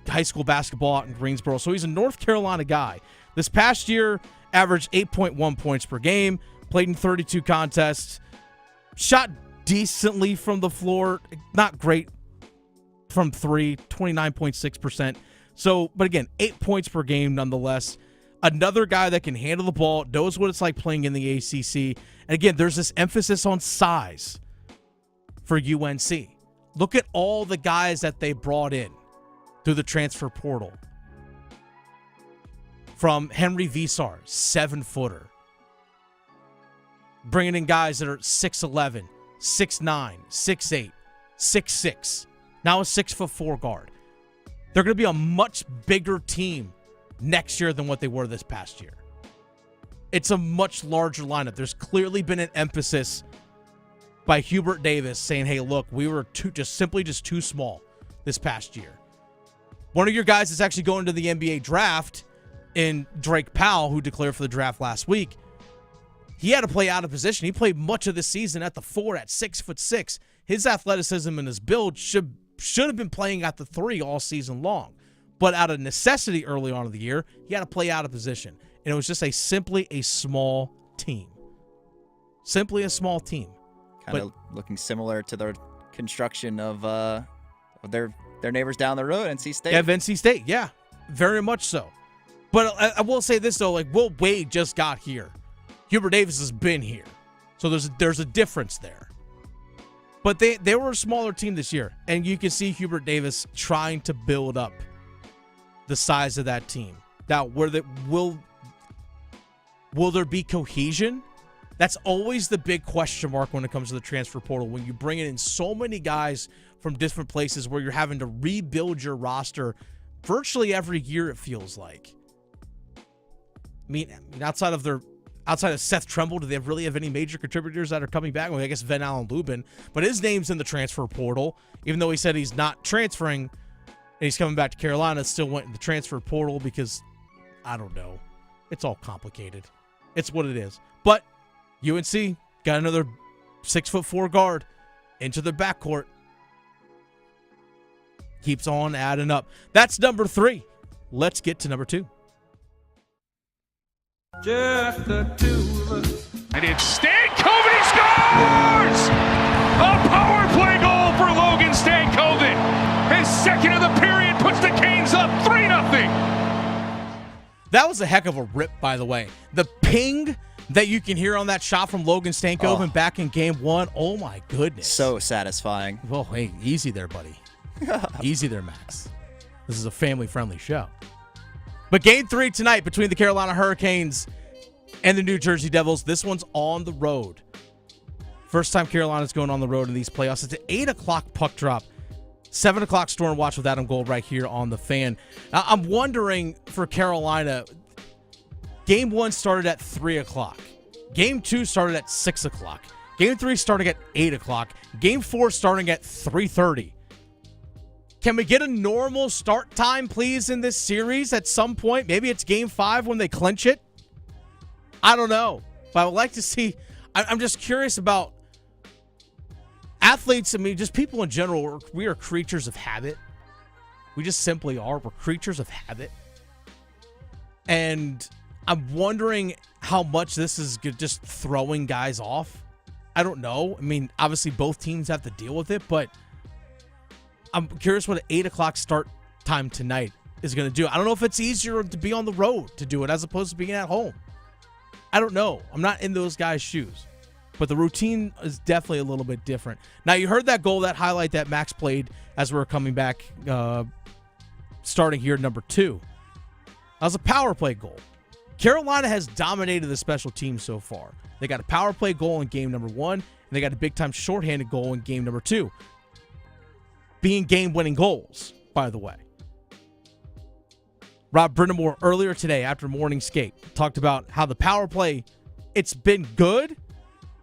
high school basketball out in Greensboro. So he's a North Carolina guy. This past year, averaged 8.1 points per game. Played in 32 contests. Shot decently from the floor. Not great from 3. 29.6%. So, but again, 8 points per game nonetheless. Another guy that can handle the ball, knows what it's like playing in the ACC. And again, there's this emphasis on size for UNC. Look at all the guys that they brought in through the transfer portal. From Henry Visar, 7-footer. Bringing in guys that are 6'11", 6'9", 6'8", 6'6". Now a 6'4" guard. They're going to be a much bigger team next year than what they were this past year. It's a much larger lineup. There's clearly been an emphasis by Hubert Davis saying, hey, look, we were simply too small this past year. One of your guys is actually going to the NBA draft in Drake Powell, who declared for the draft last week. He had to play out of position. He played much of the season at the 4 at 6'6". His athleticism and his build should have been playing at the 3 all season long. But out of necessity early on in the year, he had to play out of position. And it was just simply a small team. Simply a small team. Kind of looking similar to the construction of their neighbors down the road, NC State. Yeah, NC State. Yeah, very much so. But I will say this, though. Will Wade just got here. Hubert Davis has been here. So there's a difference there. But they were a smaller team this year. And you can see Hubert Davis trying to build up the size of that team. Now, will there be cohesion? That's always the big question mark when it comes to the transfer portal. When you bring in so many guys from different places where you're having to rebuild your roster virtually every year, it feels like. I mean, outside of Seth Tremble, do they really have any major contributors that are coming back? Well, I guess Van Allen Lubin, but his name's in the transfer portal, even though he said he's not transferring and he's coming back to Carolina. It still went in the transfer portal because, I don't know, it's all complicated. It's what it is. But UNC got another 6'4" guard into the backcourt. Keeps on adding up. That's number 3. Let's get to number 2. Just the two of us. And it's Stankoven. He scores! A power play goal for Logan Stankoven. His second of the period puts the Canes up 3-0. That was a heck of a rip, by the way. The ping that you can hear on that shot from Logan Stankoven back in game 1. Oh, my goodness. So satisfying. Well, hey, easy there, buddy. Easy there, Max. This is a family-friendly show. But game 3 tonight between the Carolina Hurricanes and the New Jersey Devils. This one's on the road. First time Carolina's going on the road in these playoffs. It's an 8 o'clock puck drop. 7 o'clock Storm Watch with Adam Gold right here on The Fan. Now, I'm wondering for Carolina, game 1 started at 3 o'clock. Game 2 started at 6 o'clock. Game 3 starting at 8 o'clock. Game 4 starting at 3:30. Can we get a normal start time, please, in this series at some point? Maybe it's game 5 when they clinch it. I don't know. But I would like to see. I'm just curious about athletes. I mean, just people in general. We are creatures of habit. We just simply are. We're creatures of habit. And I'm wondering how much this is just throwing guys off. I don't know. I mean, obviously both teams have to deal with it, but I'm curious what an 8 o'clock start time tonight is going to do. I don't know if it's easier to be on the road to do it as opposed to being at home. I don't know. I'm not in those guys' shoes. But the routine is definitely a little bit different. Now, you heard that goal, that highlight that Max played as we were coming back, starting here, number 2. That was a power play goal. Carolina has dominated the special teams so far. They got a power play goal in game number 1, and they got a big-time shorthanded goal in game number 2. Being game-winning goals, by the way. Rob Brindamore earlier today after morning skate talked about how the power play, it's been good,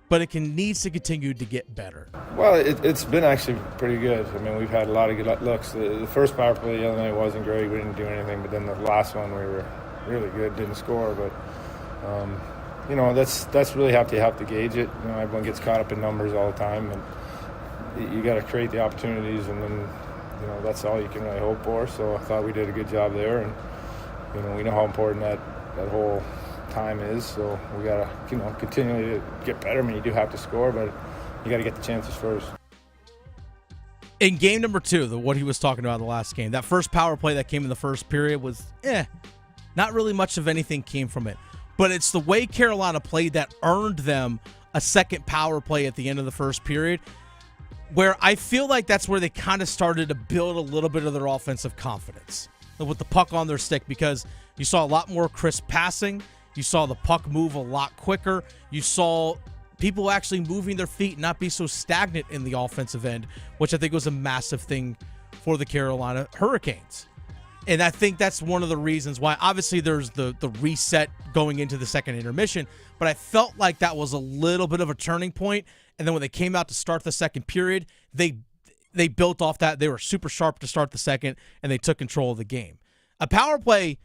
but it needs to continue to get better. Well, it's been actually pretty good. I mean, we've had a lot of good looks. The first power play the other night wasn't great. We didn't do anything, but then the last one we were really good, didn't score. But, that's really how you have to gauge it. You know, everyone gets caught up in numbers all the time, and you got to create the opportunities, and then, that's all you can really hope for. So I thought we did a good job there, and, we know how important that whole time is. So we got to, continually to get better. I mean, you do have to score, but you got to get the chances first. In game number 2, what he was talking about in the last game, that first power play that came in the first period was, not really much of anything came from it. But it's the way Carolina played that earned them a second power play at the end of the first period, where I feel like that's where they kind of started to build a little bit of their offensive confidence with the puck on their stick, because you saw a lot more crisp passing. You saw the puck move a lot quicker. You saw people actually moving their feet and not be so stagnant in the offensive end, which I think was a massive thing for the Carolina Hurricanes. And I think that's one of the reasons why, obviously, there's the reset going into the second intermission, but I felt like that was a little bit of a turning point. And then when they came out to start the second period, they built off that. They were super sharp to start the second, and they took control of the game. A power play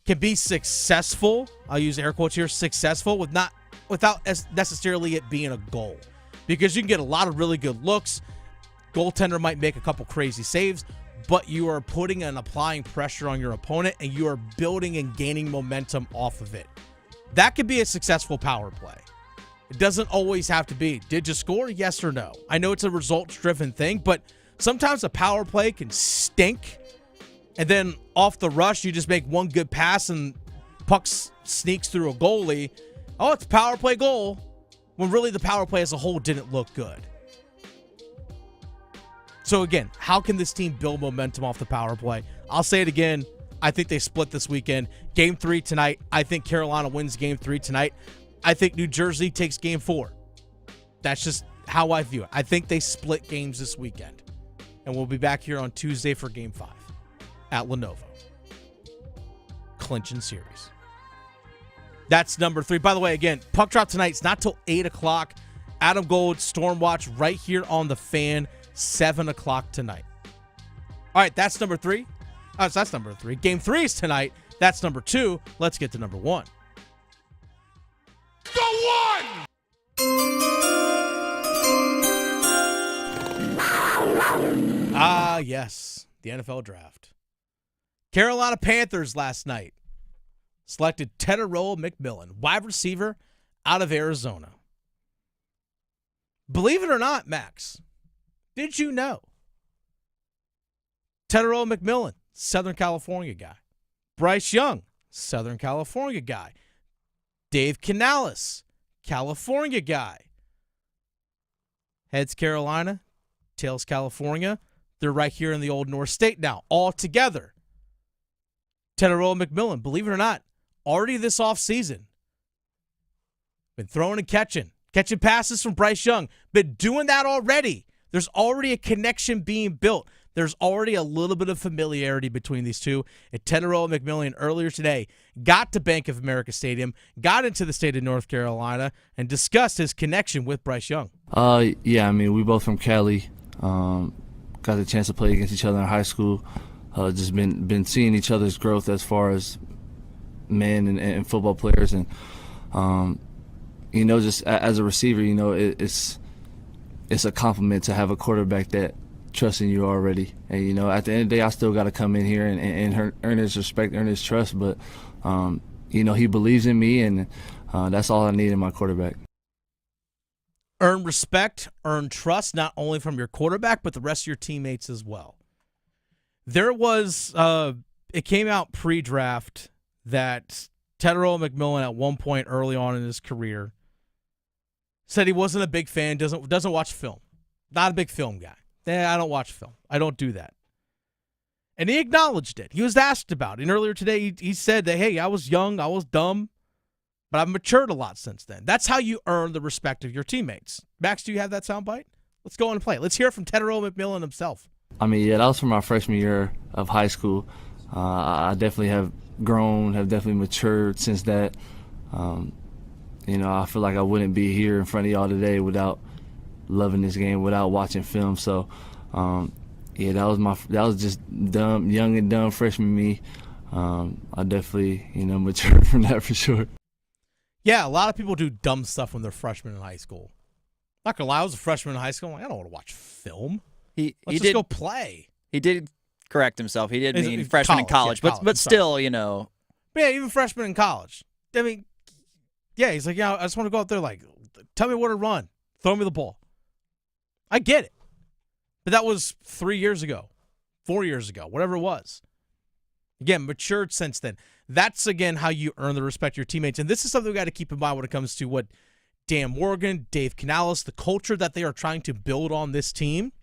can be successful, I'll use air quotes here, successful, without necessarily it being a goal. Because you can get a lot of really good looks. Goaltender might make a couple crazy saves, but you are putting and applying pressure on your opponent, and you are building and gaining momentum off of it. That could be a successful power play. It doesn't always have to be. Did you score? Yes or no? I know it's a results-driven thing, but sometimes a power play can stink, and then off the rush, you just make one good pass, and puck sneaks through a goalie. Oh, it's a power play goal, when really the power play as a whole didn't look good. So again, how can this team build momentum off the power play? I'll say it again. I think they split this weekend. Game 3 tonight. I think Carolina wins Game 3 tonight. I think New Jersey takes Game 4. That's just how I view it. I think they split games this weekend. And we'll be back here on Tuesday for Game 5 at Lenovo. Clinching series. That's number 3. By the way, again, puck drop tonight. It's not till 8 o'clock. Adam Gold, Stormwatch, right here on the Fan. 7 o'clock tonight. All right, that's number 3. Oh, so that's number 3. Game 3 is tonight. That's number 2. Let's get to number 1. The one! Ah, yes. The NFL draft. Carolina Panthers last night selected Tetairoa McMillan, wide receiver out of Arizona. Believe it or not, Max, did you know Tetairoa McMillan, Southern California guy. Bryce Young, Southern California guy. Dave Canales, California guy. Heads Carolina, tails California. They're right here in the old North State now, all together. Tetairoa McMillan, believe it or not, already this offseason, been throwing and catching passes from Bryce Young. Been doing that already. There's already a connection being built. There's already a little bit of familiarity between these two. And Tetairoa McMillan earlier today got to Bank of America Stadium, got into the state of North Carolina, and discussed his connection with Bryce Young. Yeah, I mean, we both from Cali. Got the chance to play against each other in high school. Just been seeing each other's growth as far as men and football players. And, just as a receiver, it's a compliment to have a quarterback that trusts in you already. And, at the end of the day, I still got to come in here and earn his respect, earn his trust. But, he believes in me, and that's all I need in my quarterback. Earn respect, earn trust, not only from your quarterback, but the rest of your teammates as well. There was, it came out pre-draft that Tetairoa McMillan at one point early on in his career said he wasn't a big fan, doesn't watch film. Not a big film guy. I don't watch film. I don't do that. And he acknowledged it. He was asked about it. And earlier today, he said that, hey, I was young, I was dumb, but I've matured a lot since then. That's how you earn the respect of your teammates. Max, do you have that soundbite? Let's go on and play. Let's hear from Tetairoa McMillan himself. I mean, yeah, that was from my freshman year of high school. I definitely have grown, have definitely matured since that. I feel like I wouldn't be here in front of y'all today without loving this game, without watching film. So, that was just dumb, young and dumb freshman me. I definitely, matured from that for sure. Yeah, a lot of people do dumb stuff when they're freshmen in high school. Not gonna lie, I was a freshman in high school. I don't want to watch film. Let's just go play. He did correct himself. He did mean freshman in college, but still, But yeah, even freshman in college. I mean, yeah, he's like, I just want to go out there, like, tell me where to run. Throw me the ball. I get it. But that was 3 years ago, 4 years ago, whatever it was. Again, matured since then. That's, again, how you earn the respect of your teammates. And this is something we got to keep in mind when it comes to what Dan Morgan, Dave Canales, the culture that they are trying to build on this team.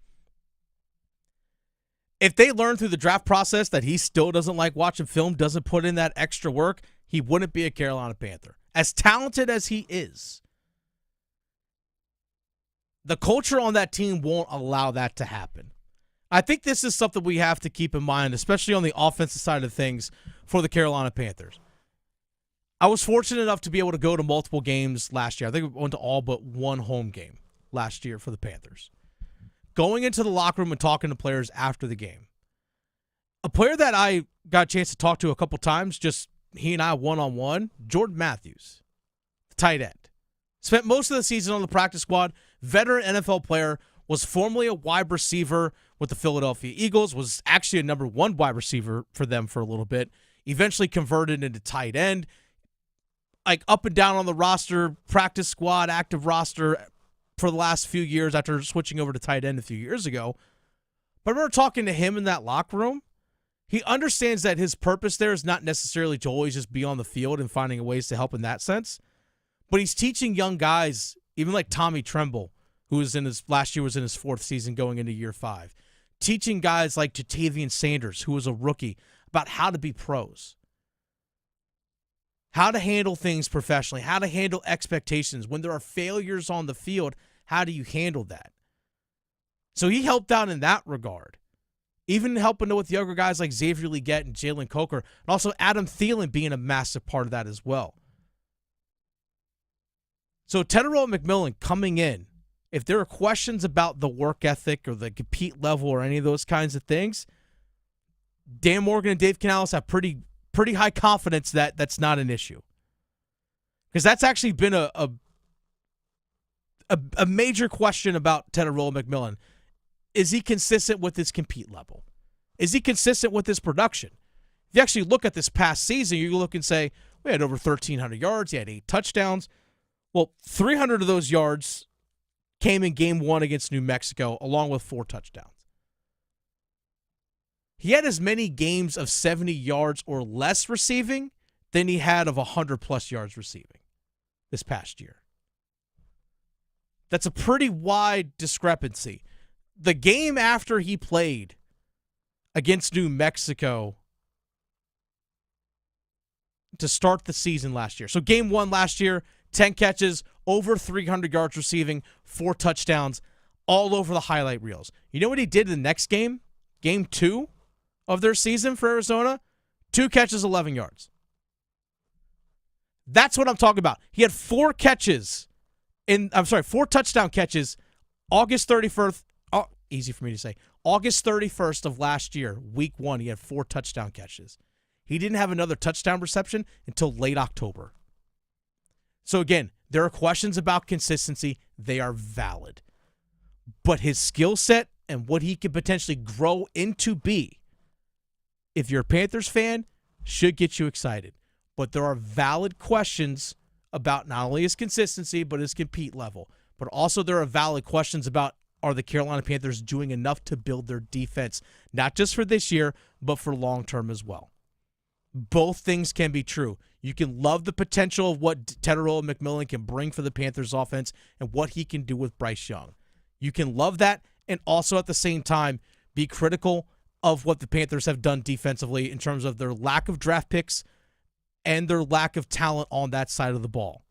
If they learn through the draft process that he still doesn't like watching film, doesn't put in that extra work, he wouldn't be a Carolina Panther. As talented as he is, the culture on that team won't allow that to happen. I think this is something we have to keep in mind, especially on the offensive side of things for the Carolina Panthers. I was fortunate enough to be able to go to multiple games last year. I think we went to all but one home game last year for the Panthers. Going into the locker room and talking to players after the game. A player that I got a chance to talk to a couple times, just he and I one-on-one, Jordan Matthews, the tight end. Spent most of the season on the practice squad, veteran NFL player, was formerly a wide receiver with the Philadelphia Eagles, was actually a number 1 wide receiver for them for a little bit, eventually converted into tight end, like up and down on the roster, practice squad, active roster for the last few years after switching over to tight end a few years ago. But I remember talking to him in that locker room. He understands that his purpose there is not necessarily to always just be on the field and finding ways to help in that sense, but he's teaching young guys, even like Tommy Tremble, who was last year was in his 4th season going into year 5, teaching guys like Jatavian Sanders, who was a rookie, about how to be pros, how to handle things professionally, how to handle expectations. When there are failures on the field, how do you handle that? So he helped out in that regard. Even helping with younger guys like Xavier Legette and Jalen Coker, and also Adam Thielen being a massive part of that as well. So Tetairoa McMillan coming in, if there are questions about the work ethic or the compete level or any of those kinds of things, Dan Morgan and Dave Canales have pretty high confidence that that's not an issue. Because that's actually been a major question about Tetairoa McMillan. Is he consistent with his compete level? Is he consistent with his production? If you actually look at this past season, you look and say, we had over 1,300 yards. He had 8 touchdowns. Well, 300 of those yards came in game 1 against New Mexico, along with 4 touchdowns. He had as many games of 70 yards or less receiving than he had of 100-plus yards receiving this past year. That's a pretty wide discrepancy. The game after he played against New Mexico to start the season last year. So game 1 last year, 10 catches, over 300 yards receiving, 4 touchdowns, all over the highlight reels. You know what he did in the next game? Game 2 of their season for Arizona? 2 catches, 11 yards. That's what I'm talking about. He had 4 touchdown catches August 31st. Oh, easy for me to say. August 31st of last year, week 1, he had 4 touchdown catches. He didn't have another touchdown reception until late October. So again, there are questions about consistency. They are valid. But his skill set and what he could potentially grow into be, if you're a Panthers fan, should get you excited. But there are valid questions about not only his consistency, but his compete level. But also there are valid questions about, are the Carolina Panthers doing enough to build their defense, not just for this year, but for long term as well. Both things can be true. You can love the potential of what Tetairoa McMillan can bring for the Panthers offense and what he can do with Bryce Young. You can love that and also at the same time be critical of what the Panthers have done defensively in terms of their lack of draft picks and their lack of talent on that side of the ball,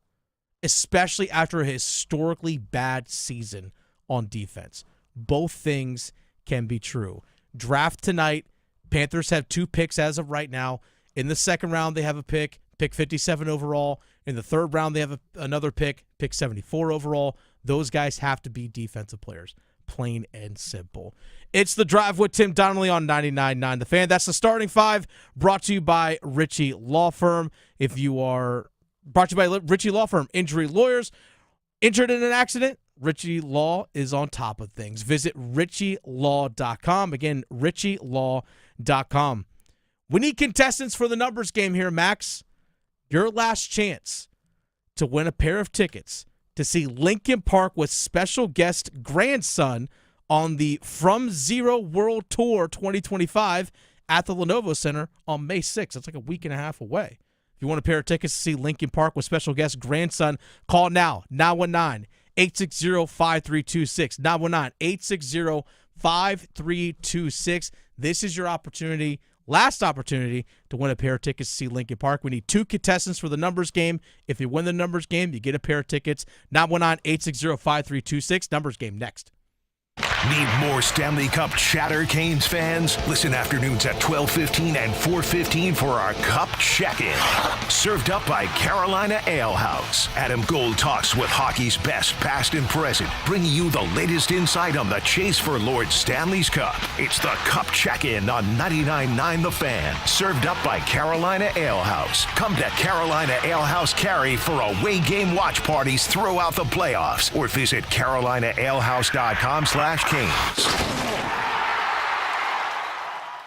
especially after a historically bad season on defense. Both things can be true. Draft tonight, Panthers have 2 picks as of right now. In the second round, they have a pick 57 overall. In the third round, they have another pick 74 overall. Those guys have to be defensive players, plain and simple. It's The Drive with Tim Donnelly on 99.9 The Fan. That's the starting 5, brought to you by Ritchie Law Firm. Brought to you by Ritchie Law Firm, injury lawyers. Injured in an accident? Ritchie Law is on top of things. Visit ritchielaw.com. Again, ritchielaw.com. We need contestants for the numbers game here, Max. Your last chance to win a pair of tickets to see Linkin Park with special guest grandson on the From Zero World Tour 2025 at the Lenovo Center on May 6th. That's like a week and a half away. If you want a pair of tickets to see Linkin Park with special guest grandson, call now, 919-860-5326. 919-860-5326. This is your opportunity, last opportunity, to win a pair of tickets to see Linkin Park. We need 2 contestants for the numbers game. If you win the numbers game, you get a pair of tickets. 919-860-5326. Numbers game next. Need more Stanley Cup chatter, Canes fans? Listen afternoons at 12:15 and 4:15 for our Cup Check-In. Served up by Carolina Ale House. Adam Gold talks with hockey's best, past and present, bringing you the latest insight on the chase for Lord Stanley's Cup. It's the Cup Check-In on 99.9 The Fan. Served up by Carolina Ale House. Come to Carolina Ale House Cary for away game watch parties throughout the playoffs, or visit CarolinaAleHouse.com/Canes.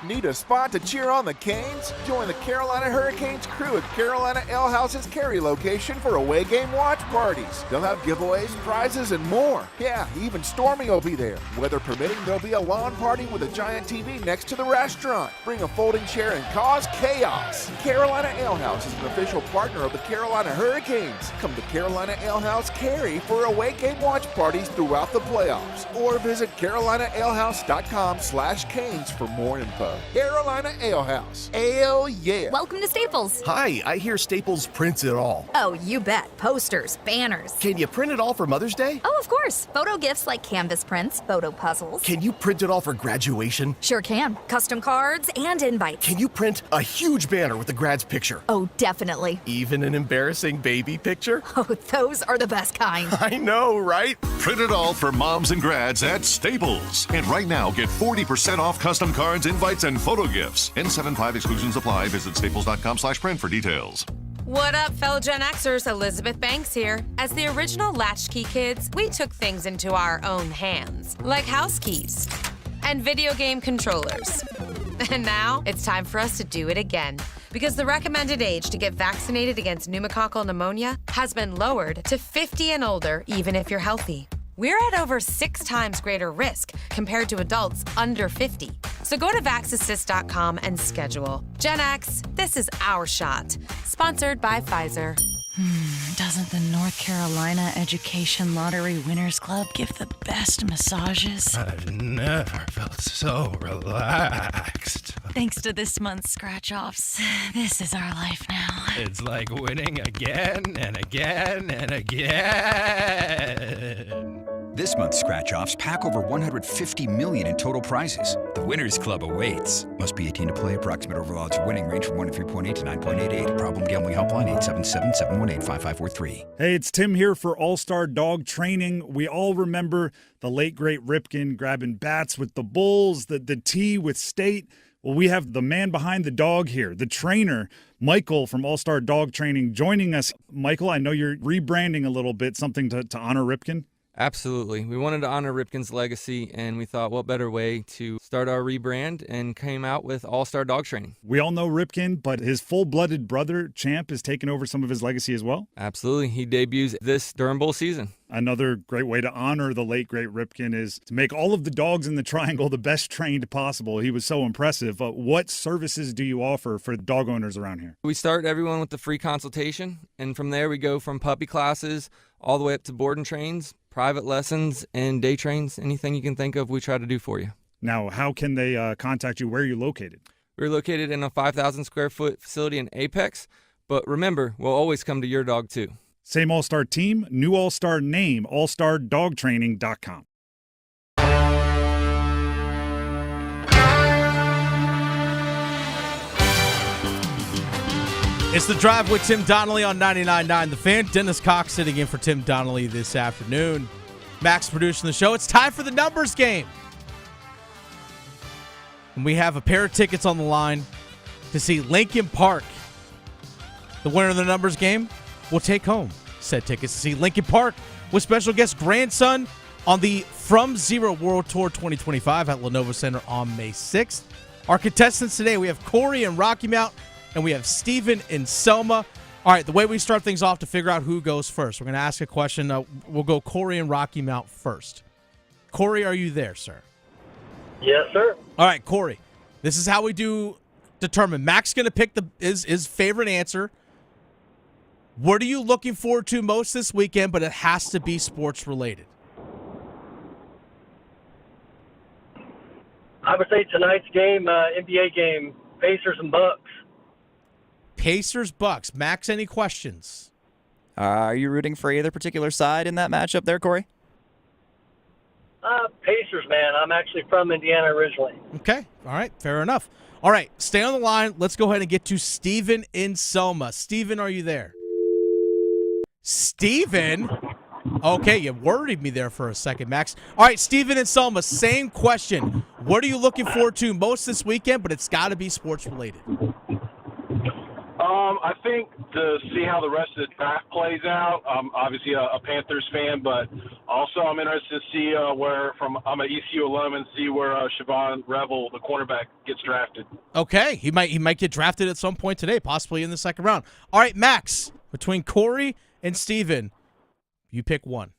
Need a spot to cheer on the Canes? Join the Carolina Hurricanes crew at Carolina Ale House's Cary location for away game watch parties. They'll have giveaways, prizes, and more. Yeah, even Stormy will be there. Weather permitting, there'll be a lawn party with a giant TV next to the restaurant. Bring a folding chair and cause chaos. Carolina Ale House is an official partner of the Carolina Hurricanes. Come to Carolina Ale House Cary for away game watch parties throughout the playoffs. Or visit CarolinaAleHouse.com/Canes for more info. Carolina Ale House. Ale, yeah. Welcome to Staples. Hi, I hear Staples prints it all. Oh, you bet. Posters, banners. Can you print it all for Mother's Day? Oh, of course. Photo gifts like canvas prints, photo puzzles. Can you print it all for graduation? Sure can. Custom cards and invites. Can you print a huge banner with the grad's picture? Oh, definitely. Even an embarrassing baby picture? Oh, those are the best kind. I know, right? Print it all for moms and grads at Staples. And right now, get 40% off custom cards, invites, and photo gifts. N75 exclusions apply. Visit staples.com/print for details. What up, fellow Gen Xers? Elizabeth Banks here. As the original Latchkey kids, we took things into our own hands, like house keys and video game controllers. And now it's time for us to do it again, because the recommended age to get vaccinated against pneumococcal pneumonia has been lowered to 50 and older, even if you're healthy. We're at over 6 times greater risk compared to adults under 50. So go to vaxassist.com and schedule. Gen X, this is our shot. Sponsored by Pfizer. Doesn't the North Carolina Education Lottery Winners Club give the best massages? I've never felt so relaxed. Thanks to this month's scratch-offs, this is our life now. It's like winning again and again and again. This month's scratch-offs pack over $150 million in total prizes. The Winners Club awaits. Must be 18 to play. Approximate overall odds of winning range from 1 to 3.8 to 9.88. Problem gambling helpline 877-718-5543. Hey, it's Tim here for All-Star Dog Training. We all remember the late, great Ripken grabbing bats with the Bulls, the tee with State. Well, we have the man behind the dog here, the trainer, Michael from All-Star Dog Training, joining us. Michael, I know you're rebranding a little bit, something to honor Ripken. Absolutely. We wanted to honor Ripken's legacy, and we thought, what better way to start our rebrand, and came out with All-Star Dog Training. We all know Ripken, but his full-blooded brother, Champ, has taken over some of his legacy as well. Absolutely. He debuts this Durham Bowl season. Another great way to honor the late, great Ripken is to make all of the dogs in the triangle the best trained possible. He was so impressive. What services do you offer for dog owners around here? We start everyone with the free consultation, and from there we go from puppy classes all the way up to board and trains, private lessons, and day trains. Anything you can think of, we try to do for you. Now, how can they contact you? Where are you located? We're located in a 5,000 square foot facility in Apex, but remember, we'll always come to your dog too. Same All-Star team, new All-Star name, allstardogtraining.com. It's The Drive with Tim Donnelly on 99.9 The Fan. Dennis Cox sitting in for Tim Donnelly this afternoon. Max producing the show. It's time for the numbers game. And we have a pair of tickets on the line to see Lincoln Park. The winner of the numbers game will take home said tickets to see Lincoln Park with special guest grandson on the From Zero World Tour 2025 at Lenovo Center on May 6th. Our contestants today, we have Corey in Rocky Mount, and we have Steven in Selma. All right, the way we start things off to figure out who goes first, we're going to ask a question. We'll go Corey in Rocky Mount first. Corey, are you there, sir? Yes, sir. All right, Corey, this is how we determine. Mac's going to pick his favorite answer. What are you looking forward to most this weekend, but it has to be sports related? I would say tonight's game, NBA game, Pacers and Bucks. Pacers, Bucks. Max, any questions? Are you rooting for either particular side in that matchup there, Corey? Pacers. Pacers, man. I'm actually from Indiana originally. Okay. All right. Fair enough. All right. Stay on the line. Let's go ahead and get to Steven in Selma. Steven, are you there? Steven? Okay, you worried me there for a second, Max. All right, Steven in Selma, same question. What are you looking forward to most this weekend, but it's got to be sports-related? I think to see how the rest of the draft plays out. I'm obviously a Panthers fan, but also I'm interested to see I'm an ECU alum and see where Siobhan Revel, the cornerback, gets drafted. Okay, he might get drafted at some point today, possibly in the second round. All right, Max, between Corey and Steven, you pick one.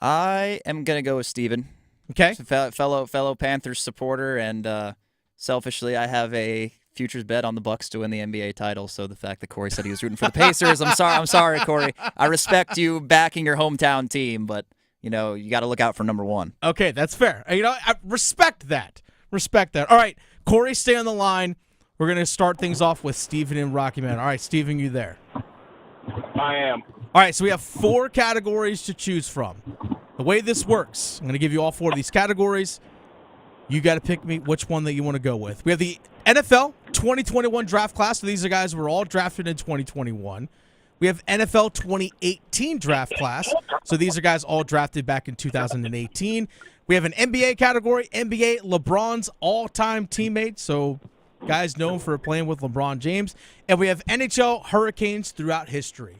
I am going to go with Steven. Okay. Fellow Panthers supporter, and selfishly, I have a futures bet on the Bucks to win the NBA title. So the fact that Corey said he was rooting for the Pacers, I'm sorry, Corey. I respect you backing your hometown team, but you got to look out for number one. Okay, that's fair. I respect that. All right, Corey, stay on the line. We're going to start things off with Steven and Rocky Mountain. All right, Steven, you there? I am. All right, so we have 4 categories to choose from. The way this works, I'm going to give you all 4 of these categories. You got to pick me which one that you want to go with. We have the NFL 2021 draft class. So these are guys who were all drafted in 2021. We have NFL 2018 draft class. So these are guys all drafted back in 2018. We have an NBA category, NBA LeBron's all-time teammates. So guys known for playing with LeBron James. And we have NHL Hurricanes throughout history.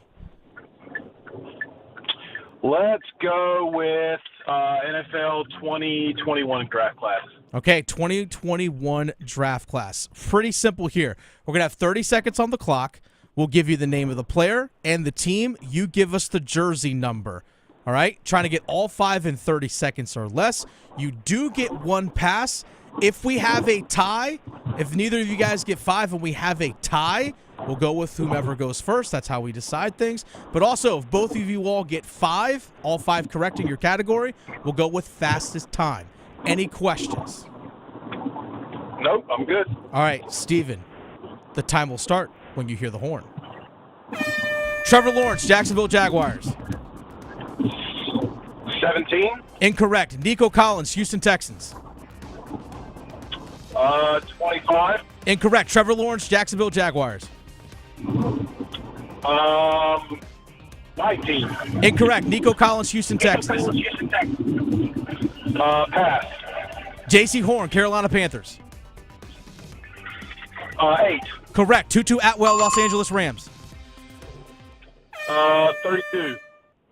Let's go with NFL 2021 draft class. Okay, 2021 draft class. Pretty simple here. We're going to have 30 seconds on the clock. We'll give you the name of the player and the team. You give us the jersey number. All right? Trying to get all 5 in 30 seconds or less. You do get 1 pass. If we have a tie, if neither of you guys get 5 and we have a tie, we'll go with whomever goes first. That's how we decide things. But also, if both of you all get 5, all 5 correct in your category, we'll go with fastest time. Any questions? Nope, I'm good. All right, Steven, the time will start when you hear the horn. Trevor Lawrence, Jacksonville Jaguars. 17. Incorrect. Nico Collins, Houston Texans. 25. Incorrect. Trevor Lawrence, Jacksonville Jaguars. 19. Incorrect. Nico Collins, Houston Texans. Pass. J.C. Horn, Carolina Panthers. 8. Correct. Tutu Atwell, Los Angeles Rams. 32.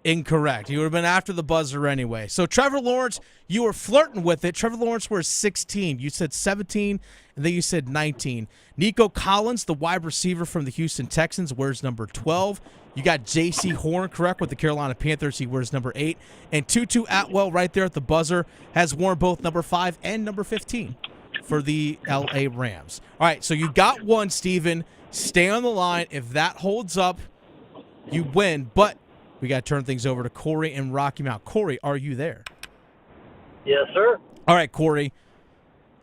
Incorrect. You would have been after the buzzer anyway. So Trevor Lawrence, you were flirting with it. Trevor Lawrence wears 16. You said 17, and then you said 19. Nico Collins, the wide receiver from the Houston Texans, wears number 12. You got J.C. Horn correct with the Carolina Panthers. He wears number 8. And Tutu Atwell right there at the buzzer has worn both number 5 and number 15 for the L.A. Rams. All right, so you got 1, Steven. Stay on the line. If that holds up, you win. But we got to turn things over to Corey and Rocky Mount. Corey, are you there? Yes, sir. All right, Corey.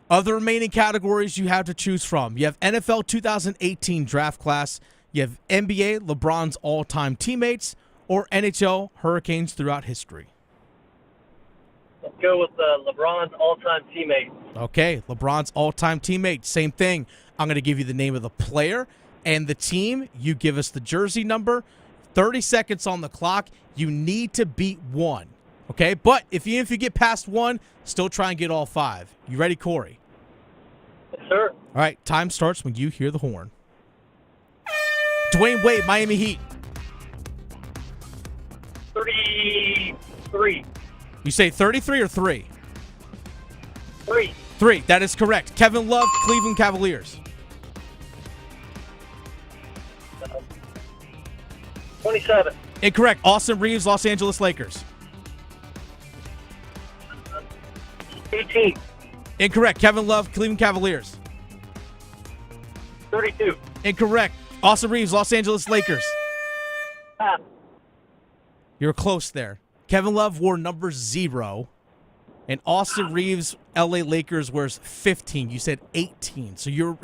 Other remaining categories you have to choose from. You have NFL 2018 draft class. You have NBA, LeBron's all-time teammates, or NHL, Hurricanes throughout history. Let's go with LeBron's all-time teammate. Okay, LeBron's all-time teammate. Same thing. I'm going to give you the name of the player and the team. You give us the jersey number. 30 seconds on the clock. You need to beat 1. Okay, but if you get past 1, still try and get all 5. You ready, Corey? Yes, sir. All right, time starts when you hear the horn. Dwayne Wade, Miami Heat. 33. You say 33 or 3? 3. 3, that is correct. Kevin Love, Cleveland Cavaliers. 27. Incorrect. Austin Reeves, Los Angeles Lakers. 18. Incorrect. Kevin Love, Cleveland Cavaliers. 32. Incorrect. Austin Reeves, Los Angeles Lakers. Pass. You're close there. Kevin Love wore number 0, and Austin Reeves, LA Lakers, wears 15. You said 18, so you're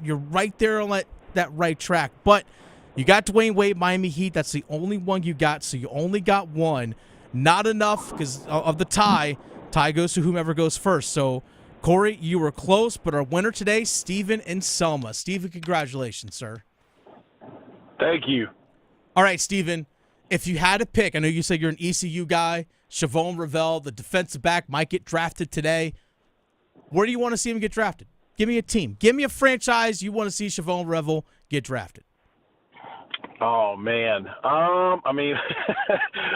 right there on that right track. But you got Dwayne Wade, Miami Heat. That's the only one you got, so you only got 1. Not enough because of the tie Tie goes to whomever goes first. So, Corey, you were close, but our winner today, Steven in Selma. Steven, congratulations, sir. Thank you. All right, Steven, if you had to pick, I know you said you're an ECU guy, Chavon Ravel, the defensive back, might get drafted today. Where do you want to see him get drafted? Give me a team. Give me a franchise you want to see Chavon Ravel get drafted. Oh, man. I mean,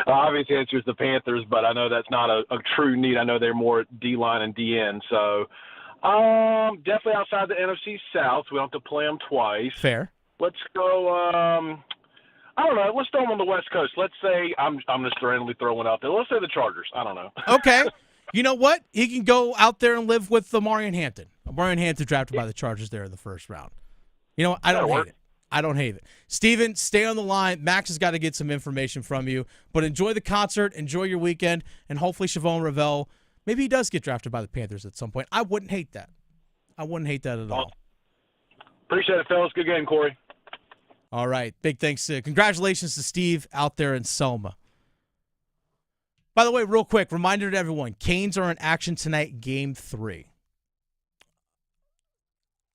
obviously answer is the Panthers, but I know that's not a true need. I know they're more D-line and DN. So definitely outside the NFC South. We don't have to play them twice. Fair. Let's go I don't know. Let's throw them on the West Coast. Let's say I'm just randomly throwing out there. Let's say the Chargers. I don't know. Okay. You know what? He can go out there and live with the Marion Hampton. Marion Hampton drafted by the Chargers there in the first round. You know what? I don't hate it. I don't hate it. Steven, stay on the line. Max has got to get some information from you. But enjoy the concert, enjoy your weekend, and hopefully Chavon Ravel, maybe he does get drafted by the Panthers at some point. I wouldn't hate that. I wouldn't hate that at all. Appreciate it, fellas. Good game, Corey. All right. Big thanks. Congratulations to Steve out there in Selma. By the way, real quick, reminder to everyone, Canes are in action tonight, Game 3.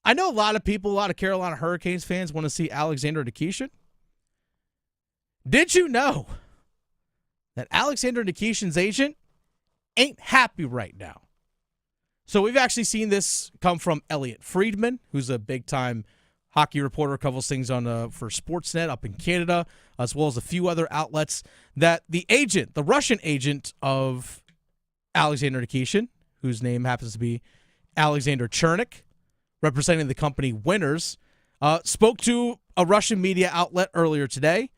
I know a lot of people, a lot of Carolina Hurricanes fans want to see Alexander Nikishin. Did you know that Alexander Nikishin's agent ain't happy right now? So we've actually seen this come from Elliot Friedman, who's a big-time hockey reporter, covers things on for Sportsnet up in Canada, as well as a few other outlets, that the agent, the Russian agent of Alexander Nikishin, whose name happens to be Alexander Chernik, representing the company Winners, spoke to a Russian media outlet earlier today,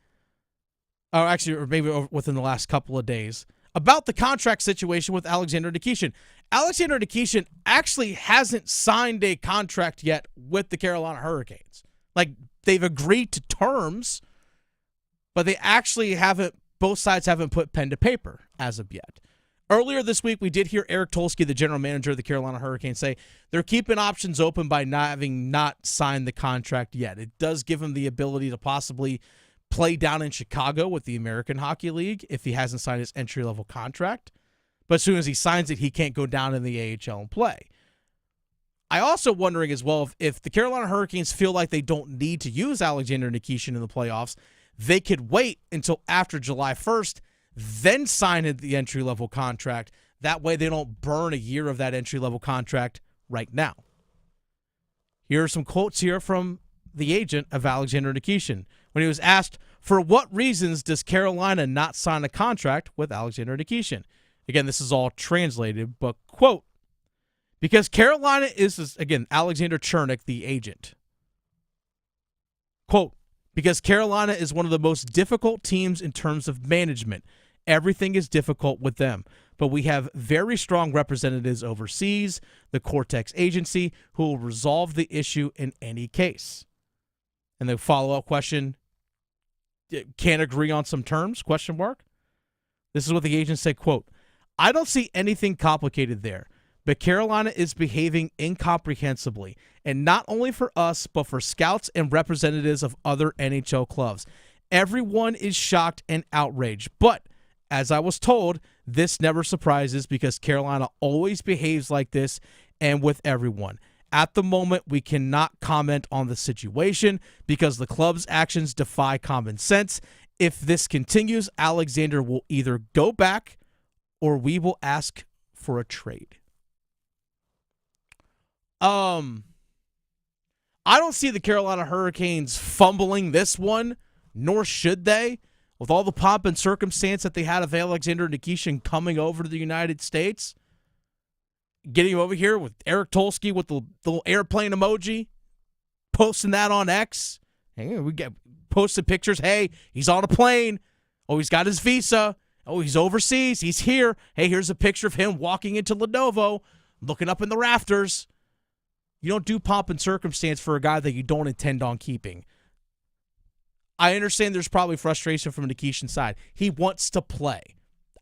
or maybe within the last couple of days, about the contract situation with Alexander Nikishin. Alexander Nikishin actually hasn't signed a contract yet with the Carolina Hurricanes. Like, they've agreed to terms, but they actually haven't, both sides haven't put pen to paper as of yet. Earlier this week, we did hear Eric Tolsky, the general manager of the Carolina Hurricanes, say they're keeping options open by not having signed the contract yet. It does give him the ability to possibly play down in Chicago with the American Hockey League if he hasn't signed his entry-level contract. But as soon as he signs it, he can't go down in the AHL and play. I also wondering as well if the Carolina Hurricanes feel like they don't need to use Alexander Nikishin in the playoffs, they could wait until after July 1st, then sign the entry-level contract. That way they don't burn a year of that entry-level contract right now. Here are some quotes here from the agent of Alexander Nikishin when he was asked, for what reasons does Carolina not sign a contract with Alexander Nikishin? Again, this is all translated, but quote, because Carolina is, again, Alexander Chernik, the agent. Quote, because Carolina is one of the most difficult teams in terms of management. Everything is difficult with them. But we have very strong representatives overseas, the Cortex agency, who will resolve the issue in any case. And the follow-up question, can't agree on some terms, question mark? This is what the agent said, quote, I don't see anything complicated there, but Carolina is behaving incomprehensibly, and not only for us, but for scouts and representatives of other NHL clubs. Everyone is shocked and outraged, but as I was told, this never surprises because Carolina always behaves like this and with everyone. At the moment, we cannot comment on the situation because the club's actions defy common sense. If this continues, Alexander will either go back or we will ask for a trade. I don't see the Carolina Hurricanes fumbling this one, nor should they. With all the pomp and circumstance that they had of Alexander Nikishin coming over to the United States, getting him over here with Eric Tolsky with the little airplane emoji, posting that on X. Hey, we get posted pictures. Hey, he's on a plane. Oh, he's got his visa. Oh, he's overseas. He's here. Hey, here's a picture of him walking into Lenovo, looking up in the rafters. You don't do pomp and circumstance for a guy that you don't intend on keeping. I understand there's probably frustration from Nikishin's side. He wants to play.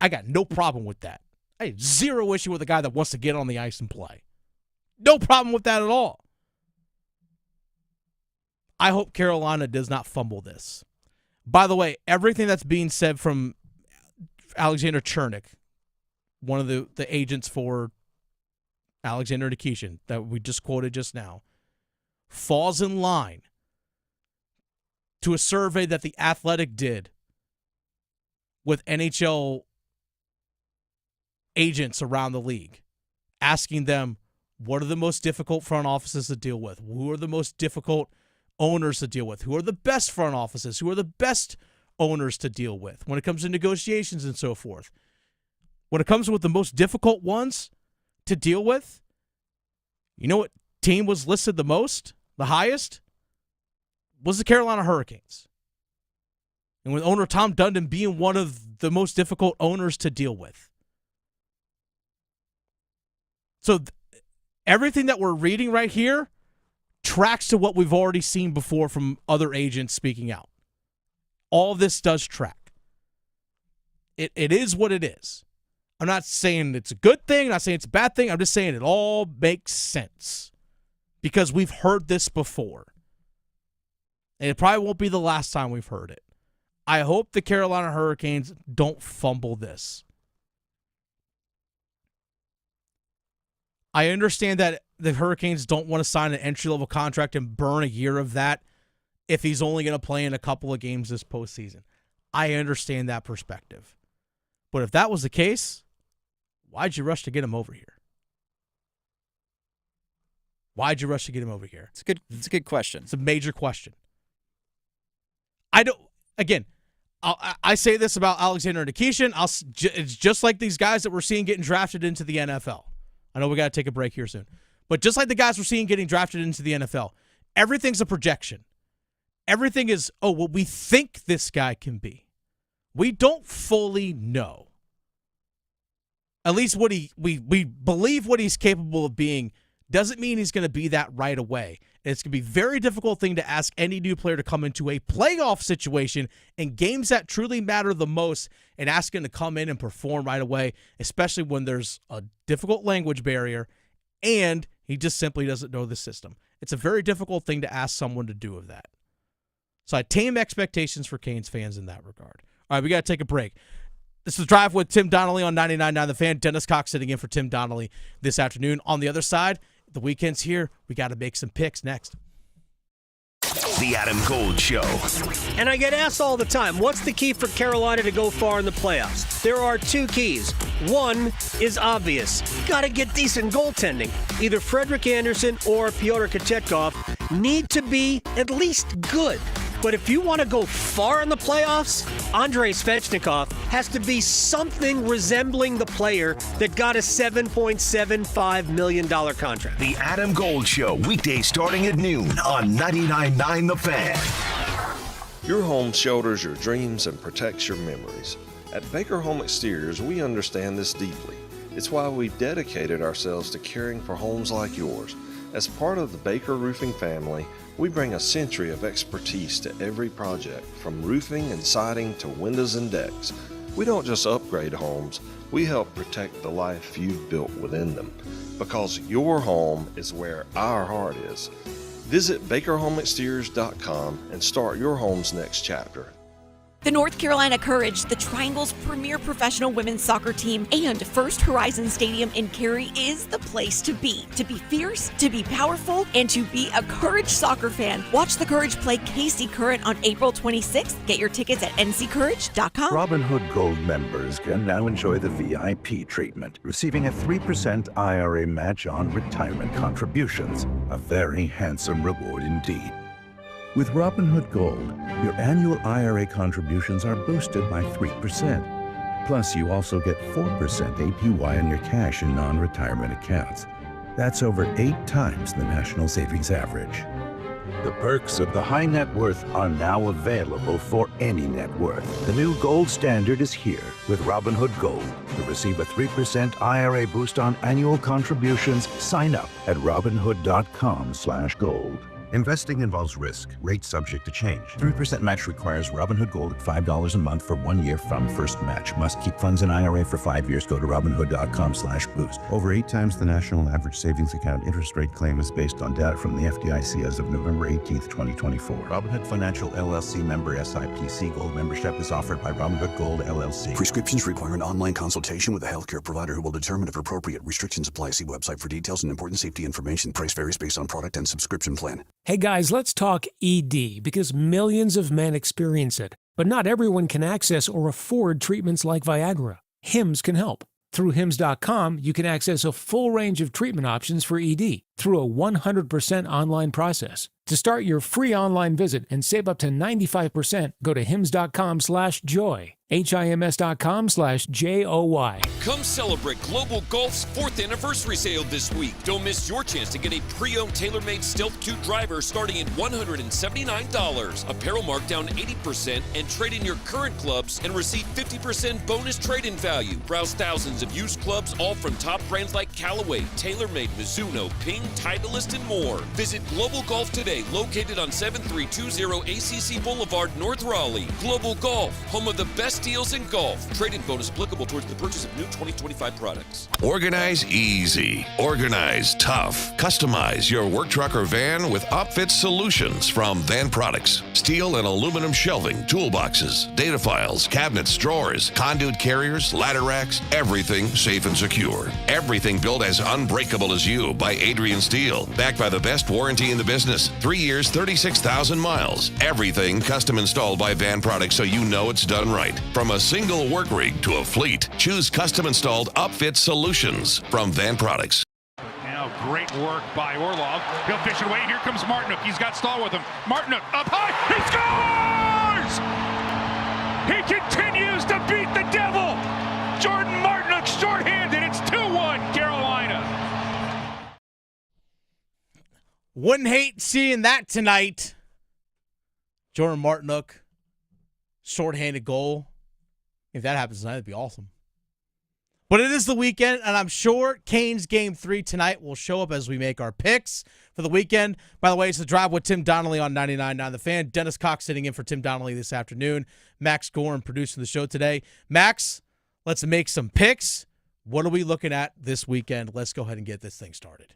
I got no problem with that. I have zero issue with a guy that wants to get on the ice and play. No problem with that at all. I hope Carolina does not fumble this. By the way, everything that's being said from Alexander Chernik, one of the agents for Alexander Nikishin that we just quoted just now, falls in line to a survey that The Athletic did with NHL agents around the league, asking them what are the most difficult front offices to deal with, who are the most difficult owners to deal with, who are the best front offices, who are the best owners to deal with when it comes to negotiations and so forth. When it comes with the most difficult ones to deal with, you know what team was listed the most, the highest? Was the Carolina Hurricanes. And with owner Tom Dundon being one of the most difficult owners to deal with. So everything that we're reading right here tracks to what we've already seen before from other agents speaking out. All of this does track. It is what it is. I'm not saying it's a good thing, I'm not saying it's a bad thing, I'm just saying it all makes sense. Because we've heard this before. And it probably won't be the last time we've heard it. I hope the Carolina Hurricanes don't fumble this. I understand that the Hurricanes don't want to sign an entry-level contract and burn a year of that if he's only going to play in a couple of games this postseason. I understand that perspective. But if that was the case, why'd you rush to get him over here? Why'd you rush to get him over here? It's a good question. It's a major question. I say this about Alexander Nikishin. It's just like these guys that we're seeing getting drafted into the NFL. I know we got to take a break here soon. But just like the guys we're seeing getting drafted into the NFL, everything's a projection. Everything is, what we think this guy can be. We don't fully know. At least what we believe what he's capable of being doesn't mean he's going to be that right away. And it's going to be a very difficult thing to ask any new player to come into a playoff situation in games that truly matter the most and ask him to come in and perform right away, especially when there's a difficult language barrier and he just simply doesn't know the system. It's a very difficult thing to ask someone to do of that. So I tame expectations for Canes fans in that regard. All right, we got to take a break. This is Drive with Tim Donnelly on 99.9 The Fan. Dennis Cox sitting in for Tim Donnelly this afternoon. On the other side, the weekend's here. We got to make some picks next. The Adam Gold Show. And I get asked all the time, what's the key for Carolina to go far in the playoffs? There are two keys. One is obvious. Got to get decent goaltending. Either Frederik Andersen or Pyotr Kochetkov need to be at least good. But if you want to go far in the playoffs, Andrei Svechnikov has to be something resembling the player that got a $7.75 million contract. The Adam Gold Show, weekdays starting at noon on 99.9 The Fan. Your home shelters your dreams and protects your memories. At Baker Home Exteriors, we understand this deeply. It's why we've dedicated ourselves to caring for homes like yours. As part of the Baker Roofing family, we bring a century of expertise to every project, from roofing and siding to windows and decks. We don't just upgrade homes, we help protect the life you've built within them. Because your home is where our heart is. Visit BakerHomeExteriors.com and start your home's next chapter. The North Carolina Courage, the Triangle's premier professional women's soccer team, and First Horizon Stadium in Cary is the place to be. To be fierce, to be powerful, and to be a Courage soccer fan. Watch the Courage play KC Current on April 26th. Get your tickets at nccourage.com. Robinhood Gold members can now enjoy the VIP treatment, receiving a 3% IRA match on retirement contributions. A very handsome reward indeed. With Robinhood Gold, your annual IRA contributions are boosted by 3%. Plus, you also get 4% APY on your cash in non-retirement accounts. That's over 8 times the national savings average. The perks of the high net worth are now available for any net worth. The new gold standard is here with Robinhood Gold. To receive a 3% IRA boost on annual contributions, sign up at Robinhood.com/gold. Investing involves risk. Rates subject to change. 3% match requires Robinhood Gold at $5 a month for 1 year from first match. Must keep funds in IRA for 5 years. Go to Robinhood.com/boost. Over 8 times the national average savings account interest rate claim is based on data from the FDIC as of November 18th, 2024. Robinhood Financial LLC member SIPC. Gold membership is offered by Robinhood Gold LLC. Prescriptions require an online consultation with a healthcare provider who will determine if appropriate. Restrictions apply. See website for details and important safety information. Price varies based on product and subscription plan. Hey guys, let's talk ED, because millions of men experience it. But not everyone can access or afford treatments like Viagra. Hims can help. Through Hims.com, you can access a full range of treatment options for ED through a 100% online process. To start your free online visit and save up to 95%, go to Hims.com/joy. HIMS.com/JOY. Come celebrate Global Golf's 4th anniversary sale this week. Don't miss your chance to get a pre-owned TaylorMade Stealth Q driver starting at $179. Apparel marked down 80% and trade in your current clubs and receive 50% bonus trade-in value. Browse thousands of used clubs, all from top brands like Callaway, TaylorMade, Mizuno, Ping, Titleist, and more. Visit Global Golf today, located on 7320 ACC Boulevard, North Raleigh. Global Golf, home of the best deals in golf. Trade-in bonus applicable towards the purchase of new 2025 products. Organize easy. Organize tough. Customize your work truck or van with upfit solutions from Van Products. Steel and aluminum shelving, toolboxes, data files, cabinets, drawers, conduit carriers, ladder racks, everything safe and secure. Everything built as unbreakable as you by Adrian Steel. Backed by the best warranty in the business. 3 years, 36,000 miles. Everything custom installed by Van Products so you know it's done right. From a single work rig to a fleet, choose custom installed upfit solutions from Van Products. Now great work by Orlov. He'll fish it away. Here comes Martinook. He's got Stahl with him. Martinook up high. He scores! He continues to beat the devil. Jordan Martinook shorthanded. It's 2-1 Carolina. Wouldn't hate seeing that tonight. Jordan Martinook, shorthanded goal. If that happens tonight, that'd be awesome. But it is the weekend, and I'm sure Canes Game 3 tonight will show up as we make our picks for the weekend. By the way, it's The Drive with Tim Donnelly on 99.9 The Fan. Dennis Cox sitting in for Tim Donnelly this afternoon. Max Gorham producing the show today. Max, let's make some picks. What are we looking at this weekend? Let's go ahead and get this thing started.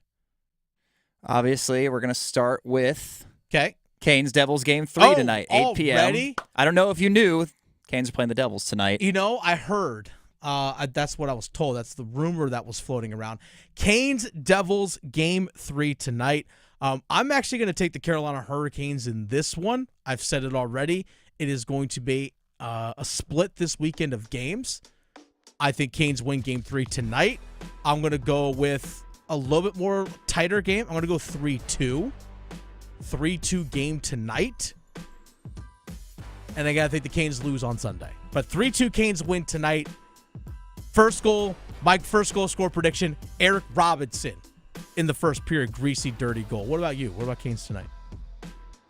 Obviously, we're going to start with okay. Canes Devils Game 3 tonight, 8 p.m. Already? I don't know if you knew, Canes are playing the Devils tonight. You know, I heard. That's what I was told. That's the rumor that was floating around. Canes Devils Game 3 tonight. I'm actually going to take the Carolina Hurricanes in this one. I've said it already. It is going to be a split this weekend of games. I think Canes win Game 3 tonight. I'm going to go with a little bit more tighter game. I'm going to go 3-2. 3-2 game tonight. And I got to think the Canes lose on Sunday. But 3-2 Canes win tonight. First goal, my first goal score prediction, Eric Robinson in the first period. Greasy, dirty goal. What about you? What about Canes tonight?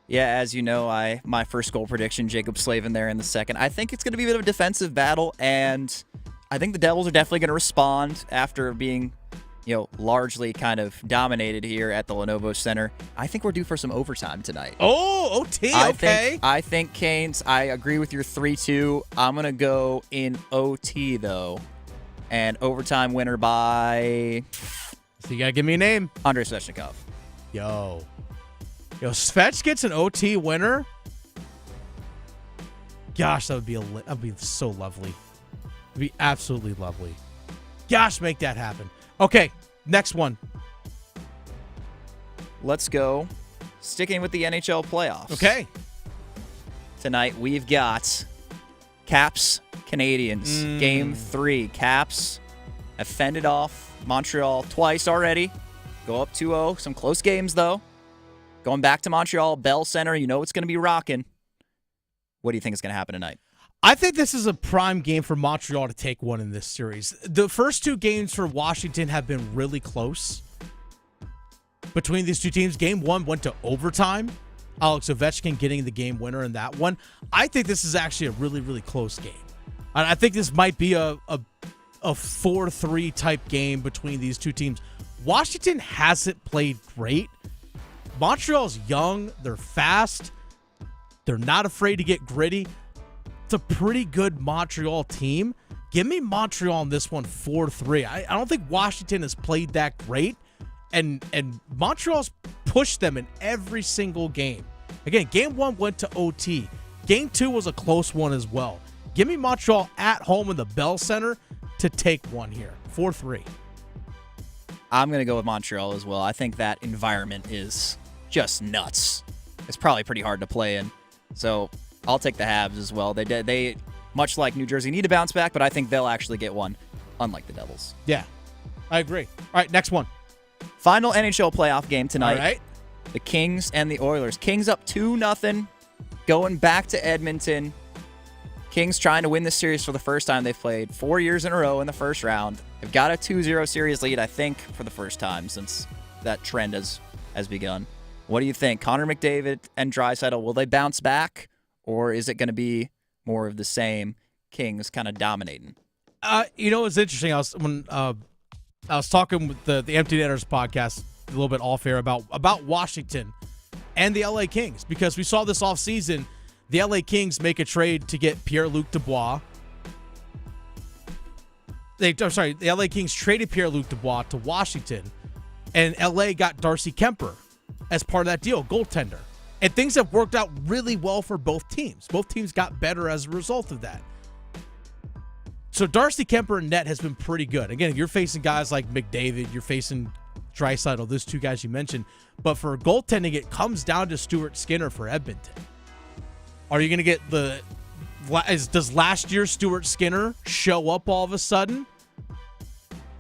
Yeah, as you know, my first goal prediction, Jacob Slavin there in the second. I think it's going to be a bit of a defensive battle, and I think the Devils are definitely going to respond after being, largely kind of dominated here at the Lenovo Center. I think we're due for some overtime tonight. Oh, OT, okay. I think Canes, I agree with your 3-2. I'm going to go in OT, though. And overtime winner by... So you got to give me a name. Andrei Svechnikov. Yo, Svech gets an OT winner? Gosh, that would be so lovely. It would be absolutely lovely. Gosh, make that happen. Okay, next one. Let's go. Sticking with the NHL playoffs. Okay. Tonight we've got Caps Canadiens. Game 3. Caps have fended off Montreal twice already. Go up 2-0. Some close games, though. Going back to Montreal, Bell Center. You know it's going to be rocking. What do you think is going to happen tonight? I think this is a prime game for Montreal to take one in this series. The first two games for Washington have been really close between these two teams. Game 1 went to overtime. Alex Ovechkin getting the game winner in that one. I think this is actually a really, really close game. I think this might be a 4-3 type game between these two teams. Washington hasn't played great, Montreal's young. They're fast. They're not afraid to get gritty. It's a pretty good Montreal team. Give me Montreal in this one 4-3. I don't think Washington has played that great, and Montreal's pushed them in every single game. Again, game 1 went to OT. Game 2 was a close one as well. Give me Montreal at home in the Bell Center to take one here. 4-3. I'm going to go with Montreal as well. I think that environment is just nuts. It's probably pretty hard to play in. So I'll take the Habs as well. They much like New Jersey, need to bounce back, but I think they'll actually get one, unlike the Devils. Yeah, I agree. All right, next one. Final NHL playoff game tonight. All right. The Kings and the Oilers. Kings up 2-0, going back to Edmonton. Kings trying to win this series for the first time. They've played 4 years in a row in the first round. They've got a 2-0 series lead, I think, for the first time since that trend has begun. What do you think? Connor McDavid and Draisaitl, will they bounce back? Or is it going to be more of the same, Kings kind of dominating? It's interesting. I was talking with the Empty Netters podcast a little bit off air about Washington and the LA Kings, because we saw this offseason the LA Kings make a trade to get Pierre-Luc Dubois. The LA Kings traded Pierre-Luc Dubois to Washington, and LA got Darcy Kemper as part of that deal, goaltender. And things have worked out really well for both teams. Both teams got better as a result of that. So Darcy Kemper in net has been pretty good. Again, you're facing guys like McDavid, you're facing Draisaitl, those two guys you mentioned. But for goaltending, it comes down to Stuart Skinner for Edmonton. Are you going to get does last year's Stuart Skinner show up all of a sudden?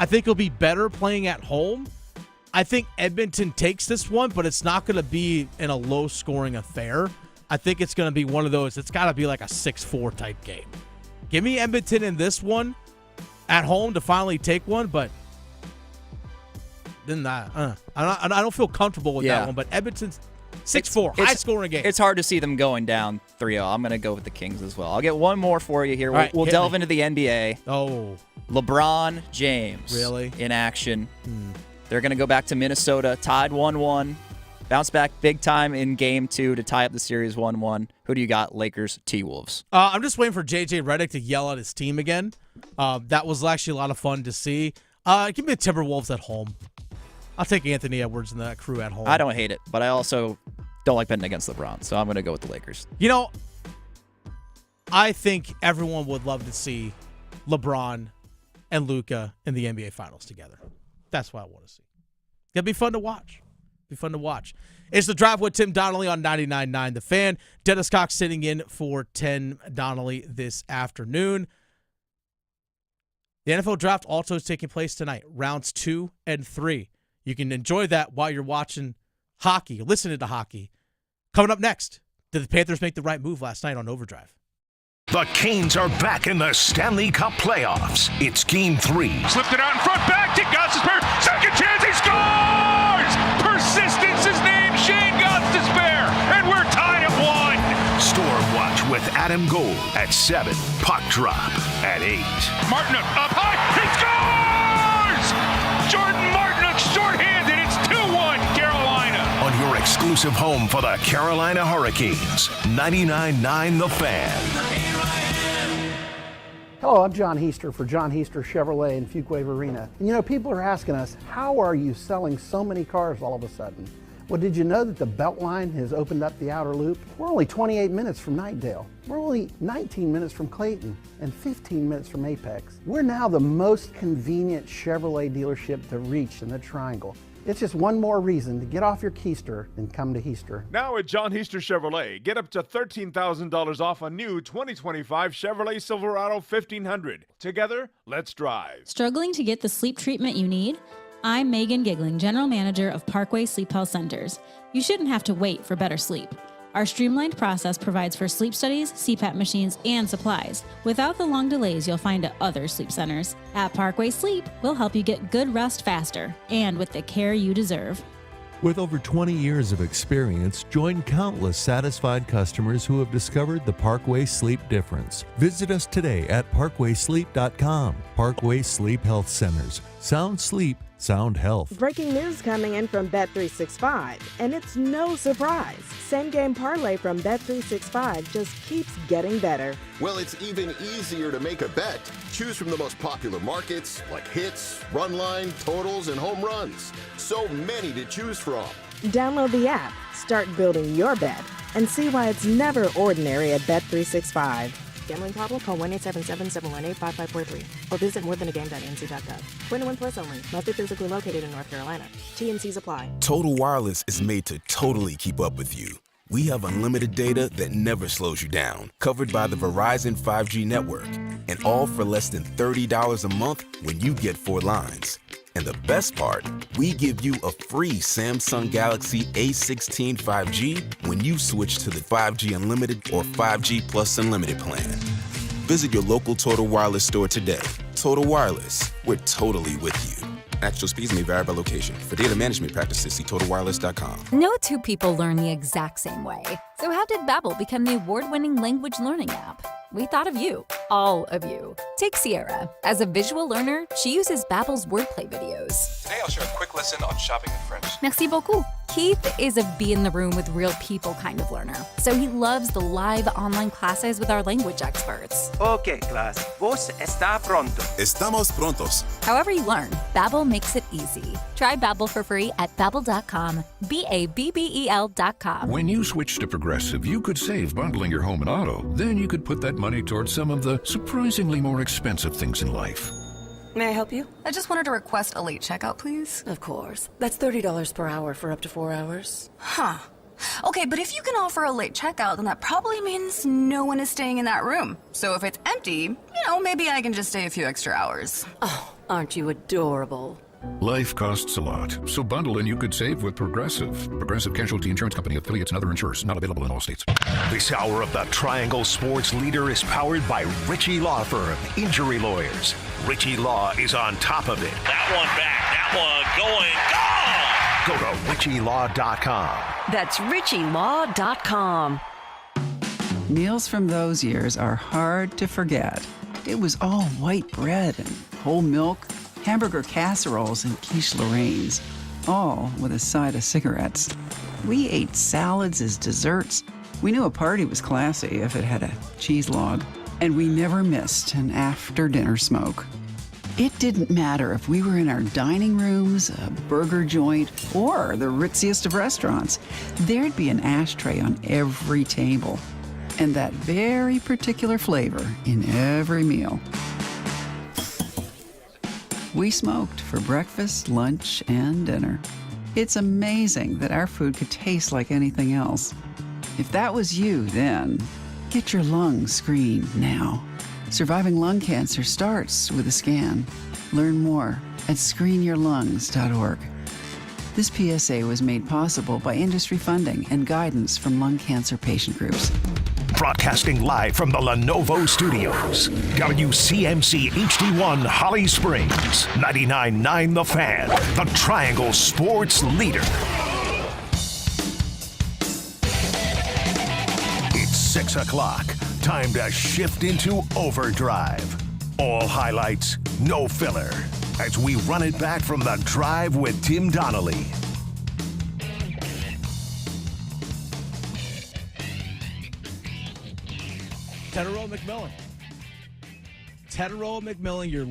I think he'll be better playing at home. I think Edmonton takes this one, but it's not going to be in a low-scoring affair. I think it's going to be one of those, it's got to be like a 6-4 type game. Give me Edmonton in this one at home to finally take one, but then I don't feel comfortable with that one. But Edmonton's 6-4, high-scoring game. It's hard to see them going down 3-0. I'm going to go with the Kings as well. I'll get one more for you here. We'll delve into the NBA. Oh. LeBron James. Really? In action. They're going to go back to Minnesota, tied 1-1. Bounce back big time in Game 2 to tie up the series 1-1. Who do you got, Lakers, T-Wolves? I'm just waiting for J.J. Redick to yell at his team again. That was actually a lot of fun to see. Give me the Timberwolves at home. I'll take Anthony Edwards and that crew at home. I don't hate it, but I also don't like betting against LeBron, so I'm going to go with the Lakers. I think everyone would love to see LeBron and Luka in the NBA Finals together. That's what I want to see. It'll be fun to watch. It's The Drive with Tim Donnelly on 99.9 The Fan. Dennis Cox sitting in for Tim Donnelly this afternoon. The NFL Draft also is taking place tonight, rounds 2 and 3. You can enjoy that while you're watching hockey, listening to hockey. Coming up next, did the Panthers make the right move last night on Overdrive? The Canes are back in the Stanley Cup playoffs. It's Game 3. Slipped it out in front, back to Gostisbehere. Second chance, he scores! Persistence is named Shane Gostisbehere, and we're tied at 1. Storm Watch with Adam Gold at 7. Puck drop at 8. Martinook up high, he scores! Jordan Martinook shorthanded, it's 2-1 Carolina. On your exclusive home for the Carolina Hurricanes, 99.9 The Fan. Hello, I'm John Heister for John Heister Chevrolet in Fuquay Varina. And people are asking us, how are you selling so many cars all of a sudden? Well, did you know that the Beltline has opened up the outer loop? We're only 28 minutes from Knightdale. We're only 19 minutes from Clayton and 15 minutes from Apex. We're now the most convenient Chevrolet dealership to reach in the Triangle. It's just one more reason to get off your keister and come to Heister. Now at John Heister Chevrolet, get up to $13,000 off a new 2025 Chevrolet Silverado 1500. Together, let's drive. Struggling to get the sleep treatment you need? I'm Megan Giggling, General Manager of Parkway Sleep Health Centers. You shouldn't have to wait for better sleep. Our streamlined process provides for sleep studies, CPAP machines, and supplies, without the long delays you'll find at other sleep centers. At Parkway Sleep, we'll help you get good rest faster, and with the care you deserve. With over 20 years of experience, join countless satisfied customers who have discovered the Parkway Sleep difference. Visit us today at parkwaysleep.com. Parkway Sleep Health Centers. Sound sleep Sound health. Breaking news coming in from Bet365, and it's no surprise. Same game parlay from Bet365 just keeps getting better. Well, it's even easier to make a bet. Choose from the most popular markets like hits, run line, totals, and home runs. So many to choose from. Download the app, start building your bet, and see why it's never ordinary at Bet365. Gambling problem? Call 1-877-718-5543 or visit morethanagame.nc.gov. 21 plus only. Must be physically located in North Carolina. TNCs apply. Total Wireless is made to totally keep up with you. We have unlimited data that never slows you down, covered by the Verizon 5G network, and all for less than $30 a month when you get 4 lines. And the best part, we give you a free Samsung Galaxy A16 5G when you switch to the 5G Unlimited or 5G Plus Unlimited plan. Visit your local Total Wireless store today. Total Wireless, we're totally with you. Actual speeds may vary by location. For data management practices, see TotalWireless.com. No two people learn the exact same way. So how did Babbel become the award-winning language learning app? We thought of you, all of you. Take Sierra. As a visual learner, she uses Babbel's wordplay videos. Today I'll share a quick lesson on shopping in French. Merci beaucoup. Keith is a be in the room with real people kind of learner. So he loves the live online classes with our language experts. Okay, class. Vos está pronto. Estamos prontos. However you learn, Babbel makes it easy. Try Babbel for free at Babbel.com. Babbel.com. When you switch to Progressive, you could save bundling your home and auto. Then you could put that money towards some of the surprisingly more expensive things in life. May I help you? I just wanted to request a late checkout, please. Of course. That's $30 per hour for up to 4 hours. Huh. Okay, but if you can offer a late checkout, then that probably means no one is staying in that room. So if it's empty, maybe I can just stay a few extra hours. Oh, aren't you adorable? Life costs a lot, so bundle and you could save with Progressive. Progressive Casualty Insurance Company, affiliates, and other insurers. Not available in all states. This hour of the Triangle Sports Leader is powered by Ritchie Law Firm, Injury Lawyers. Ritchie Law is on top of it. That one back, that one going, gone! Go to RitchieLaw.com. That's RitchieLaw.com. Meals from those years are hard to forget. It was all white bread and whole milk, hamburger casseroles, and quiche Lorraines, all with a side of cigarettes. We ate salads as desserts. We knew a party was classy if it had a cheese log, and we never missed an after-dinner smoke. It didn't matter if we were in our dining rooms, a burger joint, or the ritziest of restaurants. There'd be an ashtray on every table, and that very particular flavor in every meal. We smoked for breakfast, lunch, and dinner. It's amazing that our food could taste like anything else. If that was you then, get your lungs screened now. Surviving lung cancer starts with a scan. Learn more at screenyourlungs.org. This PSA was made possible by industry funding and guidance from lung cancer patient groups. Broadcasting live from the Lenovo Studios. WCMC HD1 Holly Springs. 99.9 The Fan. The Triangle Sports Leader. It's 6 o'clock. Time to shift into overdrive. All highlights, no filler. As we run it back from the drive with Tim Donnelly. Tetairoa McMillan. Tetairoa McMillan, your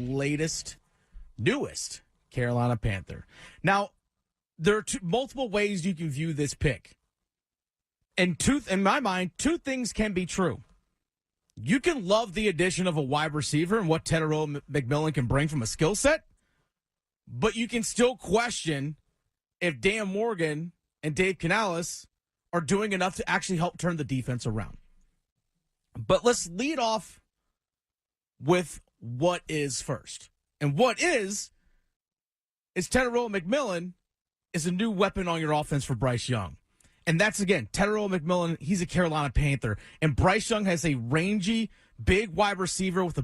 newest Carolina Panther. Now, there are multiple ways you can view this pick. And in my mind, two things can be true. You can love the addition of a wide receiver and what Tetairoa McMillan can bring from a skill set, but you can still question if Dan Morgan and Dave Canales are doing enough to actually help turn the defense around. But let's lead off with what is first. And what is Tetairoa McMillan is a new weapon on your offense for Bryce Young. And that's, again, Tetairoa McMillan, he's a Carolina Panther. And Bryce Young has a rangy, big wide receiver with a